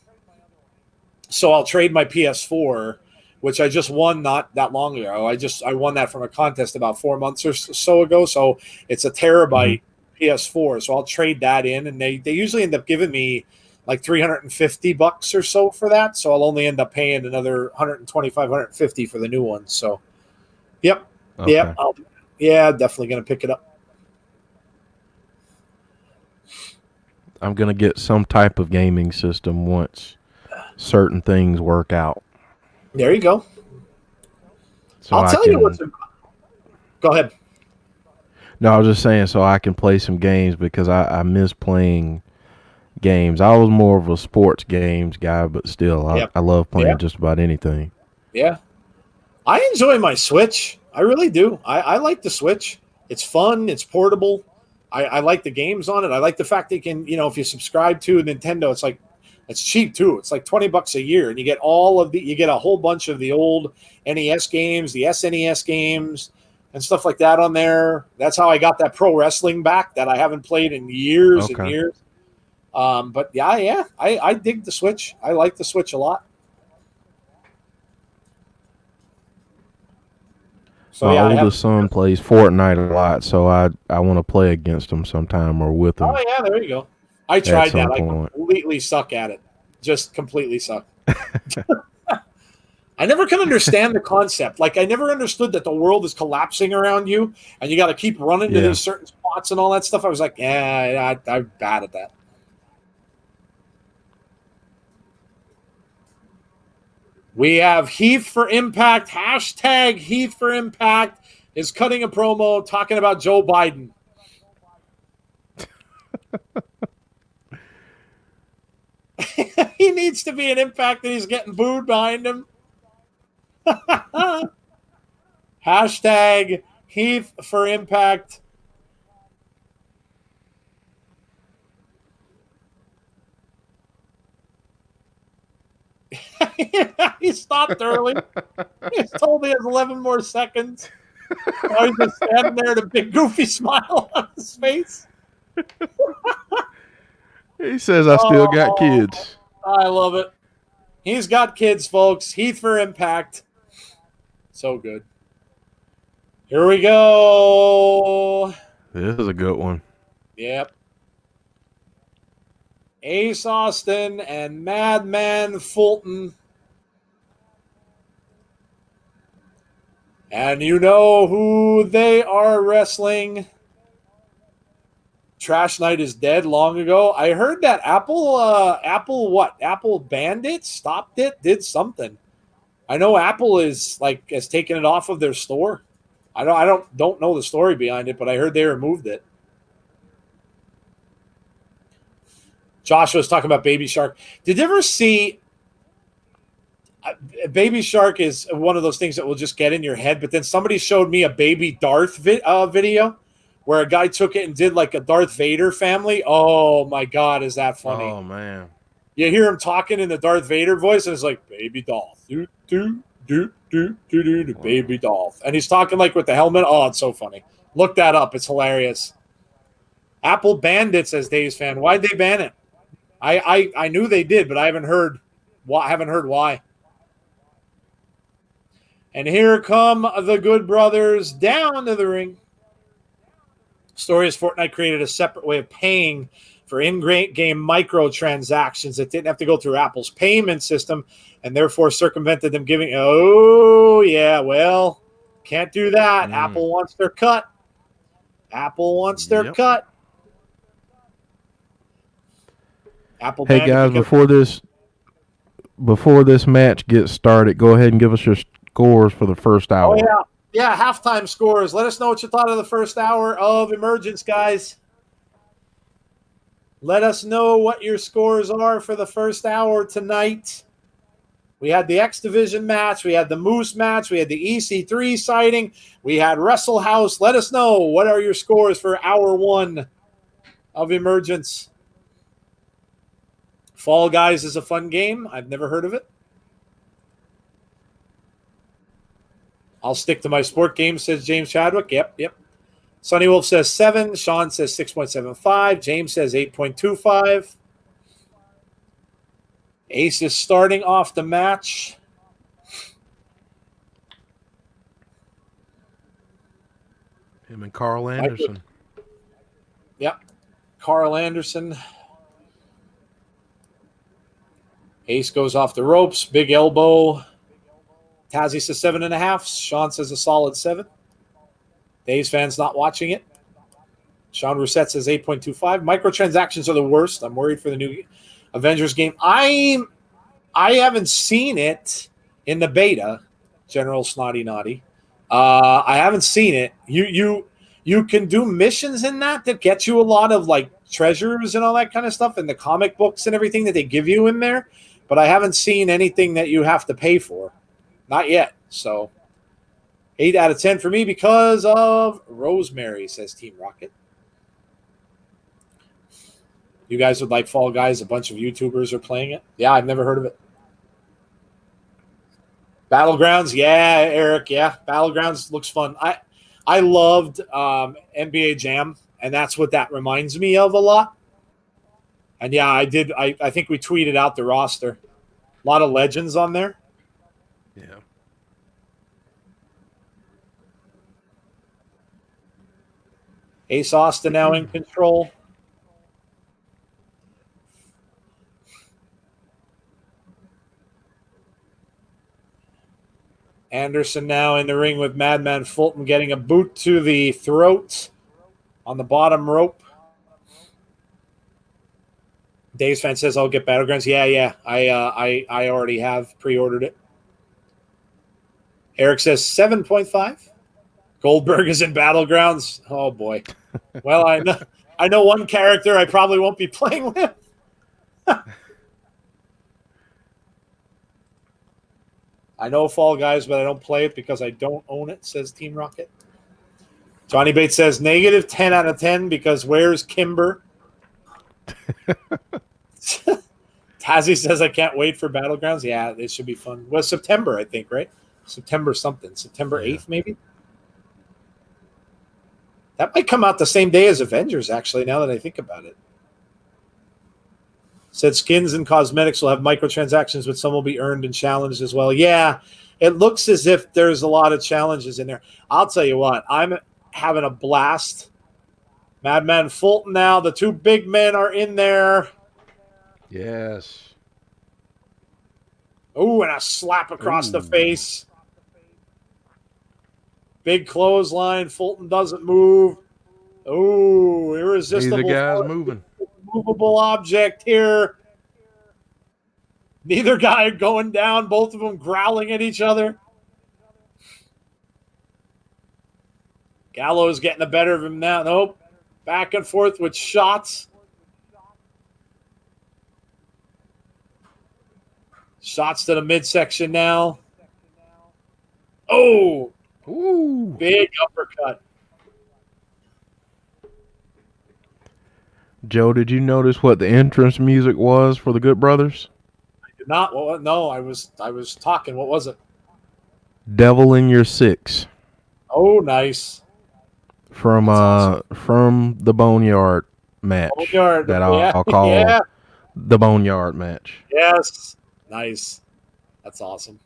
Speaker 1: So I'll trade my PS4, which I just won not that long ago. I won that from a contest about 4 months or so ago. So it's a terabyte PS4. So I'll trade that in, and they usually end up giving me like $350 or so for that. So I'll only end up paying another 125, 150 for the new one. So, yep. Okay. Yep. Definitely going to pick it up.
Speaker 2: I'm going to get some type of gaming system once certain things work out.
Speaker 1: There you go.
Speaker 2: So
Speaker 1: I'll tell you what's. Go ahead.
Speaker 2: No, I was just saying so I can play some games because I miss playing games. I was more of a sports games guy, but still, I love playing just about anything. Yeah.
Speaker 1: I enjoy my Switch. I really do. I like the Switch. It's fun. It's portable. I like the games on it. I like the fact that you can, if you subscribe to Nintendo, it's cheap too. It's like $20 a year, and you get you get a whole bunch of the old NES games, the SNES games, and stuff like that on there. That's how I got that pro wrestling back that I haven't played in years and years. But I dig the Switch. I like the Switch a lot. So
Speaker 2: My
Speaker 1: yeah, I have.
Speaker 2: oldest son plays Fortnite a lot, so I want to play against him sometime or with him
Speaker 1: Oh yeah, there you go. I
Speaker 2: at
Speaker 1: tried that.
Speaker 2: some
Speaker 1: I
Speaker 2: point.
Speaker 1: completely suck at it. Just completely suck. I never can understand the concept. Like I never understood that the world is collapsing around you and you got to keep running to
Speaker 2: Yeah.
Speaker 1: these certain spots and all that stuff. I was like, yeah, I'm bad at that. We have Heath for Impact. Hashtag Heath for Impact is cutting a promo talking about Joe Biden. He needs to be an Impact and he's getting booed behind him. Hashtag Heath for Impact. He stopped early. He's told he has 11 more seconds. Now he's just standing there with a big goofy smile on his face.
Speaker 2: He says I still got
Speaker 1: Oh,
Speaker 2: kids.
Speaker 1: I love it. He's got kids, folks. Heath for Impact. So good. Here we go.
Speaker 2: This is a good one.
Speaker 1: Yep. Ace Austin and Madman Fulton. And you know who they are wrestling. Trash Night is dead long ago. I heard that Apple banned it, stopped it, did something. I know Apple has taken it off of their store. I don't know the story behind it, but I heard they removed it. Josh was talking about Baby Shark. Did you ever see Baby Shark is one of those things that will just get in your head, but then somebody showed me a Baby Darth video where a guy took it and did like a Darth Vader family. Oh my God, is that funny?
Speaker 2: Oh man.
Speaker 1: You hear him talking in the Darth Vader voice, and it's like Baby Darth, do do do do do do do, Baby Darth, and he's talking like with the helmet. Oh, it's so funny. Look that up; it's hilarious. Apple banned it, says Dave's fan. Why'd they ban it? I knew they did, but I haven't heard. Haven't heard why. And here come the Good Brothers down to the ring. Story is Fortnite created a separate way of paying for in-game microtransactions that didn't have to go through Apple's payment system and therefore circumvented them giving. Oh, yeah, well, can't do that. Apple wants their cut. Apple wants their cut. Apple
Speaker 2: Hey
Speaker 1: banned it
Speaker 2: guys,
Speaker 1: because
Speaker 2: before this match gets started, go ahead and give us your scores for the first hour.
Speaker 1: Oh, yeah, halftime scores. Let us know what you thought of the first hour of Emergence, guys. Let us know what your scores are for the first hour tonight. We had the X Division match. We had the Moose match. We had the EC3 sighting. We had Wrestle House. Let us know what are your scores for hour one of Emergence. Fall Guys is a fun game. I've never heard of it. I'll stick to my sport game, says James Chadwick. Yep. Sonny Wolf says 7. Sean says 6.75. James says 8.25. Ace is starting off the match.
Speaker 2: Him and Carl Anderson.
Speaker 1: Yep. Carl Anderson. Ace goes off the ropes. Big elbow. Tazzy says 7.5. Sean says a solid 7. Dave's fans not watching it. Sean Rousset says 8.25. Microtransactions are the worst. I'm worried for the new Avengers game. I haven't seen it in the beta, General Snotty Naughty. I haven't seen it. You can do missions in that get you a lot of like treasures and all that kind of stuff in the comic books and everything that they give you in there, but I haven't seen anything that you have to pay for. Not yet. So 8 out of 10 for me because of Rosemary, says Team Rocket. You guys would like Fall Guys? A bunch of YouTubers are playing it. Yeah, I've never heard of it. Battlegrounds, yeah, Eric, yeah. Battlegrounds looks fun. I loved NBA Jam, and that's what that reminds me of a lot. And yeah, I did. I think we tweeted out the roster. A lot of legends on there.
Speaker 2: Yeah.
Speaker 1: Ace Austin now in control. Anderson now in the ring with Madman Fulton, getting a boot to the throat on the bottom rope. Dave's fan says, "I'll get Battlegrounds." Yeah. I already have pre-ordered it. Eric says 7.5. Goldberg is in Battlegrounds. Oh boy. Well, I know one character I probably won't be playing with. I know Fall Guys, but I don't play it because I don't own it, says Team Rocket. Johnny Bates says negative 10 out of 10 because where's Kimber? Tazzy says I can't wait for Battlegrounds. Yeah, it should be fun. Well, September, I think, right? September something. September 8th, maybe? That might come out the same day as Avengers, actually, now that I think about it. Said skins and cosmetics will have microtransactions, but some will be earned and challenged as well. Yeah, it looks as if there's a lot of challenges in there. I'll tell you what, I'm having a blast. Madman Fulton now, the two big men are in there.
Speaker 2: Yes.
Speaker 1: Oh, and a slap across the face. Big clothesline. Fulton doesn't move. Oh, irresistible.
Speaker 2: Neither guy's moving.
Speaker 1: Movable object here. Neither guy going down. Both of them growling at each other. Gallows getting the better of him now. Nope. Back and forth with shots. Shots to the midsection now. Oh!
Speaker 2: Ooh.
Speaker 1: Big uppercut.
Speaker 2: Joe, did you notice what the entrance music was for the Good Brothers?
Speaker 1: I did not. Well, no, I was talking. What was it?
Speaker 2: Devil in Your Six.
Speaker 1: Oh, nice.
Speaker 2: From the Boneyard match.
Speaker 1: Boneyard,
Speaker 2: that I'll call the Boneyard match.
Speaker 1: Yes. Nice. That's awesome.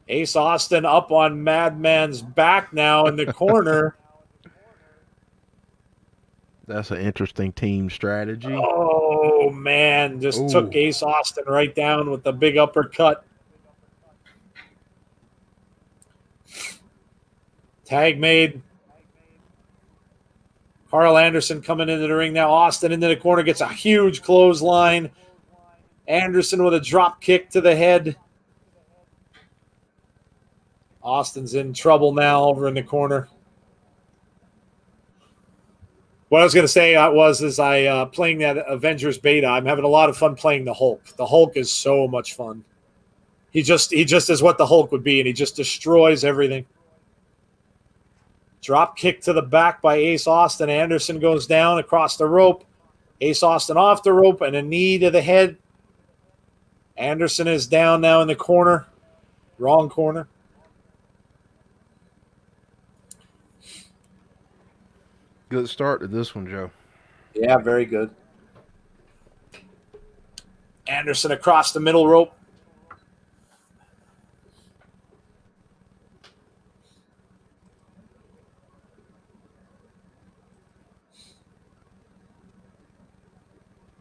Speaker 1: Ace Austin up on Madman's back now in the corner.
Speaker 2: That's an interesting team strategy.
Speaker 1: Oh, man. Just took Ace Austin right down with the big uppercut. Tag made. Carl Anderson coming into the ring now. Austin into the corner, gets a huge clothesline. Anderson with a drop kick to the head. Austin's in trouble now over in the corner. What I was going to say was playing that Avengers beta, I'm having a lot of fun playing the Hulk. The Hulk is so much fun. He just is what the Hulk would be, and he just destroys everything. Drop kick to the back by Ace Austin. Anderson goes down across the rope. Ace Austin off the rope and a knee to the head. Anderson is down now in the corner. Wrong corner.
Speaker 2: Good start to this one, Joe.
Speaker 1: Yeah, very good. Anderson across the middle rope.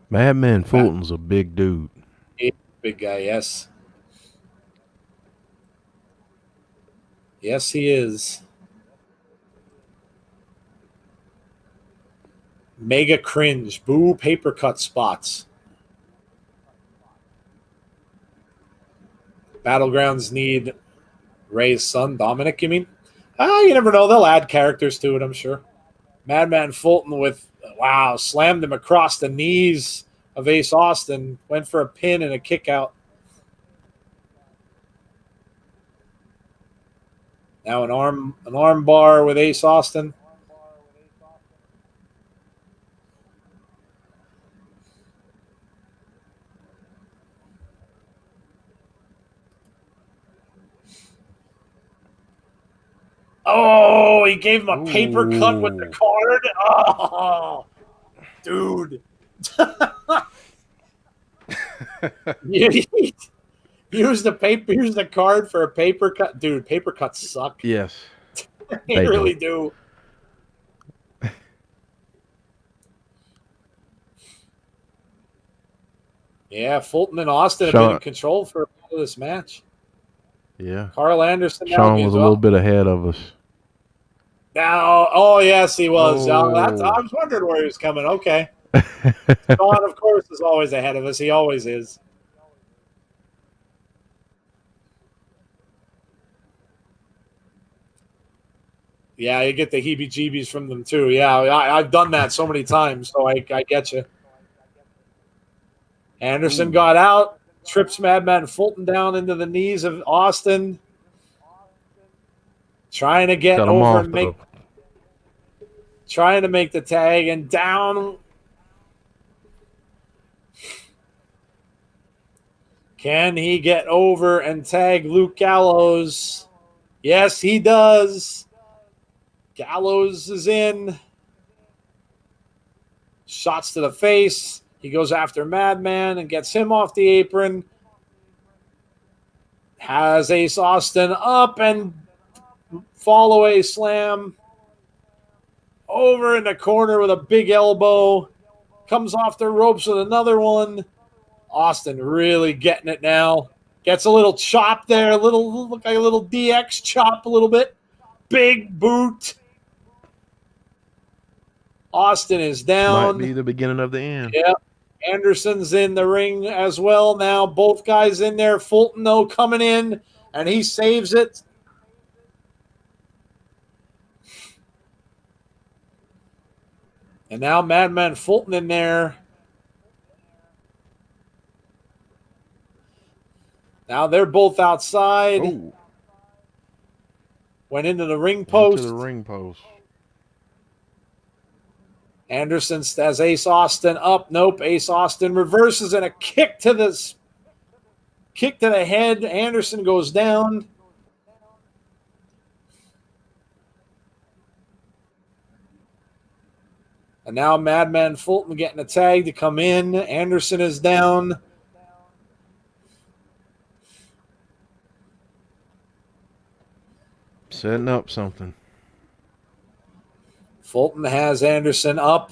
Speaker 2: Madman Fulton's a big dude.
Speaker 1: Big guy, yes. Yes, he is. Mega cringe. Boo paper cut spots. Battlegrounds need Ray's son, Dominic, you mean? You never know. They'll add characters to it, I'm sure. Madman Fulton slammed him across the knees of Ace Austin. Went for a pin and a kick out. Now an arm bar with Ace Austin. Oh, he gave him a paper cut with the card. Oh, dude. Use the paper. Use the card for a paper cut, dude. Paper cuts suck.
Speaker 2: Yes,
Speaker 1: They
Speaker 2: they
Speaker 1: really
Speaker 2: do.
Speaker 1: do. Yeah, Fulton and Austin have been in
Speaker 2: Sean,
Speaker 1: control for a lot of this match.
Speaker 2: yeah.
Speaker 1: Carl Anderson now
Speaker 2: Sean was
Speaker 1: gives
Speaker 2: a little
Speaker 1: up.
Speaker 2: bit ahead of us.
Speaker 1: Now, oh yes, he was. I
Speaker 2: Oh.
Speaker 1: was wondering where he was coming. Okay, Sean, of course, is always ahead of us. He always is. Yeah, you get the heebie-jeebies from them too. Yeah, I've done that so many times, so I get you. Anderson
Speaker 2: Ooh.
Speaker 1: got out, trips Madman Fulton down into the knees of Austin, trying to get
Speaker 2: Cut him
Speaker 1: over
Speaker 2: off,
Speaker 1: and
Speaker 2: though.
Speaker 1: trying to make the tag, and down. Can he get over and tag Luke Gallows? Yes, he does. Gallows is in. Shots to the face. He goes after Madman and gets him off the apron. Has Ace Austin up and fall away slam. Over in the corner with a big elbow. Comes off the ropes with another one. Austin really getting it now. Gets a little chop there. Look like a little DX chop a little bit. Big boot. Austin is
Speaker 2: This might be
Speaker 1: down.
Speaker 2: the beginning of the end.
Speaker 1: Yep. Anderson's in the ring as well now. Both guys in there. Fulton, though, coming in, and he saves it. And now Madman Fulton in there. Now they're both outside.
Speaker 2: Oh,
Speaker 1: Went into the ring
Speaker 2: into the
Speaker 1: post.
Speaker 2: ring post.
Speaker 1: Anderson has Ace Austin up. Nope. Ace Austin reverses and a kick to the head. Anderson goes down. And now Madman Fulton getting a tag to come in. Anderson is down.
Speaker 2: Setting up something.
Speaker 1: Fulton has Anderson up.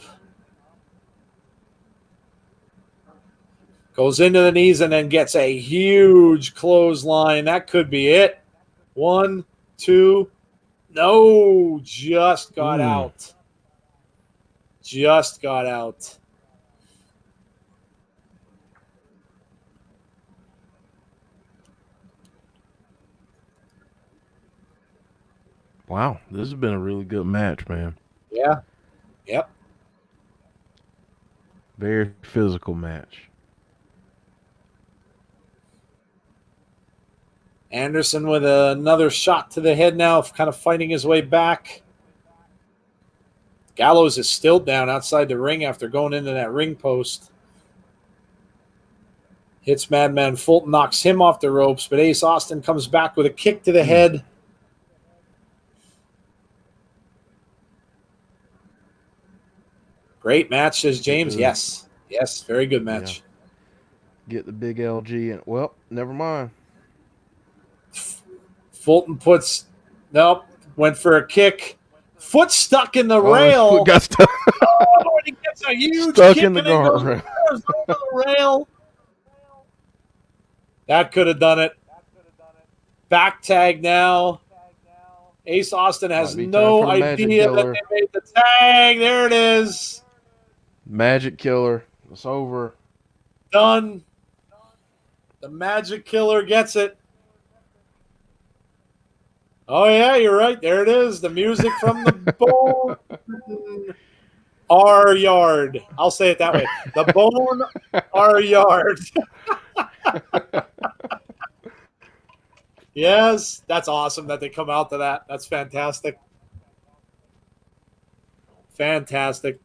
Speaker 1: Goes into the knees and then gets a huge clothesline. That could be it. 1, 2. No, just got out. Just got out.
Speaker 2: Wow, this has been a really good match, man.
Speaker 1: Yeah. Yep.
Speaker 2: Very physical match.
Speaker 1: Anderson with another shot to the head now, kind of fighting his way back. Gallows is still down outside the ring after going into that ring post. Hits Madman Fulton, knocks him off the ropes, but Ace Austin comes back with a kick to the head. Great match, says James. Yes. Yes, very good match.
Speaker 2: Yeah. Get the big LG and well, never mind.
Speaker 1: Fulton went for a kick. Foot stuck in the rail.
Speaker 2: Foot got stuck.
Speaker 1: Oh, he gets a huge
Speaker 2: Stuck
Speaker 1: kick
Speaker 2: in the
Speaker 1: and then goes
Speaker 2: guardrail.
Speaker 1: over the rail. That could have done it. Back tag now. Ace Austin has no idea that they made the tag. There it is.
Speaker 2: Magic Killer. It's over.
Speaker 1: Done. The Magic Killer gets it. Oh, yeah, you're right. There it is. The music from the Bone Our Yard. I'll say it that way. The Bone Our Yard. Yes, that's awesome that they come out to that. That's fantastic. Fantastic.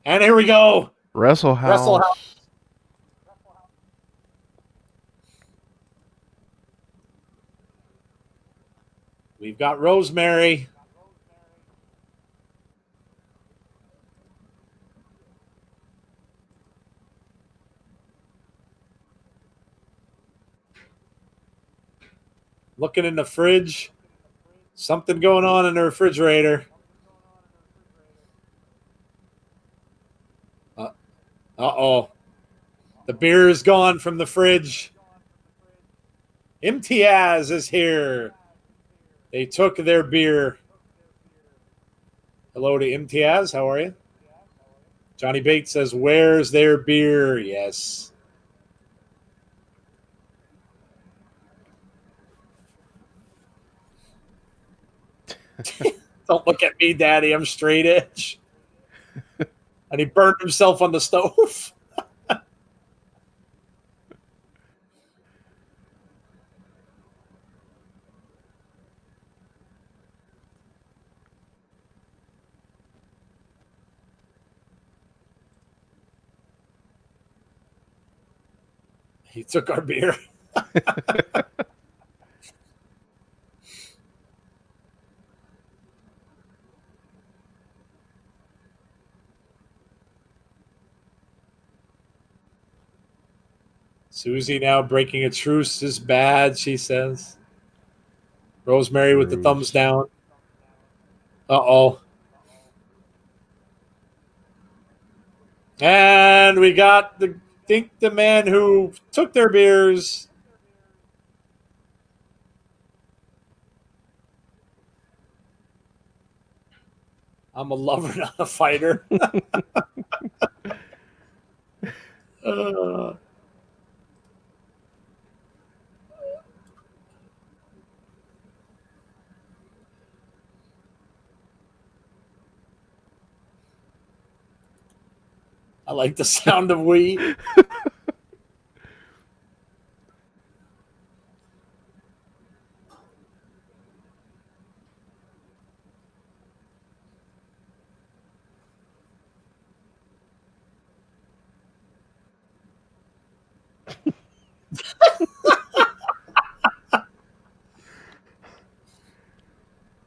Speaker 1: And here we go.
Speaker 2: Wrestle House.
Speaker 1: Wrestle House. We've got Rosemary. looking in the fridge. Something going on in the refrigerator. Uh-oh. The beer is gone from the fridge. Imtiaz is here. They took their beer. Hello to Imtiaz. How are you? Johnny Bates says, where's their beer? Yes. Don't look at me, Daddy. I'm straight edge. And he burned himself on the stove. He took our beer. Susie now breaking a truce is bad, she says. Rosemary with the thumbs down. Uh-oh. And we got the man who took their beers. I'm a lover, not a fighter. I like the sound of weed.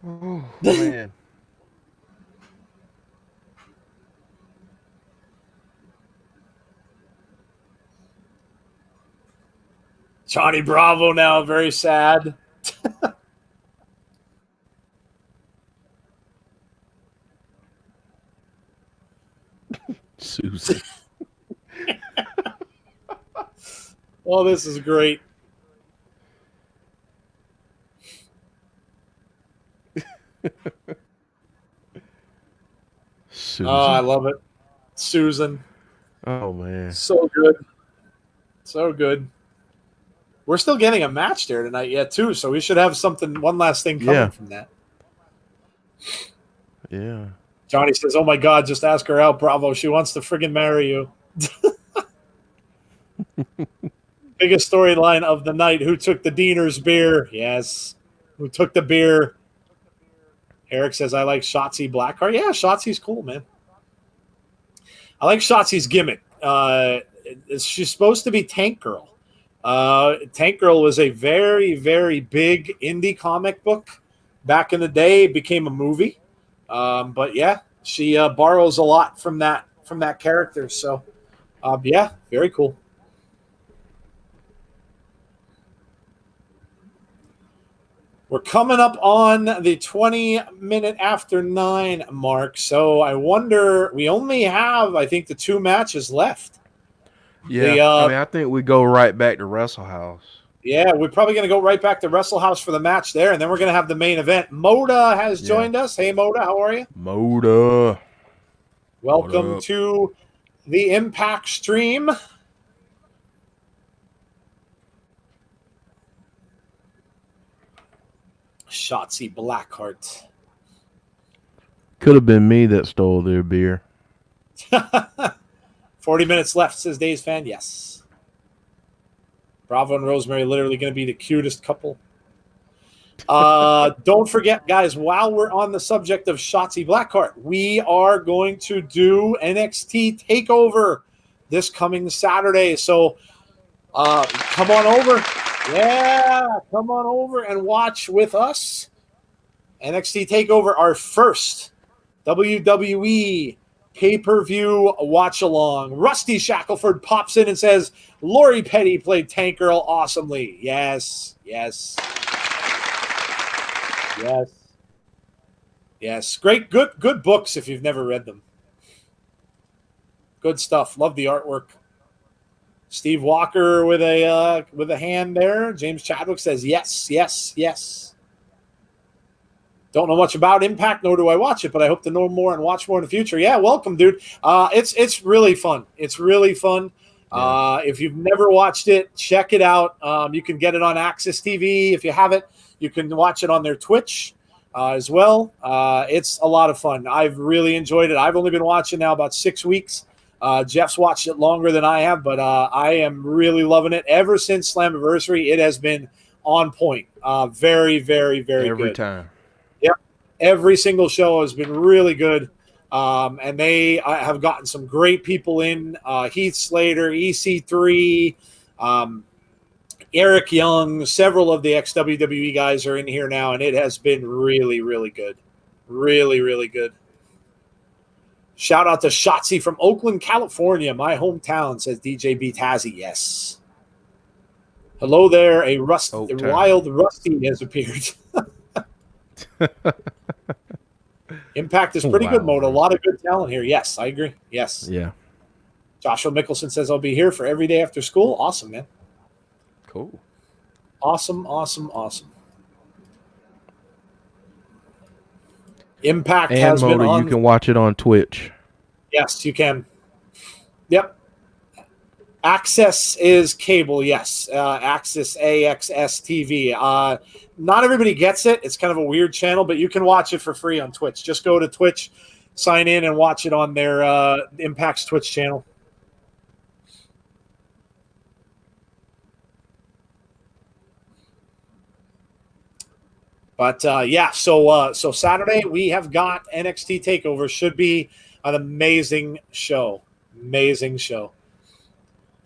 Speaker 2: Oh, man.
Speaker 1: Johnny Bravo now very sad.
Speaker 2: Susie.
Speaker 1: Oh, this is great.
Speaker 2: Susan.
Speaker 1: Oh, I love it. Susan.
Speaker 2: Oh, man.
Speaker 1: So good. So good. We're still getting a match there tonight yet, too, so we should have one last thing coming from that.
Speaker 2: Yeah.
Speaker 1: Johnny says, oh, my God, just ask her out, Bravo. She wants to friggin' marry you. Biggest storyline of the night. Who took the Diener's beer? Yes. Who took the beer? Eric says, I like Shotzi Blackheart. Yeah, Shotzi's cool, man. I like Shotzi's gimmick. She's supposed to be Tank Girl. Tank Girl was a very, very big indie comic book back in the day. It became a movie. But yeah, she borrows a lot from that character. So yeah, very cool. We're coming up on the 20-minute after 9 mark. So I wonder, we only have, I think, the 2 matches left.
Speaker 2: Yeah, I think we go right back to Wrestle House.
Speaker 1: Yeah, we're probably going to go right back to Wrestle House for the match there, and then we're going to have the main event. Moda has joined us. Hey, Moda, how are you?
Speaker 2: Moda.
Speaker 1: Welcome to the Impact stream. Shotzi Blackheart.
Speaker 2: Could have been me that stole their beer.
Speaker 1: 40 minutes left, says Days Fan. Yes. Bravo and Rosemary literally going to be the cutest couple. Don't forget, guys, while we're on the subject of Shotzi Blackheart, we are going to do NXT TakeOver this coming Saturday. So come on over. Yeah, come on over and watch with us. NXT TakeOver, our first WWE pay-per-view watch-along. Rusty Shackelford pops in and says, Lori Petty played Tank Girl awesomely. Yes, yes. Yes. Yes. Great, good books if you've never read them. Good stuff. Love the artwork. Steve Walker with a hand there. James Chadwick says yes, yes, yes. Don't know much about Impact, nor do I watch it, but I hope to know more and watch more in the future. Yeah, welcome, dude. It's really fun. It's really fun.
Speaker 2: Yeah.
Speaker 1: If you've never watched it, check it out. You can get it on Access TV if you have it. You can watch it on their Twitch as well. It's a lot of fun. I've really enjoyed it. I've only been watching now about 6 weeks. Jeff's watched it longer than I have, but I am really loving it. Ever since Slammiversary, it has been on point. Very, very, very
Speaker 2: Every
Speaker 1: good.
Speaker 2: time.
Speaker 1: Yep. Every single show has been really good. And they have gotten some great people in. Heath Slater, EC3, Eric Young, several of the ex-WWE guys are in here now, and it has been really, really good. Really, really good. Shout out to Shotzi from Oakland, California, my hometown, says DJ B. Tazzy. Yes. Hello there. A wild Rusty has appeared. Impact is pretty good, Moto. A lot of good talent here. Yes, I agree. Yes.
Speaker 2: Yeah.
Speaker 1: Joshua Mickelson says, I'll be here for every day after school. Awesome, man.
Speaker 2: Cool.
Speaker 1: Awesome, awesome, awesome. Impact
Speaker 2: And
Speaker 1: has been
Speaker 2: Moto,
Speaker 1: on.
Speaker 2: you can watch it on Twitch.
Speaker 1: Yes, you can. Yep. Access is cable, yes. Access AXS TV. Not everybody gets it. It's kind of a weird channel, but you can watch it for free on Twitch. Just go to Twitch, sign in, and watch it on their Impact's Twitch channel. But yeah, so Saturday we have got NXT Takeover. Should be an amazing show. Amazing show.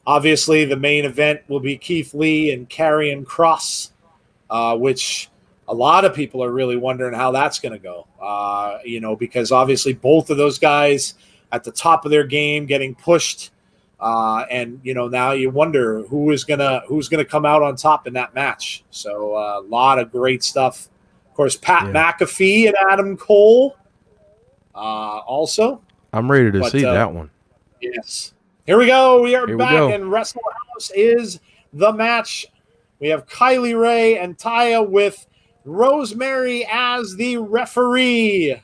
Speaker 1: Obviously, the main event will be Keith Lee and Karrion Kross, which a lot of people are really wondering how that's going to go. Because obviously both of those guys at the top of their game getting pushed, and now you wonder who's gonna come out on top in that match. So a lot of great stuff. Of course, Pat McAfee and Adam Cole, also.
Speaker 2: I'm ready to see that one.
Speaker 1: Yes. Here we go. We are back, and Wrestle House is the match. We have Kylie Ray and Taya with Rosemary as the referee.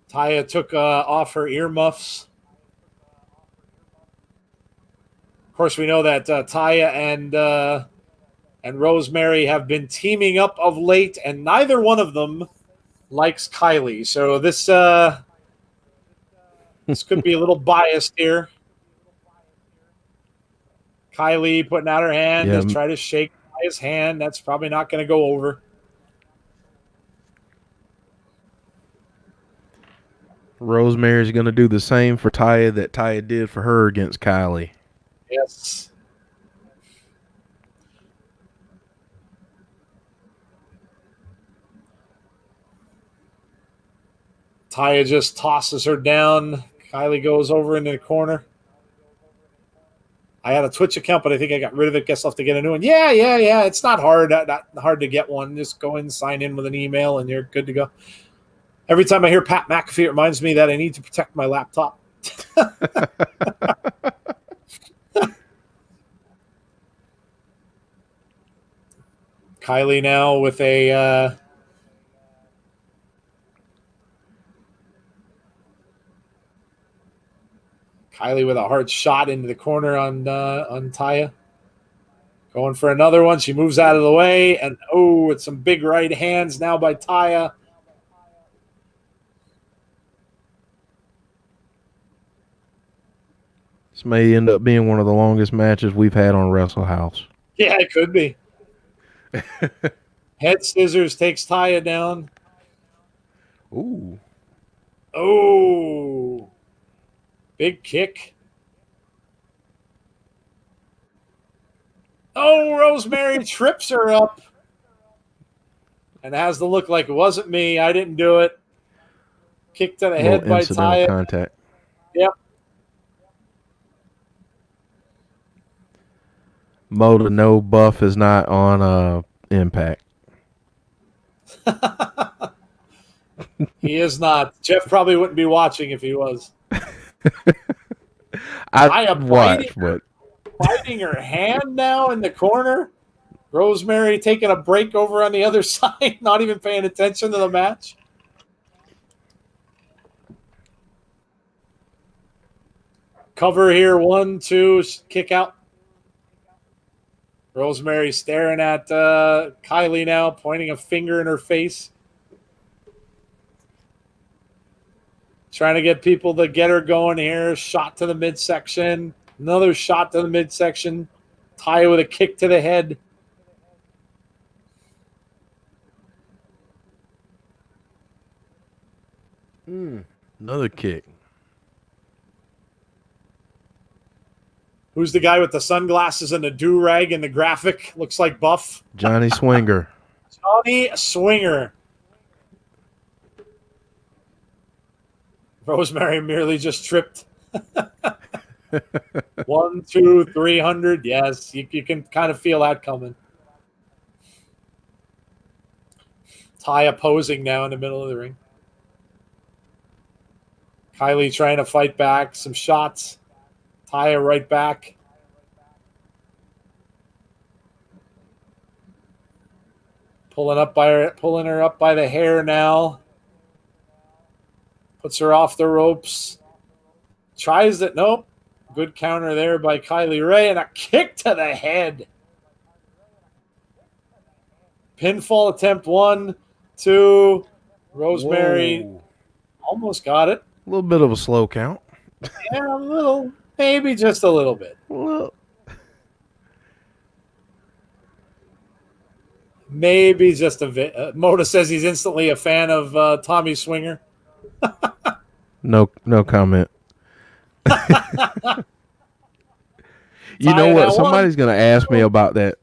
Speaker 1: Taya took off her earmuffs. Of course, we know that Taya and Rosemary have been teaming up of late, and neither one of them likes Kylie. So this could be a little biased here. Kylie putting out her hand to try to shake Taya's hand. That's probably not going to go over.
Speaker 2: Rosemary's going to do the same for Taya that Taya did for her against Kylie.
Speaker 1: Yes. Taya just tosses her down. Kylie goes over into the corner. I had a Twitch account, but I think I got rid of it. Guess I'll have to get a new one. Yeah. It's not hard. Not hard to get one. Just go in, sign in with an email, and you're good to go. Every time I hear Pat McAfee, it reminds me that I need to protect my laptop. Kylie now with a Kylie with a hard shot into the corner on Taya. Going for another one. She moves out of the way, and it's some big right hands now by Taya.
Speaker 2: This may end up being one of the longest matches we've had on Wrestle House.
Speaker 1: Yeah, it could be. Head scissors takes Taya down.
Speaker 2: Ooh.
Speaker 1: Oh. Big kick. Oh, Rosemary trips her up. And has the look like it wasn't me. I didn't do it. Kick to the head by Taya.
Speaker 2: Contact.
Speaker 1: Yep.
Speaker 2: Motor, no, Buff is not on Impact.
Speaker 1: He is not. Jeff probably wouldn't be watching if he was.
Speaker 2: I'd
Speaker 1: Taya
Speaker 2: watch, but
Speaker 1: biting her hand now in the corner. Rosemary taking a break over on the other side, not even paying attention to the match. Cover here, 1, 2, kick out. Rosemary staring at Kylie now, pointing a finger in her face. Trying to get people to get her going here. Shot to the midsection. Another shot to the midsection. Taya with a kick to the head.
Speaker 2: another kick.
Speaker 1: Who's the guy with the sunglasses and the do-rag and the graphic? Looks like Buff.
Speaker 2: Johnny Swinger.
Speaker 1: Johnny Swinger. Rosemary merely just tripped. 1, 2, 300. Yes, you can kind of feel that coming. Taya posing now in the middle of the ring. Kylie trying to fight back. Some shots. Taya right back. Pulling her up by the hair now. Puts her off the ropes. Tries it. Nope. Good counter there by Kylie Ray, and a kick to the head. Pinfall attempt 1, 2. Rosemary almost got it.
Speaker 2: A little bit of a slow count.
Speaker 1: Yeah, a little. Maybe just a little bit.
Speaker 2: Well,
Speaker 1: Maybe just a bit. Moda says he's instantly a fan of Tommy Swinger.
Speaker 2: no comment. You know what? Somebody's going to ask me about that.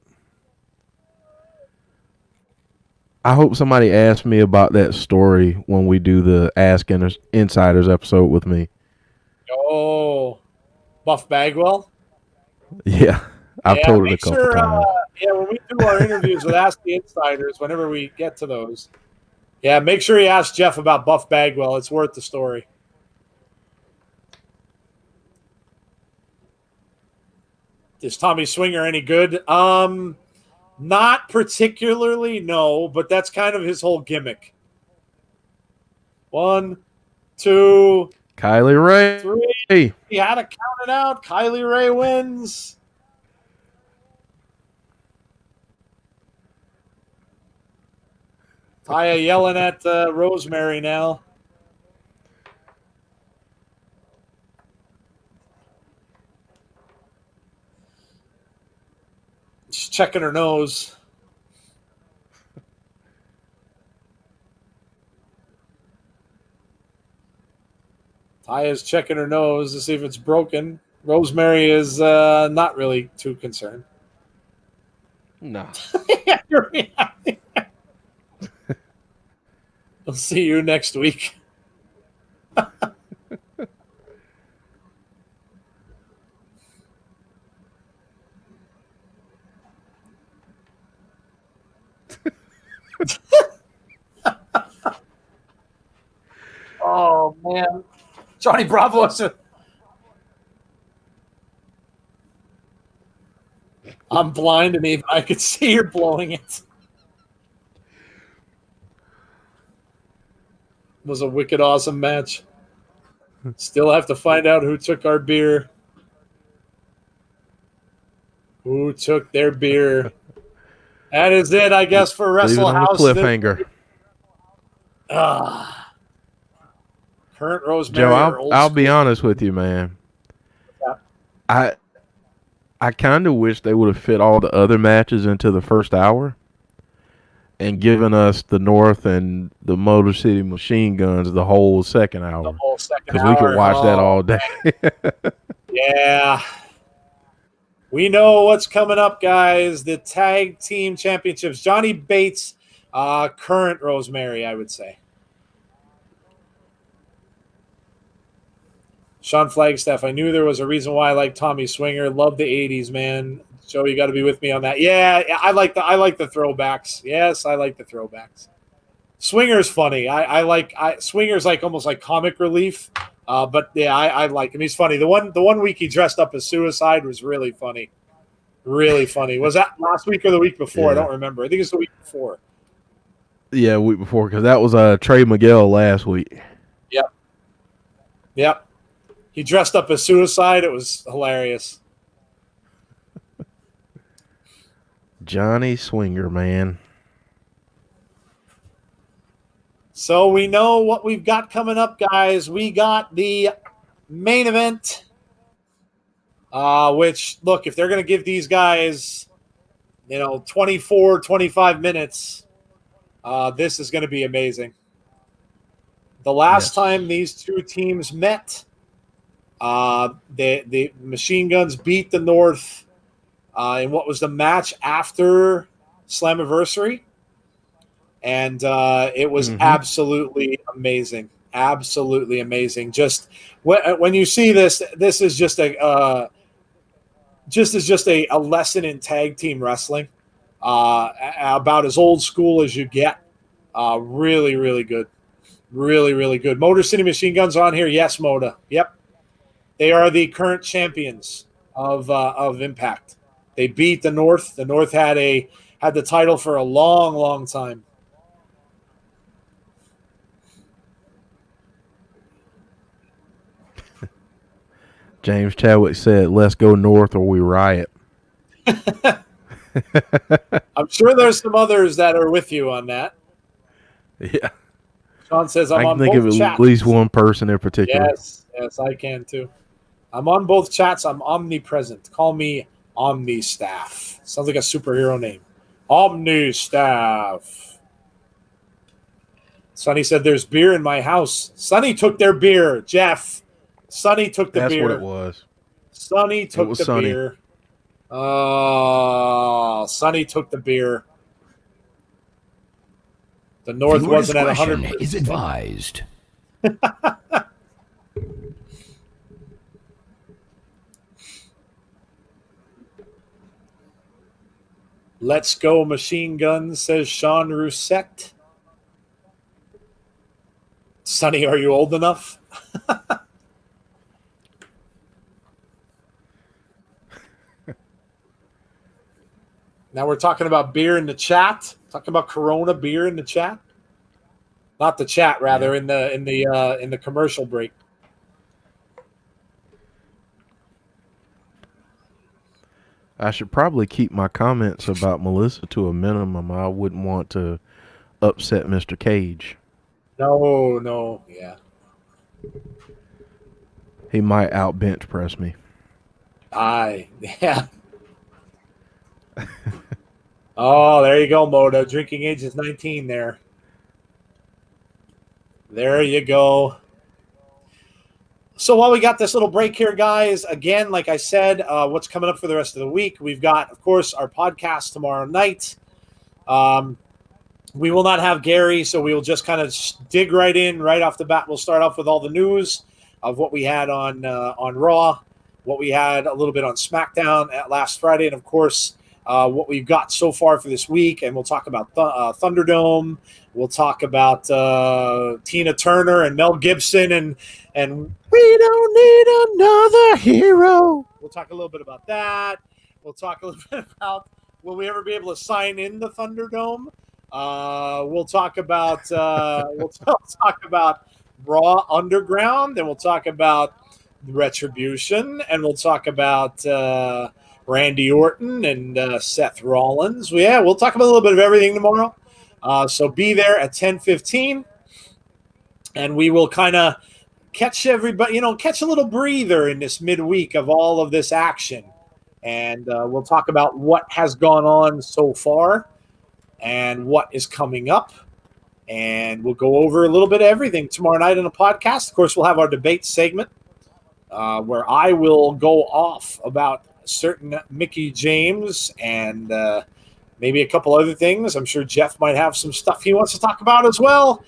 Speaker 2: I hope somebody asks me about that story when we do the Ask Insiders episode with me.
Speaker 1: Oh, Buff Bagwell?
Speaker 2: Yeah, I've told it a couple times.
Speaker 1: When we do our interviews with Ask the Insiders, whenever we get to those, make sure you ask Jeff about Buff Bagwell. It's worth the story. Is Tommy Swinger any good? Not particularly, no, but that's kind of his whole gimmick. 1, 2,
Speaker 2: Kylie Ray.
Speaker 1: 3. He had to count it out. Kylie Ray wins. Taya yelling at Rosemary now. She's checking her nose. Taya's checking her nose to see if it's broken. Rosemary is not really too concerned.
Speaker 2: No.
Speaker 1: I'll see you next week. Oh, man. Johnny Bravo. I'm blind and even I could see you're blowing it. It was a wicked awesome match. Still have to find out who took our beer. Who took their beer? That is it, I guess, for Wrestle House.
Speaker 2: Cliffhanger.
Speaker 1: Current Rosemary.
Speaker 2: Joe, I'll be honest with you, man.
Speaker 1: Yeah.
Speaker 2: I kind of wish they would have fit all the other matches into the first hour and given us the North and the Motor City Machine Guns the whole second hour.
Speaker 1: The whole second hour.
Speaker 2: Because we could watch that all day.
Speaker 1: Yeah. We know what's coming up, guys. The Tag Team Championships. Johnny Bates, current Rosemary, I would say. Sean Flagstaff, I knew there was a reason why I like Tommy Swinger. Love the 80s, man. Joe, you got to be with me on that. Yeah, I like the throwbacks. Yes, I like the throwbacks. Swinger's funny. I like Swinger's like almost like comic relief. But yeah, I like him. He's funny. The one week he dressed up as Suicide was really funny. Really funny. Was that last week or the week before?
Speaker 2: Yeah.
Speaker 1: I don't remember. I think it's the week before.
Speaker 2: Yeah, week before, because that was Trey Miguel last week.
Speaker 1: Yep. He dressed up as Suicide. It was hilarious.
Speaker 2: Johnny Swinger, man.
Speaker 1: So we know what we've got coming up, guys. We got the main event, which, look, if they're going to give these guys, 24, 25 minutes, this is going to be amazing. The last time these two teams met, the Machine Guns beat the North in what was the match after Slammiversary. And it was absolutely amazing. Absolutely amazing. Just when you see this is just a lesson in tag team wrestling, about as old school as you get. Really, really good. Really, really good. Motor City Machine Guns on here. Yes, Moda. Yep. They are the current champions of Impact. They beat the North. The North had the title for a long, long time.
Speaker 2: James Chadwick said, "Let's go North or we riot."
Speaker 1: I'm sure there's some others that are with you on that.
Speaker 2: Yeah.
Speaker 1: Sean says,
Speaker 2: I
Speaker 1: I'm
Speaker 2: can
Speaker 1: on
Speaker 2: think
Speaker 1: both
Speaker 2: of
Speaker 1: chats.
Speaker 2: at least one person in particular.
Speaker 1: Yes, I can too. I'm on both chats. I'm omnipresent. Call me Omni-Staff. Sounds like a superhero name. Omni-Staff. Sonny said, there's beer in my house. Sonny took their beer, Jeff. Sonny took the beer.
Speaker 2: That's what it was.
Speaker 1: Sonny took the beer. Oh, Sonny took the beer. The North wasn't at 100%.
Speaker 3: Is advised.
Speaker 1: Let's go Machine Guns, says Sean Rousset. Sonny, are you old enough? Now we're talking about beer in the chat. Talking about Corona beer in the chat. Not the chat, rather, in the commercial break.
Speaker 2: I should probably keep my comments about Melissa to a minimum. I wouldn't want to upset Mr. Cage.
Speaker 1: No, yeah.
Speaker 2: He might out bench press me.
Speaker 1: Yeah. Oh, there you go, Moda. Drinking age is 19 there. There you go. So while we got this little break here, guys, again, like I said, what's coming up for the rest of the week? We've got, of course, our podcast tomorrow night. We will not have Gary, so we will just kind of dig right in right off the bat. We'll start off with all the news of what we had on Raw, what we had a little bit on SmackDown at last Friday, and, of course, what we've got so far for this week. And we'll talk about Thunderdome. We'll talk about Tina Turner and Mel Gibson and we don't need another hero. We'll talk a little bit about that. We'll talk a little bit about will we ever be able to sign in the Thunderdome. We'll talk about talk about Raw Underground, and we'll talk about Retribution, and we'll talk about Randy Orton and Seth Rollins. We'll talk about a little bit of everything tomorrow. So be there at 10:15, and we will kind of catch everybody, catch a little breather in this midweek of all of this action. And we'll talk about what has gone on so far and what is coming up. And we'll go over a little bit of everything tomorrow night in a podcast. Of course, we'll have our debate segment where I will go off about certain Mickey James and maybe a couple other things. I'm sure Jeff might have some stuff he wants to talk about as well.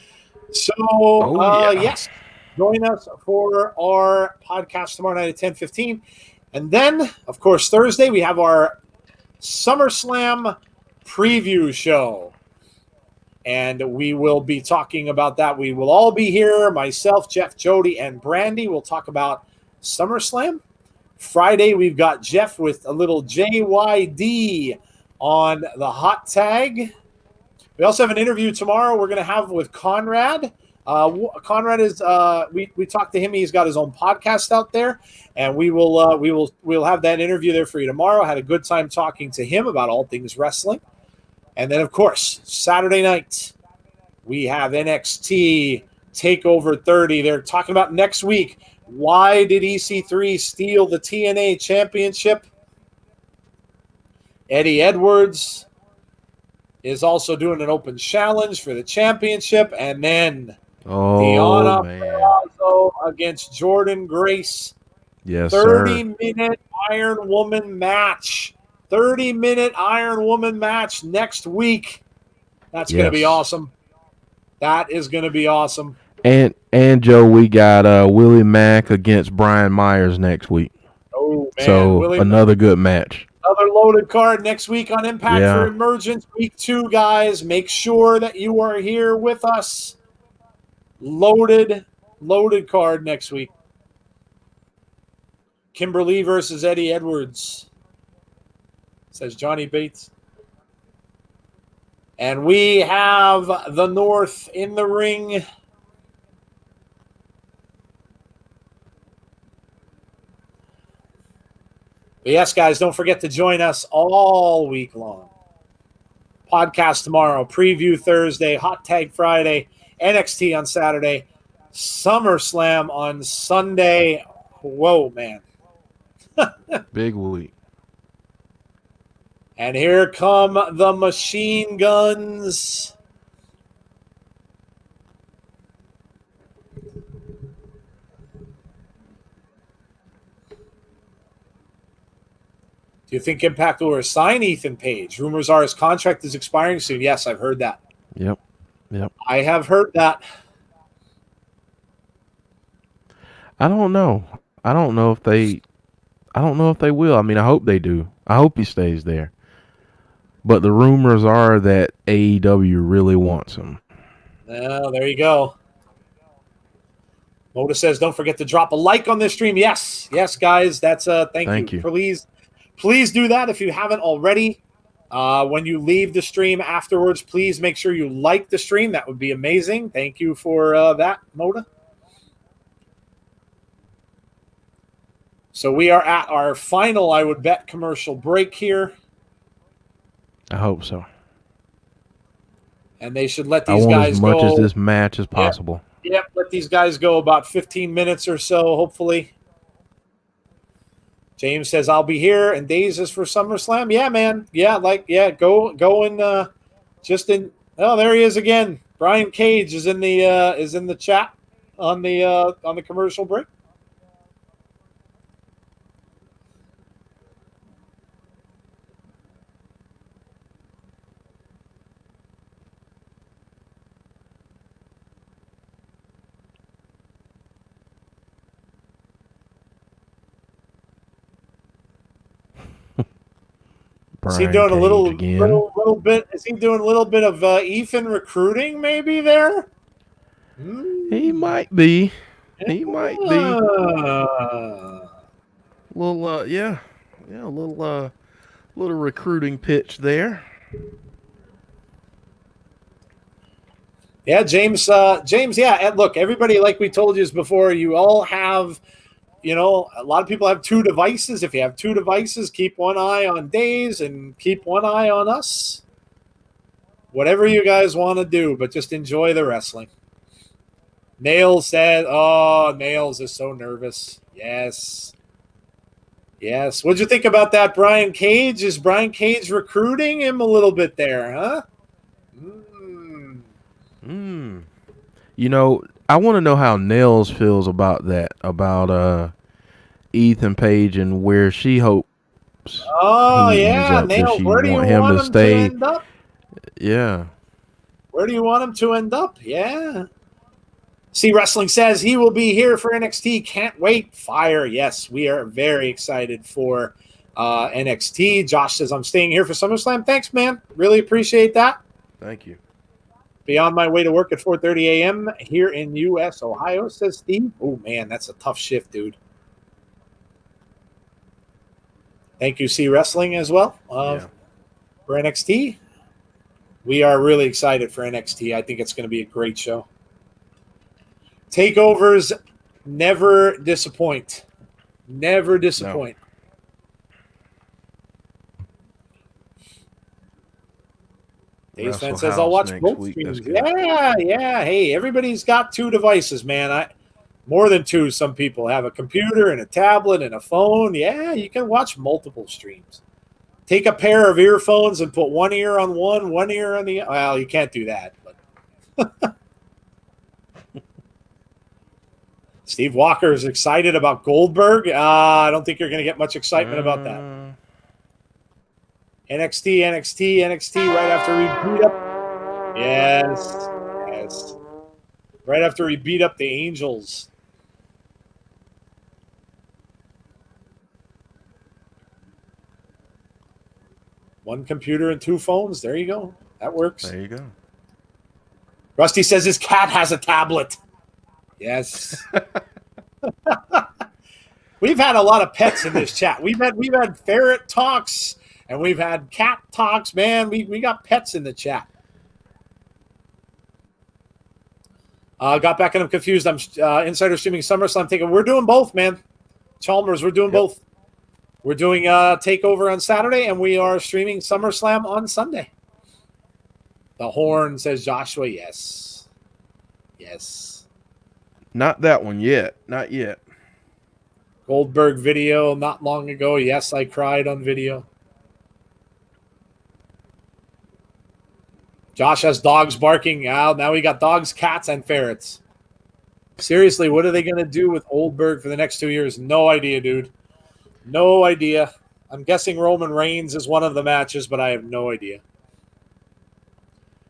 Speaker 1: So, yes, join us for our podcast tomorrow night at 10:15. And then, of course, Thursday, we have our SummerSlam preview show. And we will be talking about that. We will all be here. Myself, Jeff, Jody, and Brandy will talk about SummerSlam. Friday, we've got Jeff with a little JYD on the hot tag. We also have an interview tomorrow we're going to have with Conrad. Conrad is we talked to him. He's got his own podcast out there, and we'll have that interview there for you tomorrow. Had a good time talking to him about all things wrestling. And then, of course, Saturday night, we have NXT TakeOver 30. They're talking about next week. Why did EC3 steal the TNA championship? Eddie Edwards is also doing an open challenge for the championship. And then Deonna Purrazzo against Jordan Grace.
Speaker 2: Yes,
Speaker 1: 30-minute Iron Woman match. 30-minute Iron Woman match next week. That's going to be awesome. That is going to be awesome.
Speaker 2: And Joe, we got Willie Mack against Brian Myers next week.
Speaker 1: Oh, man.
Speaker 2: So
Speaker 1: Willie
Speaker 2: another
Speaker 1: Mack.
Speaker 2: good match.
Speaker 1: Another loaded card next week on Impact for Emergence Week 2, guys. Make sure that you are here with us. Loaded card next week. Kimberly versus Eddie Edwards. Says Johnny Bates. And we have the North in the ring. But yes, guys, don't forget to join us all week long. Podcast tomorrow, preview Thursday, hot tag Friday, NXT on Saturday, SummerSlam on Sunday. Whoa, man.
Speaker 2: Big week.
Speaker 1: And here come the machine guns. Do you think Impact will resign Ethan Page? Rumors are his contract is expiring soon. Yes, I've heard that.
Speaker 2: Yep.
Speaker 1: I have heard that.
Speaker 2: I don't know. I don't know if they will. I mean, I hope they do. I hope he stays there. But the rumors are that AEW really wants him.
Speaker 1: Well, there you go. Moda says, don't forget to drop a like on this stream. Yes, guys. That's thank you. Please do that if you haven't already. When you leave the stream afterwards, please make sure you like the stream. That would be amazing. Thank you for that, Moda. So we are at our final, I would bet, commercial break here.
Speaker 2: I hope so.
Speaker 1: And they should let these guys go.
Speaker 2: As much as this match as possible.
Speaker 1: Yep, let these guys go about 15 minutes or so, hopefully. James says, I'll be here, and Days is for SummerSlam. Yeah, man. Yeah, go and just in. Oh, there he is again. Brian Cage is in the chat on the commercial break. Is he doing a little bit? Is he doing a little bit of Ethan recruiting? Maybe there.
Speaker 2: He might be. He might be. Little, a little recruiting pitch there.
Speaker 1: Yeah, James. Yeah, and look, everybody, like we told you before, you all have. A lot of people have two devices. If you have two devices, keep one eye on Days and keep one eye on us. Whatever you guys want to do, but just enjoy the wrestling. Nails said, Nails is so nervous. Yes. What'd you think about that, Brian Cage? Is Brian Cage recruiting him a little bit there, huh?
Speaker 2: I want to know how Nails feels about that, about Ethan Page and where she hopes.
Speaker 1: Oh, yeah, Nails, where do you want him to end up?
Speaker 2: Yeah.
Speaker 1: Where do you want him to end up? Yeah. See, Wrestling says he will be here for NXT. Can't wait. Fire. Yes, we are very excited for NXT. Josh says, I'm staying here for SummerSlam. Thanks, man. Really appreciate that.
Speaker 2: Thank you.
Speaker 1: Be on my way to work at 4:30 a.m. here in U.S. Ohio, says Steve. Oh, man, that's a tough shift, dude. Thank you, C Wrestling, as well, for NXT. We are really excited for NXT. I think it's going to be a great show. Takeovers never disappoint. Never disappoint. No. Days Fan says, I'll watch both streams. Yeah. Hey, everybody's got 2 devices, man. More than 2, some people have a computer and a tablet and a phone. Yeah, you can watch multiple streams. Take a pair of earphones and put one ear on one ear on the other. Well, you can't do that. But Steve Walker is excited about Goldberg. I don't think you're going to get much excitement about that. NXT right after we beat up. Yes. Right after we beat up the Angels. One computer and 2 phones. There you go. That works.
Speaker 2: There you go.
Speaker 1: Rusty says his cat has a tablet. Yes. We've had a lot of pets in this chat. We've had ferret talks and we've had cat talks. Man, we got pets in the chat. Got back and I'm confused. I'm insider streaming SummerSlam. Thinking we're doing both, man. Chalmers, we're doing both. We're doing TakeOver on Saturday, and we are streaming SummerSlam on Sunday. The Horn says Joshua, yes.
Speaker 2: Not that one yet. Not yet.
Speaker 1: Goldberg video not long ago. Yes, I cried on video. Josh has dogs barking. Now we got dogs, cats, and ferrets. Seriously, what are they going to do with Goldberg for the next 2 years? No idea, dude. No idea. I'm guessing Roman Reigns is one of the matches, but I have no idea.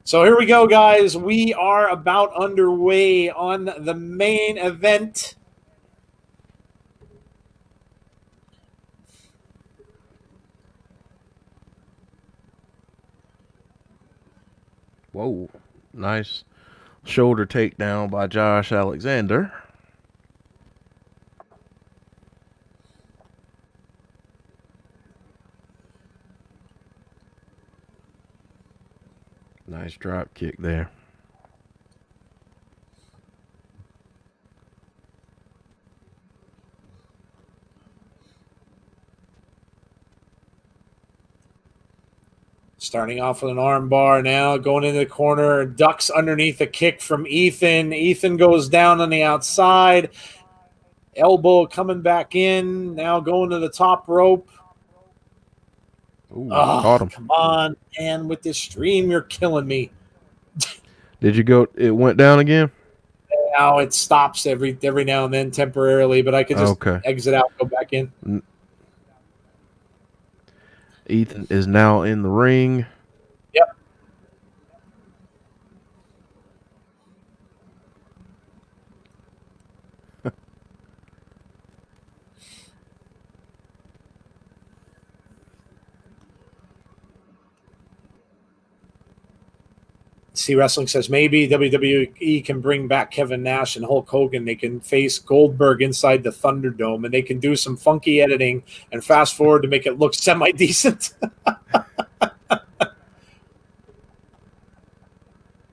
Speaker 1: So here we go, guys. We are about underway on the main event.
Speaker 2: Whoa. Nice shoulder takedown by Josh Alexander. Nice drop kick there.
Speaker 1: Starting off with an arm bar now, going into the corner, ducks underneath a kick from Ethan. Ethan goes down on the outside. Elbow coming back in, now going to the top rope.
Speaker 2: Ooh, caught him.
Speaker 1: Come on, man, with this stream, you're killing me.
Speaker 2: Did you go? It went down again?
Speaker 1: Now it stops every now and then temporarily, but I could just exit out, go back in.
Speaker 2: Ethan is now in the ring.
Speaker 1: Yep. C Wrestling says maybe WWE can bring back Kevin Nash and Hulk Hogan. They can face Goldberg inside the Thunderdome, and they can do some funky editing and fast forward to make it look semi-decent.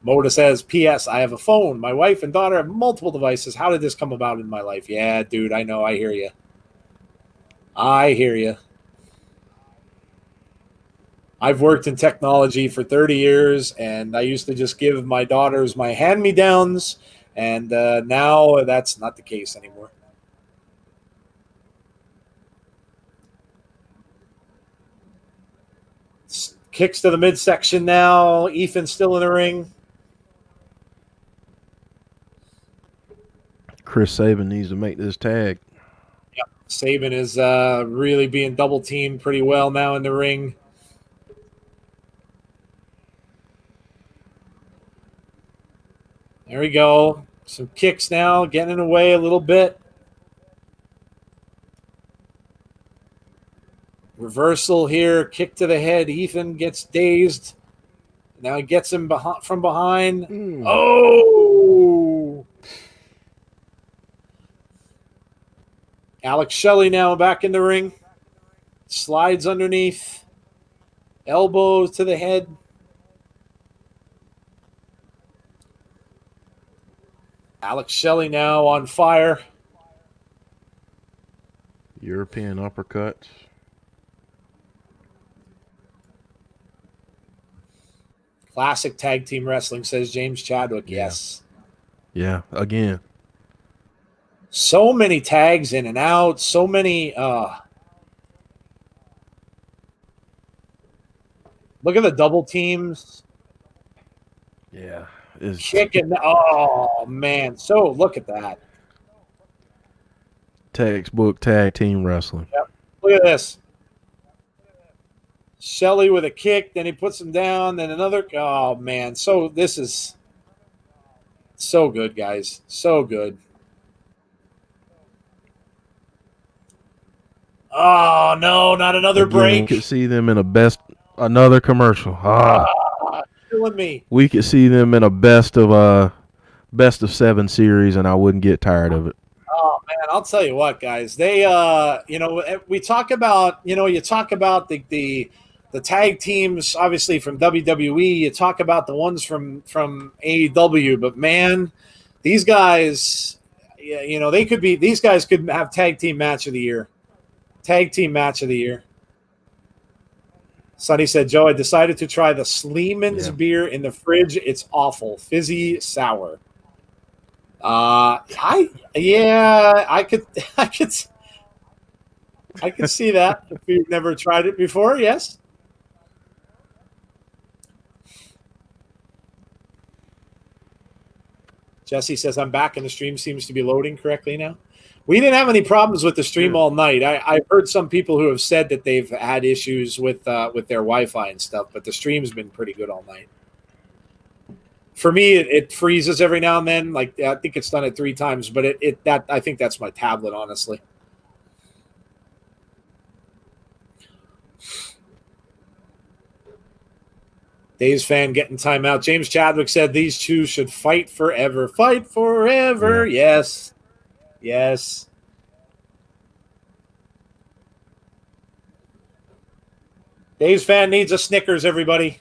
Speaker 1: Moda says, P.S. I have a phone. My wife and daughter have multiple devices. How did this come about in my life? Yeah, dude, I know. I hear you. I've worked in technology for 30 years, and I used to just give my daughters my hand-me-downs, and now that's not the case anymore. Kicks to the midsection now. Ethan's still in the ring.
Speaker 2: Chris Sabin needs to make this tag.
Speaker 1: Yep. Sabin is really being double-teamed pretty well now in the ring. There we go. Some kicks now, getting in the way a little bit. Reversal here, kick to the head. Ethan gets dazed. Now he gets him from behind. Oh! Alex Shelley now back in the ring. Slides underneath. Elbows to the head. Alex Shelley now on fire.
Speaker 2: European uppercuts.
Speaker 1: Classic tag team wrestling, says James Chadwick.
Speaker 2: Yeah.
Speaker 1: Yes.
Speaker 2: Yeah, again.
Speaker 1: So many tags in and out. So many. Look at the double teams.
Speaker 2: Yeah.
Speaker 1: Kicking. Oh, man. So look at that.
Speaker 2: Textbook tag team wrestling.
Speaker 1: Yep. Look at this. Shelley with a kick, then he puts him down, then another. Oh, man. So this is so good, guys. So good. Oh, no, not another break.
Speaker 2: We could see them in another commercial.
Speaker 1: Killing me.
Speaker 2: We could see them in a best of 7 series, and I wouldn't get tired of it.
Speaker 1: Oh man, I'll tell you what, guys. They, we talk about, you talk about the tag teams, obviously from WWE. You talk about the ones from AEW, but man, these guys, these guys could have tag team match of the year. Tag team match of the year. Sonny said, Joe, I decided to try the Sleeman's beer in the fridge. It's awful. Fizzy sour. I could see that if you've never tried it before. Yes. Jesse says, I'm back and the stream seems to be loading correctly now. We didn't have any problems with the stream all night. I've heard some people who have said that they've had issues with their Wi-Fi and stuff, but the stream's been pretty good all night. For me, it freezes every now and then. Like I think it's done it 3 times, but I think that's my tablet, honestly. Dave's fan getting timeout. James Chadwick said these two should fight forever. Fight forever. Yeah. Yes. Yes. Dave's fan needs a Snickers, everybody.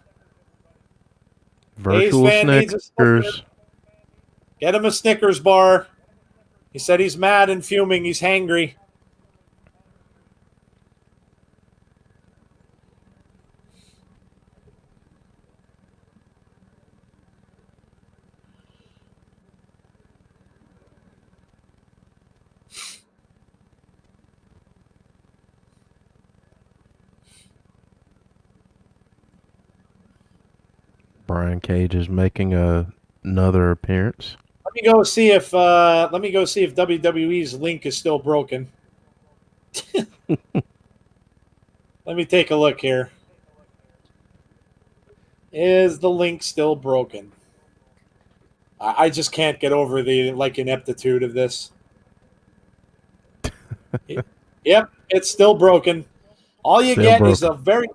Speaker 2: Virtual Snickers.
Speaker 1: Get him a Snickers bar. He said he's mad and fuming. He's hangry.
Speaker 2: Brian Cage is making another appearance.
Speaker 1: Let me go see if WWE's link is still broken. Let me take a look here. Is the link still broken? I just can't get over the ineptitude of this. Yep, it's still broken. All you get is a very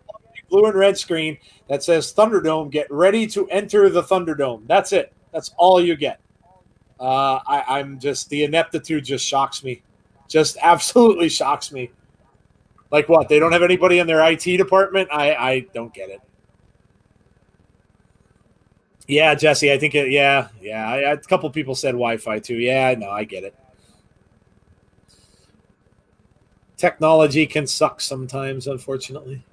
Speaker 1: blue and red screen that says Thunderdome. Get ready to enter the Thunderdome. That's it. That's all you get. I'm just, the ineptitude just shocks me. Just absolutely shocks me. Like what? They don't have anybody in their IT department? I don't get it. Yeah, Jesse, I think a couple people said Wi-Fi too. Yeah, no, I get it. Technology can suck sometimes, unfortunately.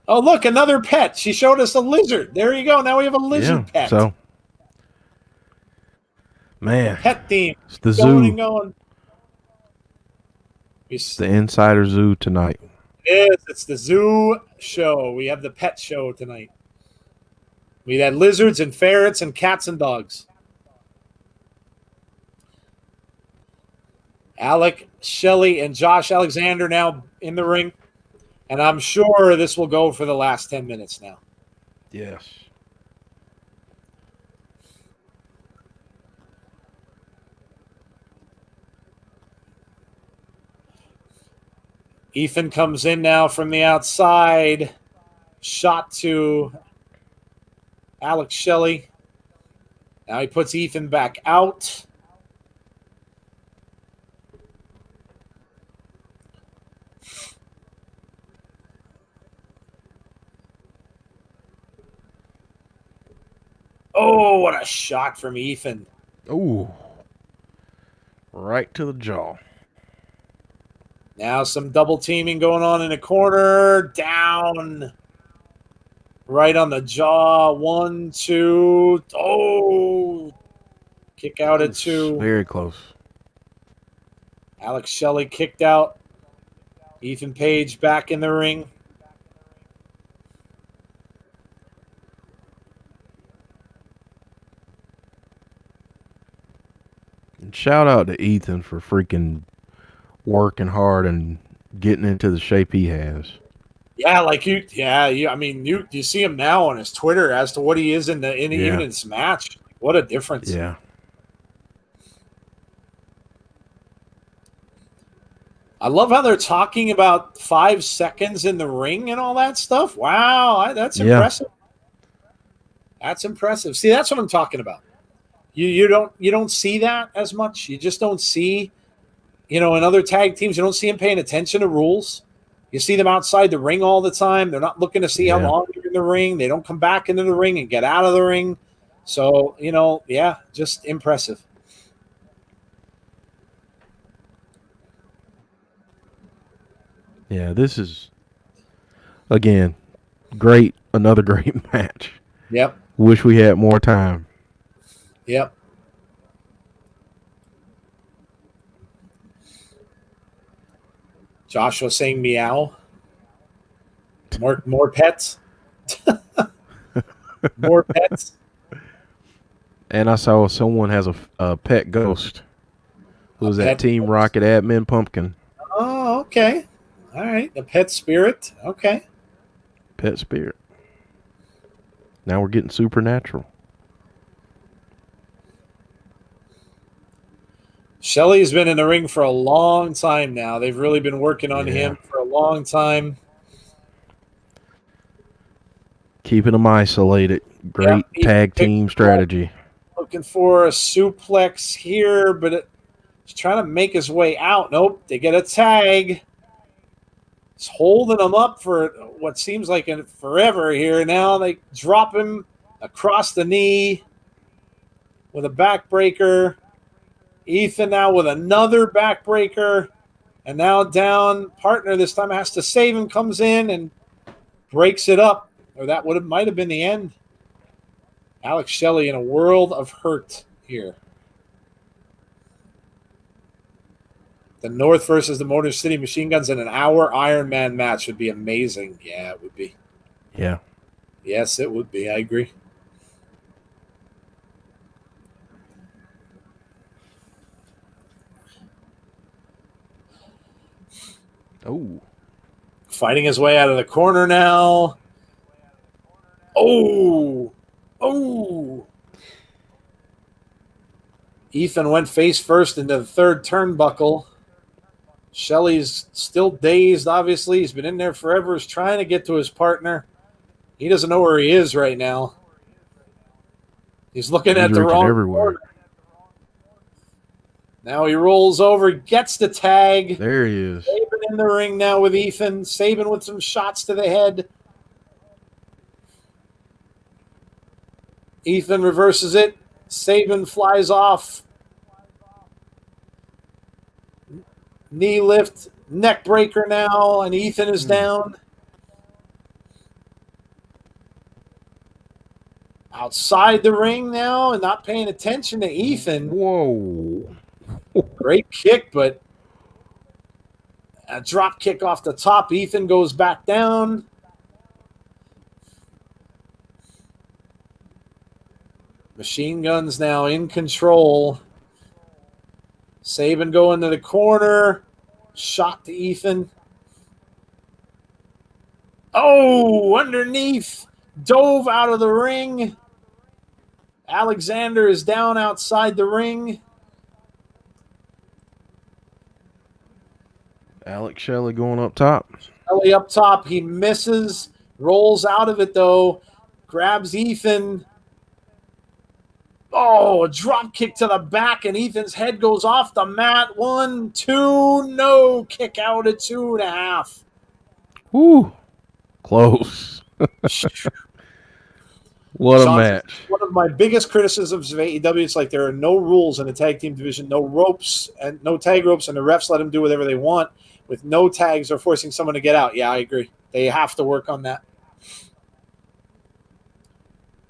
Speaker 1: Oh, look, another pet. She showed us a lizard. There you go. Now we have a lizard pet.
Speaker 2: So, man.
Speaker 1: Pet theme.
Speaker 2: It's the zoo.
Speaker 1: Going.
Speaker 2: It's the Insider Zoo tonight.
Speaker 1: Yes, it's the zoo show. We have the pet show tonight. We had lizards and ferrets and cats and dogs. Alec Shelley and Josh Alexander now in the ring. And I'm sure this will go for the last 10 minutes now.
Speaker 2: Yes.
Speaker 1: Ethan comes in now from the outside. Shot to Alex Shelley. Now he puts Ethan back out. Oh, what a shot from Ethan.
Speaker 2: Ooh. Right to the jaw.
Speaker 1: Now some double teaming going on in the corner. Down. Right on the jaw. 1, 2. Oh. Kick out at 2.
Speaker 2: Very close.
Speaker 1: Alex Shelley kicked out. Ethan Page back in the ring.
Speaker 2: And shout out to Ethan for freaking working hard and getting into the shape he has.
Speaker 1: Yeah, I mean, you see him now on his Twitter as to what he is even in this match. What a difference!
Speaker 2: Yeah.
Speaker 1: I love how they're talking about 5 seconds in the ring and all that stuff. Wow, that's impressive. That's impressive. See, that's what I'm talking about. You don't see that as much. You just don't see, in other tag teams, you don't see them paying attention to rules. You see them outside the ring all the time. They're not looking to see how long you're in the ring. They don't come back into the ring and get out of the ring. So, just impressive.
Speaker 2: Yeah, this is, again, great. Another great match.
Speaker 1: Yep.
Speaker 2: Wish we had more time.
Speaker 1: Yep. Joshua saying meow. More pets. More pets.
Speaker 2: And I saw someone has a pet ghost. Who's that? Team
Speaker 1: ghost.
Speaker 2: Rocket Admin Pumpkin.
Speaker 1: Oh, okay. All right. The pet spirit. Okay.
Speaker 2: Pet spirit. Now we're getting supernatural.
Speaker 1: Shelley's been in the ring for a long time now. They've really been working on him for a long time.
Speaker 2: Keeping him isolated. Great tag team strategy.
Speaker 1: Looking for a suplex here, but he's trying to make his way out. Nope, they get a tag. He's holding him up for what seems like forever here. Now they drop him across the knee with a backbreaker. Ethan now with another backbreaker. And now down. Partner this time has to save him, comes in and breaks it up. Or that might have been the end. Alex Shelley in a world of hurt here. The North versus the Motor City Machine Guns in an hour Iron Man match would be amazing. Yeah, it would be.
Speaker 2: Yeah.
Speaker 1: Yes, it would be. I agree.
Speaker 2: Oh.
Speaker 1: Fighting his way out of the corner now. Oh. Ethan went face first into the third turnbuckle. Shelley's still dazed, obviously. He's been in there forever. He's trying to get to his partner. He doesn't know where he is right now. He's looking at the wrong corner. Now he rolls over, gets the tag.
Speaker 2: There he is.
Speaker 1: Sabin in the ring now with Ethan. Sabin with some shots to the head. Ethan reverses it. Sabin flies off. Knee lift, neck breaker now, and Ethan is down. Outside the ring now and not paying attention to Ethan.
Speaker 2: Whoa.
Speaker 1: Great kick, but a drop kick off the top. Ethan goes back down. Machine Guns now in control. Sabin going to the corner. Shot to Ethan. Oh, underneath. Dove out of the ring. Alexander is down outside the ring.
Speaker 2: Alex Shelley going up top.
Speaker 1: Shelley up top. He misses, rolls out of it, though, grabs Ethan. Oh, a drop kick to the back, and Ethan's head goes off the mat. 1, 2, no. Kick out at 2.5.
Speaker 2: Woo. Close. What a match.
Speaker 1: One of my biggest criticisms of AEW, it's like there are no rules in the tag team division, no ropes and no tag ropes, and the refs let them do whatever they want with no tags or forcing someone to get out. Yeah, I agree. They have to work on that.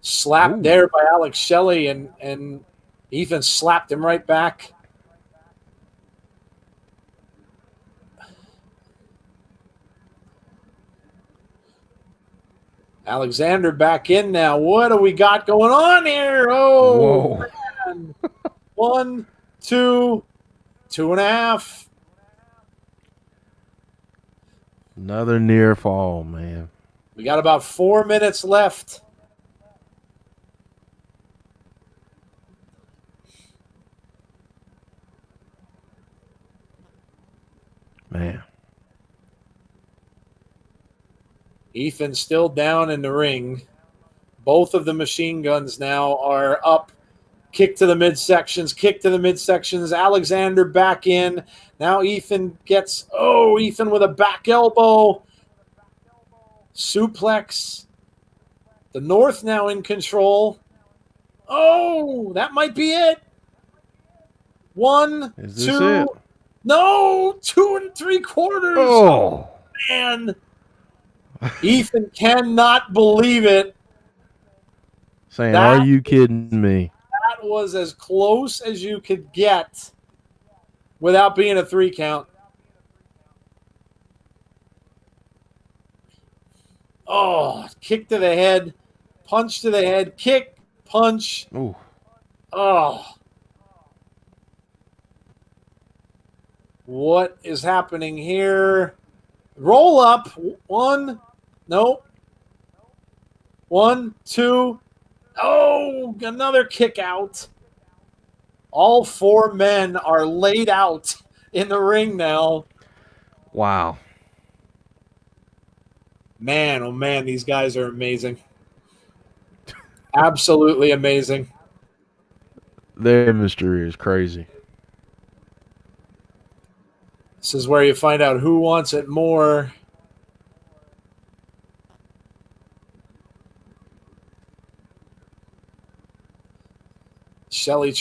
Speaker 1: Slapped there by Alex Shelley, and Ethan slapped him right back. Alexander back in now. What do we got going on here? Oh, man. 1, 2, 2.5.
Speaker 2: Another near fall, man.
Speaker 1: We got about 4 minutes left.
Speaker 2: Man.
Speaker 1: Ethan still down in the ring. Both of the machine guns now are up. Kick to the midsections. Kick to the midsections. Alexander back in. Now Ethan gets... Oh, Ethan with a back elbow. Suplex. The North now in control. Oh, that might be it. 1, 2.
Speaker 2: It?
Speaker 1: No, 2 3/4.
Speaker 2: Oh,
Speaker 1: man. Ethan cannot believe it.
Speaker 2: Saying, are you kidding me?
Speaker 1: That was as close as you could get without being a 3 count. Oh, kick to the head, punch to the head, kick, punch.
Speaker 2: Ooh.
Speaker 1: Oh. What is happening here? Roll up. 1. Nope. 1, 2. Oh, another kick out. All 4 men are laid out in the ring now.
Speaker 2: Wow.
Speaker 1: Man, oh man, these guys are amazing. Absolutely amazing.
Speaker 2: Their mystery is crazy.
Speaker 1: This is where you find out who wants it more. Shelley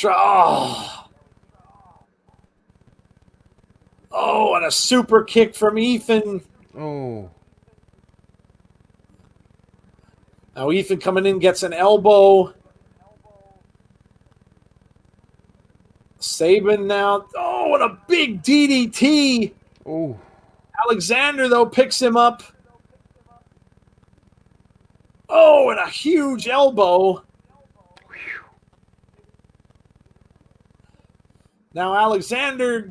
Speaker 1: Oh, and a super kick from Ethan.
Speaker 2: Oh.
Speaker 1: Now Ethan coming in gets an elbow. Saban now. Oh, and a big DDT.
Speaker 2: Oh.
Speaker 1: Alexander, though, picks him up. Oh, and a huge elbow. Now Alexander.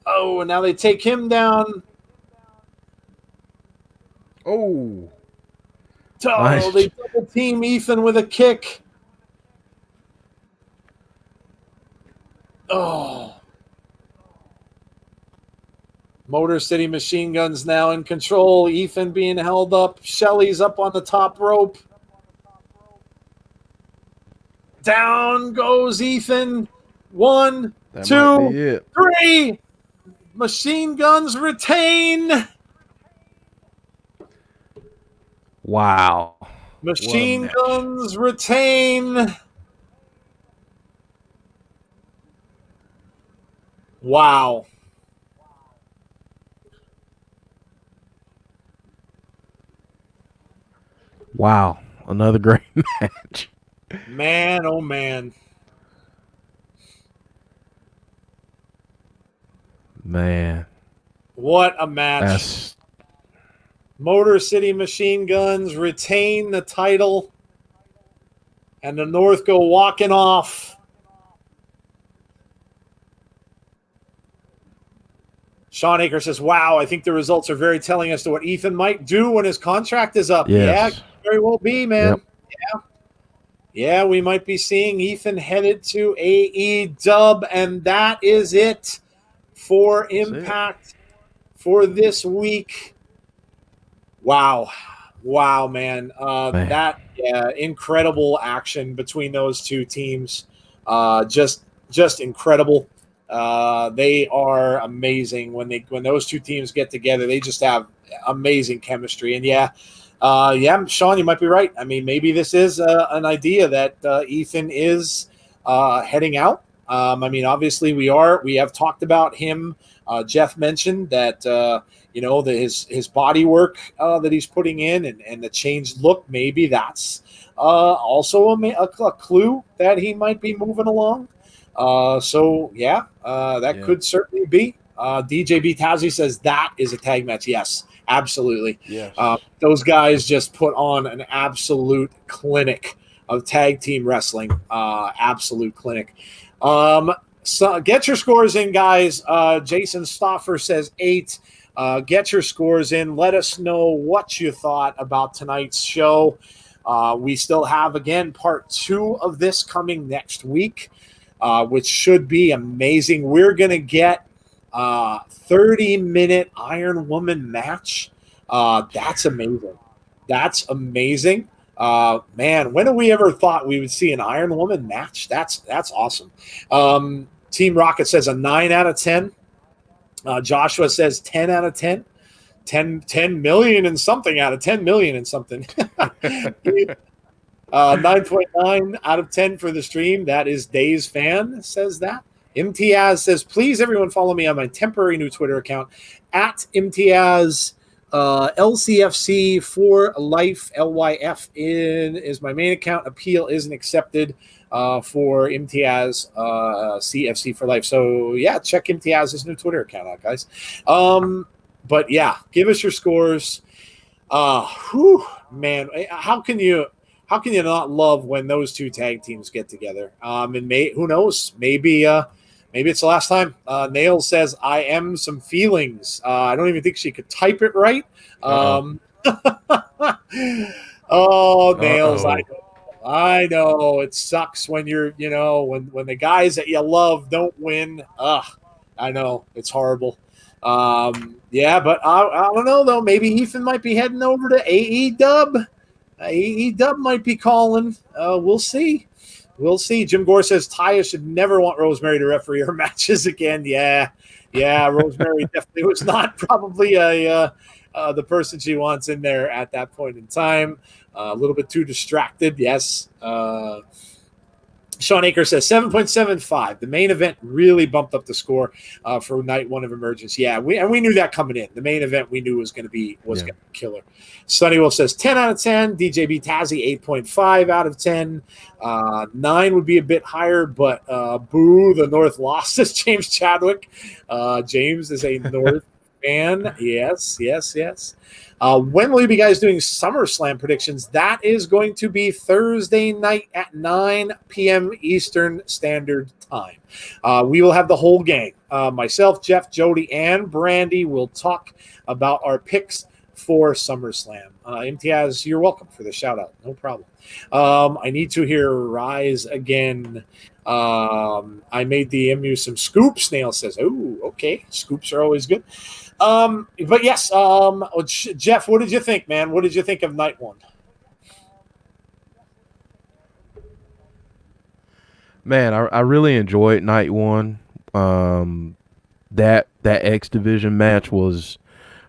Speaker 1: Oh, and now they take him down.
Speaker 2: Oh.
Speaker 1: Oh, nice. They double team Ethan with a kick. Oh. Motor City Machine Guns now in control. Ethan being held up. Shelley's up on the top rope. Down goes Ethan. 1, 2, 3. Machine Guns retain.
Speaker 2: Wow.
Speaker 1: Machine Guns retain. Wow.
Speaker 2: Wow. Another great match.
Speaker 1: Man, oh man.
Speaker 2: Man.
Speaker 1: What a match. Motor City Machine Guns retain the title, and the North go walking off. Sean Aker says, wow, I think the results are very telling as to what Ethan might do when his contract is up.
Speaker 2: Yes.
Speaker 1: Yeah, very well be, man.
Speaker 2: Yep.
Speaker 1: Yeah, we might be seeing Ethan headed to AEW, and that is it for
Speaker 2: That's it.
Speaker 1: Impact for this week. Wow, man. That incredible action between those two teams. Just incredible. They are amazing when those two teams get together. They just have amazing chemistry. And yeah, Sean, you might be right. I mean, maybe this is an idea that Ethan is heading out. I mean, obviously we have talked about him. Jeff mentioned that his body work that he's putting in and the changed look. Maybe that's also a clue that he might be moving along. That could certainly be. DJ B Tazzy says that is a tag match. Yes, absolutely.
Speaker 2: Yes.
Speaker 1: Those guys just put on an absolute clinic of tag team wrestling. Absolute clinic. So get your scores in, guys. Jason Stoffer says 8. Get your scores in. Let us know what you thought about tonight's show. We still have, again, part 2 of this coming next week, which should be amazing. We're going to get 30-minute Iron Woman match. That's amazing. That's amazing. Man, when have we ever thought we would see an Iron Woman match? That's awesome. Team Rocket says a 9 out of 10. Joshua says 10 out of 10. 10 million and something out of 10 million and something. 9.9 out of 10 for the stream. That is Days Fan says that. Imtiaz says, please everyone follow me on my temporary new Twitter account at Imtiaz. LCFC for life, LYF is my main account. Appeal isn't accepted for Imtiaz CFC for life. So yeah, check Imtiaz's new Twitter account out, guys. But yeah, give us your scores. Man, how can you not love when those two tag teams get together? And who knows? Maybe it's the last time. Nail says, I am some feelings. I don't even think she could type it right. Nails. I know. It sucks when you're, when the guys that you love don't win. I know. It's horrible. But I don't know, though. Maybe Ethan might be heading over to AEW. AEW might be calling. We'll see. We'll see. Jim Gore says Taya should never want Rosemary to referee her matches again. Yeah. Rosemary definitely was not probably the person she wants in there at that point in time. A little bit too distracted. Yes. Sean Aker says 7.75. The main event really bumped up the score for night 1 of Emergence. Yeah, we knew that coming in. The main event we knew was going to be killer. Sunny Wolf says 10 out of 10. DJB Tazzy 8.5 out of 10. 9 would be a bit higher, but boo, the North lost, says James Chadwick. James is a North fan. Yes. When will you be guys doing SummerSlam predictions? That is going to be Thursday night at 9 p.m. Eastern Standard Time. We will have the whole gang. Myself, Jeff, Jody, and Brandy will talk about our picks for SummerSlam. Imtiaz, you're welcome for the shout out. No problem. I need to hear Rise again. I made the MU some scoops. Nail says, oh, okay. Scoops are always good. But yes, Jeff, what did you think, man? What did you think of night 1?
Speaker 2: Man, I really enjoyed night 1. That X Division match was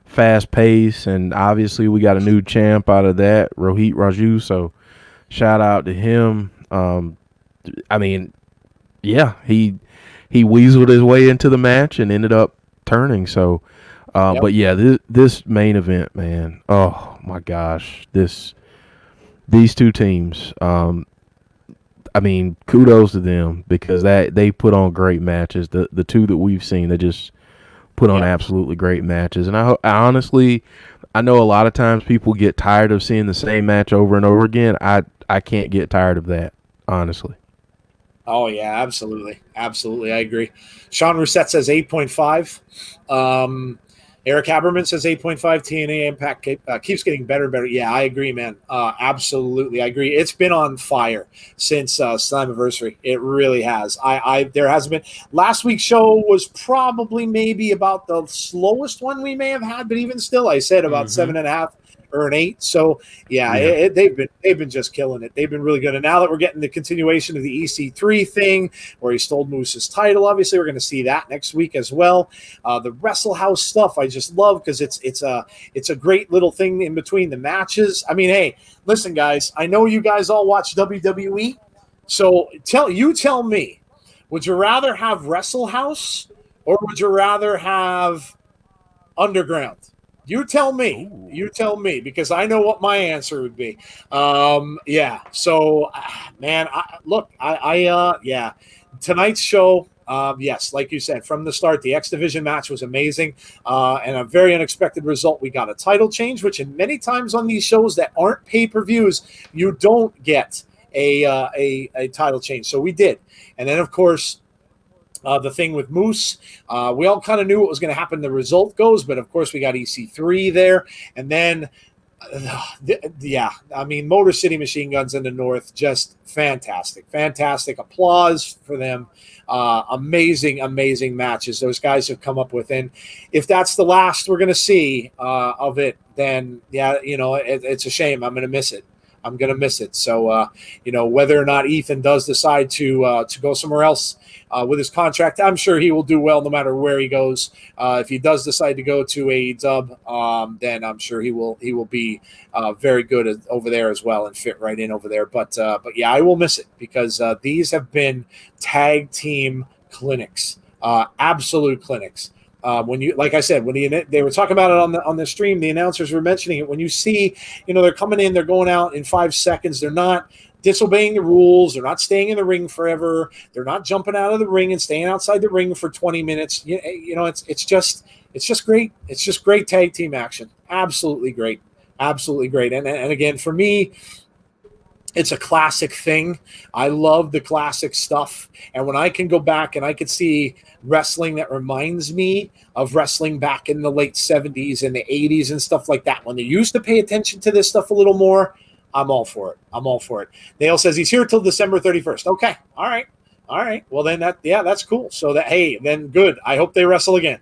Speaker 2: fast paced, and obviously we got a new champ out of that, Rohit Raju. So shout out to him. I mean, yeah, he weaseled his way into the match and ended up turning. So. But yeah, this main event, man. Oh my gosh, these two teams. I mean, kudos to them because they put on great matches. The two that we've seen, they just put on absolutely great matches. And I honestly, I know a lot of times people get tired of seeing the same match over and over again. I can't get tired of that, honestly.
Speaker 1: Oh yeah, absolutely, I agree. Sean Rousset says 8.5. Eric Haberman says 8.5 TNA Impact keeps getting better and better. Yeah, I agree, man. Absolutely, I agree. It's been on fire since Slammiversary. It really has. There hasn't been. Last week's show was probably maybe about the slowest one we may have had, but even still, I said about 7.5 or an 8. So yeah. They've been just killing it. They've been really good. And now that we're getting the continuation of the EC3 thing, where he stole Moose's title, obviously we're going to see that next week as well. The Wrestle House stuff I just love because it's a great little thing in between the matches. I mean, hey, listen, guys, I know you guys all watch WWE, so tell me, would you rather have Wrestle House or would you rather have Underground? You tell me. Ooh. You tell me, because I know what my answer would be. Yeah. So, man, tonight's show, yes, like you said, from the start, the X Division match was amazing, and a very unexpected result. We got a title change, which in many times on these shows that aren't pay-per-views, you don't get a title change. So we did. And then, of course, the thing with Moose, we all kind of knew what was going to happen. The result goes, but of course we got EC3 there, and then I mean, Motor City Machine Guns in the North, just fantastic applause for them. Amazing matches those guys have come up with, and if that's the last we're going to see of it, then it's a shame. I'm going to miss it. So, whether or not Ethan does decide to go somewhere else with his contract, I'm sure he will do well no matter where he goes. If he does decide to go to AEW, then I'm sure he will be very good over there as well and fit right in over there. But yeah, I will miss it because these have been tag team clinics, absolute clinics. When you, like I said, when they were talking about it on the stream, the announcers were mentioning it. When you see, they're coming in, they're going out in 5 seconds. They're not disobeying the rules. They're not staying in the ring forever. They're not jumping out of the ring and staying outside the ring for 20 minutes. It's just great. It's just great tag team action. Absolutely great. And again, for me, it's a classic thing. I love the classic stuff. And when I can go back and I could see wrestling that reminds me of wrestling back in the late 70s and the 80s and stuff like that, when they used to pay attention to this stuff a little more, I'm all for it. Nail says he's here till December 31st. Okay. All right. Well, then that's cool. So then good. I hope they wrestle again.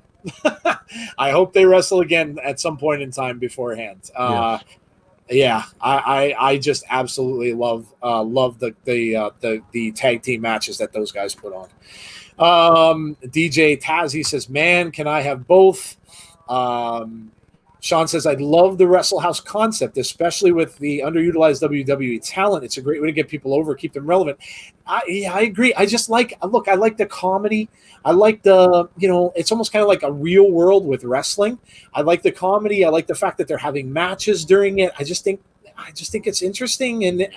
Speaker 1: I hope they wrestle again at some point in time beforehand. Yes. Yeah, I just absolutely love the tag team matches that those guys put on. DJ Tazzy says, "Man, can I have both?" Sean says, "I love the Wrestle House concept, especially with the underutilized WWE talent. It's a great way to get people over, keep them relevant." I agree. I like the comedy. I like it's almost kind of like a real world with wrestling. I like the comedy. I like the fact that they're having matches during it. I just think it's interesting. And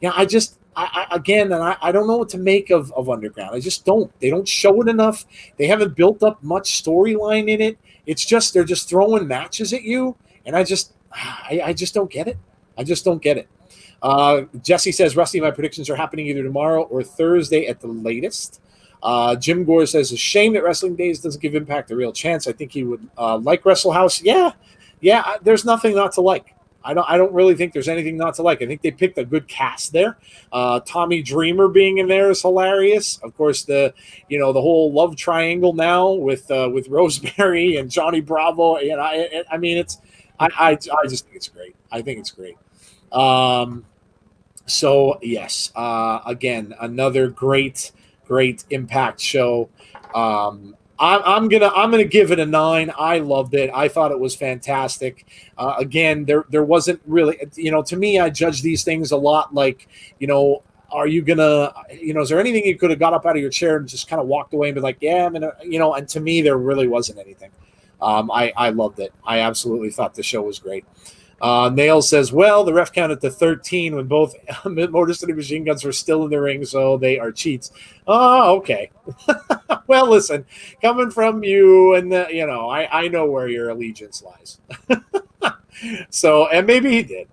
Speaker 1: I don't know what to make of Underground. I just don't. They don't show it enough. They haven't built up much storyline in it. It's just they're just throwing matches at you, and I just don't get it. I just don't get it. Jesse says, "Rusty, my predictions are happening either tomorrow or Thursday at the latest." Jim Gore says, "A shame that Wrestling Days doesn't give Impact a real chance. I think he would like Wrestle House." Yeah. There's nothing not to like. I don't really think there's anything not to like. I think they picked a good cast there. Tommy Dreamer being in there is hilarious. Of course, the whole love triangle now with Rosemary and Johnny Bravo. I just think it's great. I think it's great. So yes, again, another great Impact show. I'm gonna give it a 9. I loved it. I thought it was fantastic. Again, there wasn't really, to me, I judge these things a lot like, are you gonna, is there anything you could have got up out of your chair and just kind of walked away and be like, yeah, I'm gonna, and to me, there really wasn't anything. I loved it. I absolutely thought the show was great. Nail says, well, the ref counted to 13 when both Motor City Machine Guns were still in the ring, so they are cheats. Oh, okay. Well, listen, coming from you, and I know where your allegiance lies. So, and maybe he did.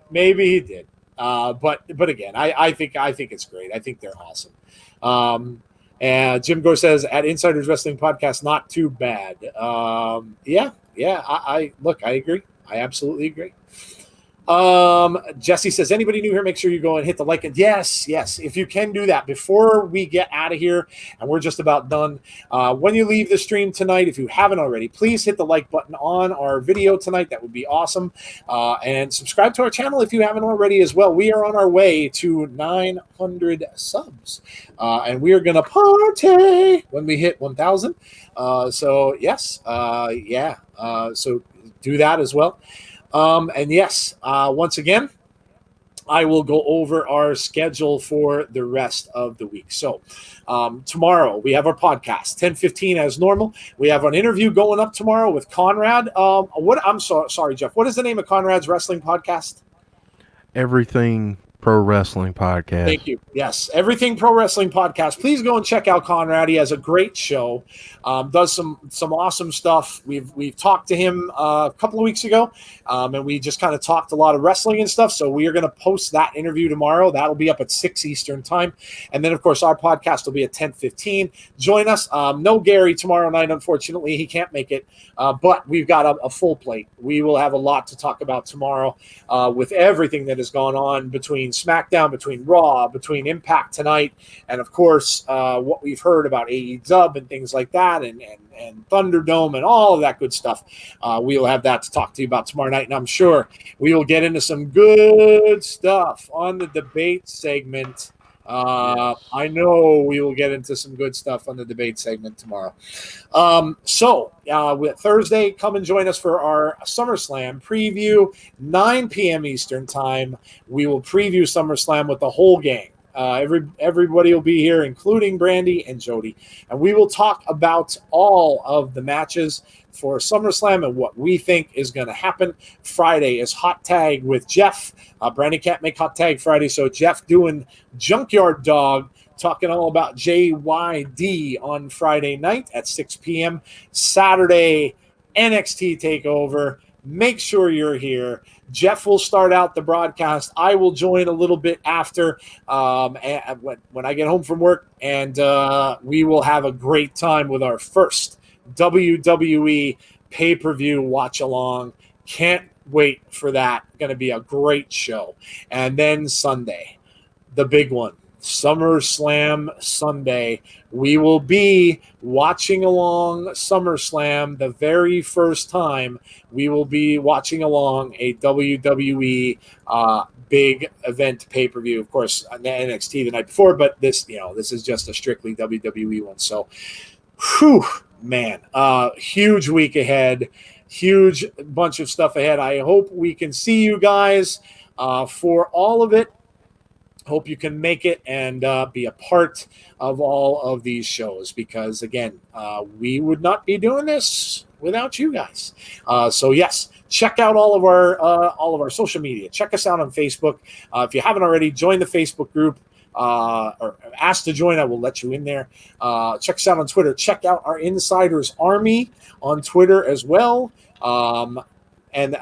Speaker 1: But again, I think it's great. I think they're awesome. And Jim Gore says, at Insiders Wrestling Podcast, not too bad. Yeah, Yeah. I look. I agree. I absolutely agree. Jesse says, anybody new here, make sure you go and hit the like. And yes, if you can do that before we get out of here, and we're just about done. When you leave the stream tonight, if you haven't already, please hit the like button on our video tonight. That would be awesome. And subscribe to our channel if you haven't already as well. We are on our way to 900 subs, and we are going to party when we hit 1,000. So yes, yeah. So do that as well. And yes, once again, I will go over our schedule for the rest of the week. So tomorrow we have our podcast, 10:15 as normal. We have an interview going up tomorrow with Conrad. Sorry, Jeff. What is the name of Conrad's wrestling podcast?
Speaker 2: Everything Pro Wrestling Podcast.
Speaker 1: Thank you. Yes, Everything Pro Wrestling Podcast. Please go and check out Conrad. He has a great show. Does some awesome stuff. We've talked to him a couple of weeks ago, and we just kind of talked a lot of wrestling and stuff. So we are going to post that interview tomorrow. That'll be up at 6 Eastern time, and then of course our podcast will be at 10:15. Join us. No Gary tomorrow night, unfortunately, he can't make it. But we've got a full plate. We will have a lot to talk about tomorrow with everything that has gone on between SmackDown, between Raw, between Impact tonight, and of course what we've heard about AEW and things like that, and Thunderdome and all of that good stuff. We will have that to talk to you about tomorrow night, and I'm sure we will get into some good stuff on the debate segment. I know we will get into some good stuff on the debate segment tomorrow. With Thursday, come and join us for our SummerSlam preview, 9 p.m. Eastern time. We will preview SummerSlam with the whole gang. Everybody will be here, including Brandy and Jody, and we will talk about all of the matches for SummerSlam and what we think is going to happen. Friday is Hot Tag with Jeff. Brandy can't make Hot Tag Friday, so Jeff doing Junkyard Dog, talking all about JYD on Friday night at 6 p.m. Saturday, NXT TakeOver. Make sure you're here. Jeff will start out the broadcast. I will join a little bit after when I get home from work, and we will have a great time with our first WWE pay-per-view watch-along. Can't wait for that. Going to be a great show. And then Sunday, the big one, SummerSlam Sunday. We will be watching along SummerSlam the very first time. We will be watching along a WWE big event pay-per-view. Of course, on the NXT the night before, but this is just a strictly WWE one. So, man, huge week ahead, huge bunch of stuff ahead. I hope we can see you guys for all of it. Hope you can make it and be a part of all of these shows, because again, we would not be doing this without you guys. So yes, check out all of our social media. Check us out on Facebook. If you haven't already, join the Facebook group. Or ask to join, I will let you in there. Check us out on Twitter. Check out our Insiders Army on Twitter as well. And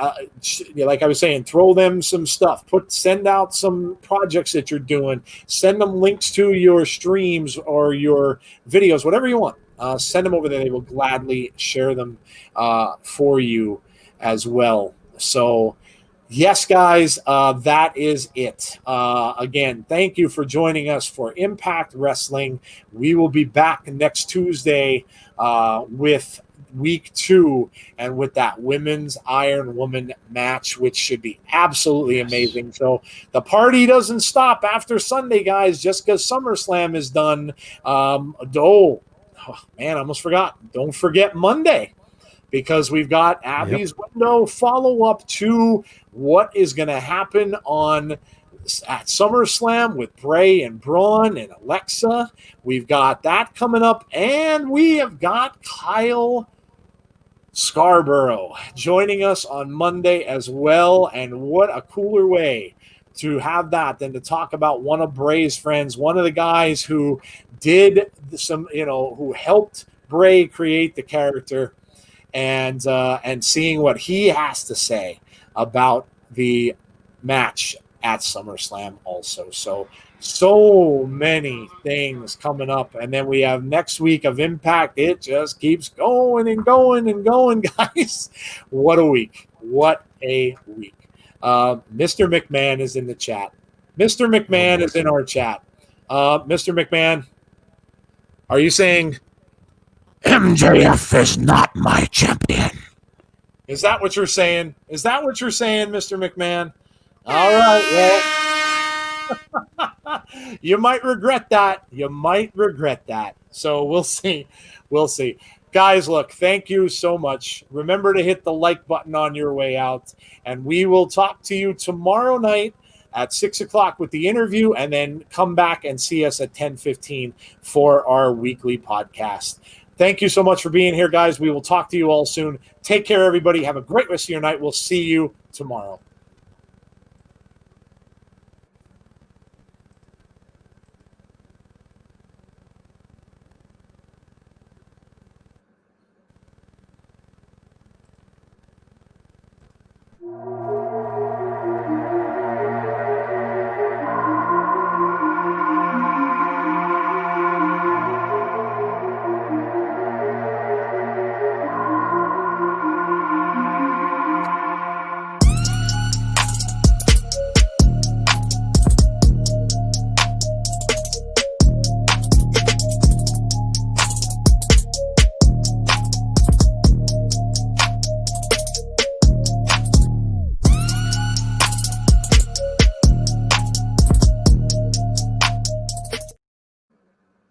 Speaker 1: like I was saying, throw them some stuff. Send out some projects that you're doing. Send them links to your streams or your videos, whatever you want. Send them over there. They will gladly share them for you as well. So, yes, guys, that is it. Again, thank you for joining us for Impact Wrestling. We will be back next Tuesday with week 2 and with that women's Iron Woman match, which should be absolutely amazing. So the party doesn't stop after Sunday, guys, just because SummerSlam is done. Oh man, I almost forgot. Don't forget Monday, because we've got Abby's window follow-up to what is going to happen at SummerSlam with Bray and Braun and Alexa. We've got that coming up, and we have got Kyle Scarborough joining us on Monday as well. And what a cooler way to have that than to talk about one of Bray's friends, one of the guys who did who helped Bray create the character, and seeing what he has to say about the match at SummerSlam also. So So many things coming up, and then we have next week of Impact. It just keeps going and going and going, guys. What a week! What a week! Mr. McMahon is in the chat. Mr. McMahon is in our chat. Mr. McMahon, are you saying MJF is not my champion? Is that what you're saying? Is that what you're saying, Mr. McMahon? All right. Well, you might regret that. You might regret that. So we'll see. We'll see. Guys, look, thank you so much. Remember to hit the like button on your way out. And we will talk to you tomorrow night at 6 o'clock with the interview, and then come back and see us at 10:15 for our weekly podcast. Thank you so much for being here, guys. We will talk to you all soon. Take care, everybody. Have a great rest of your night. We'll see you tomorrow.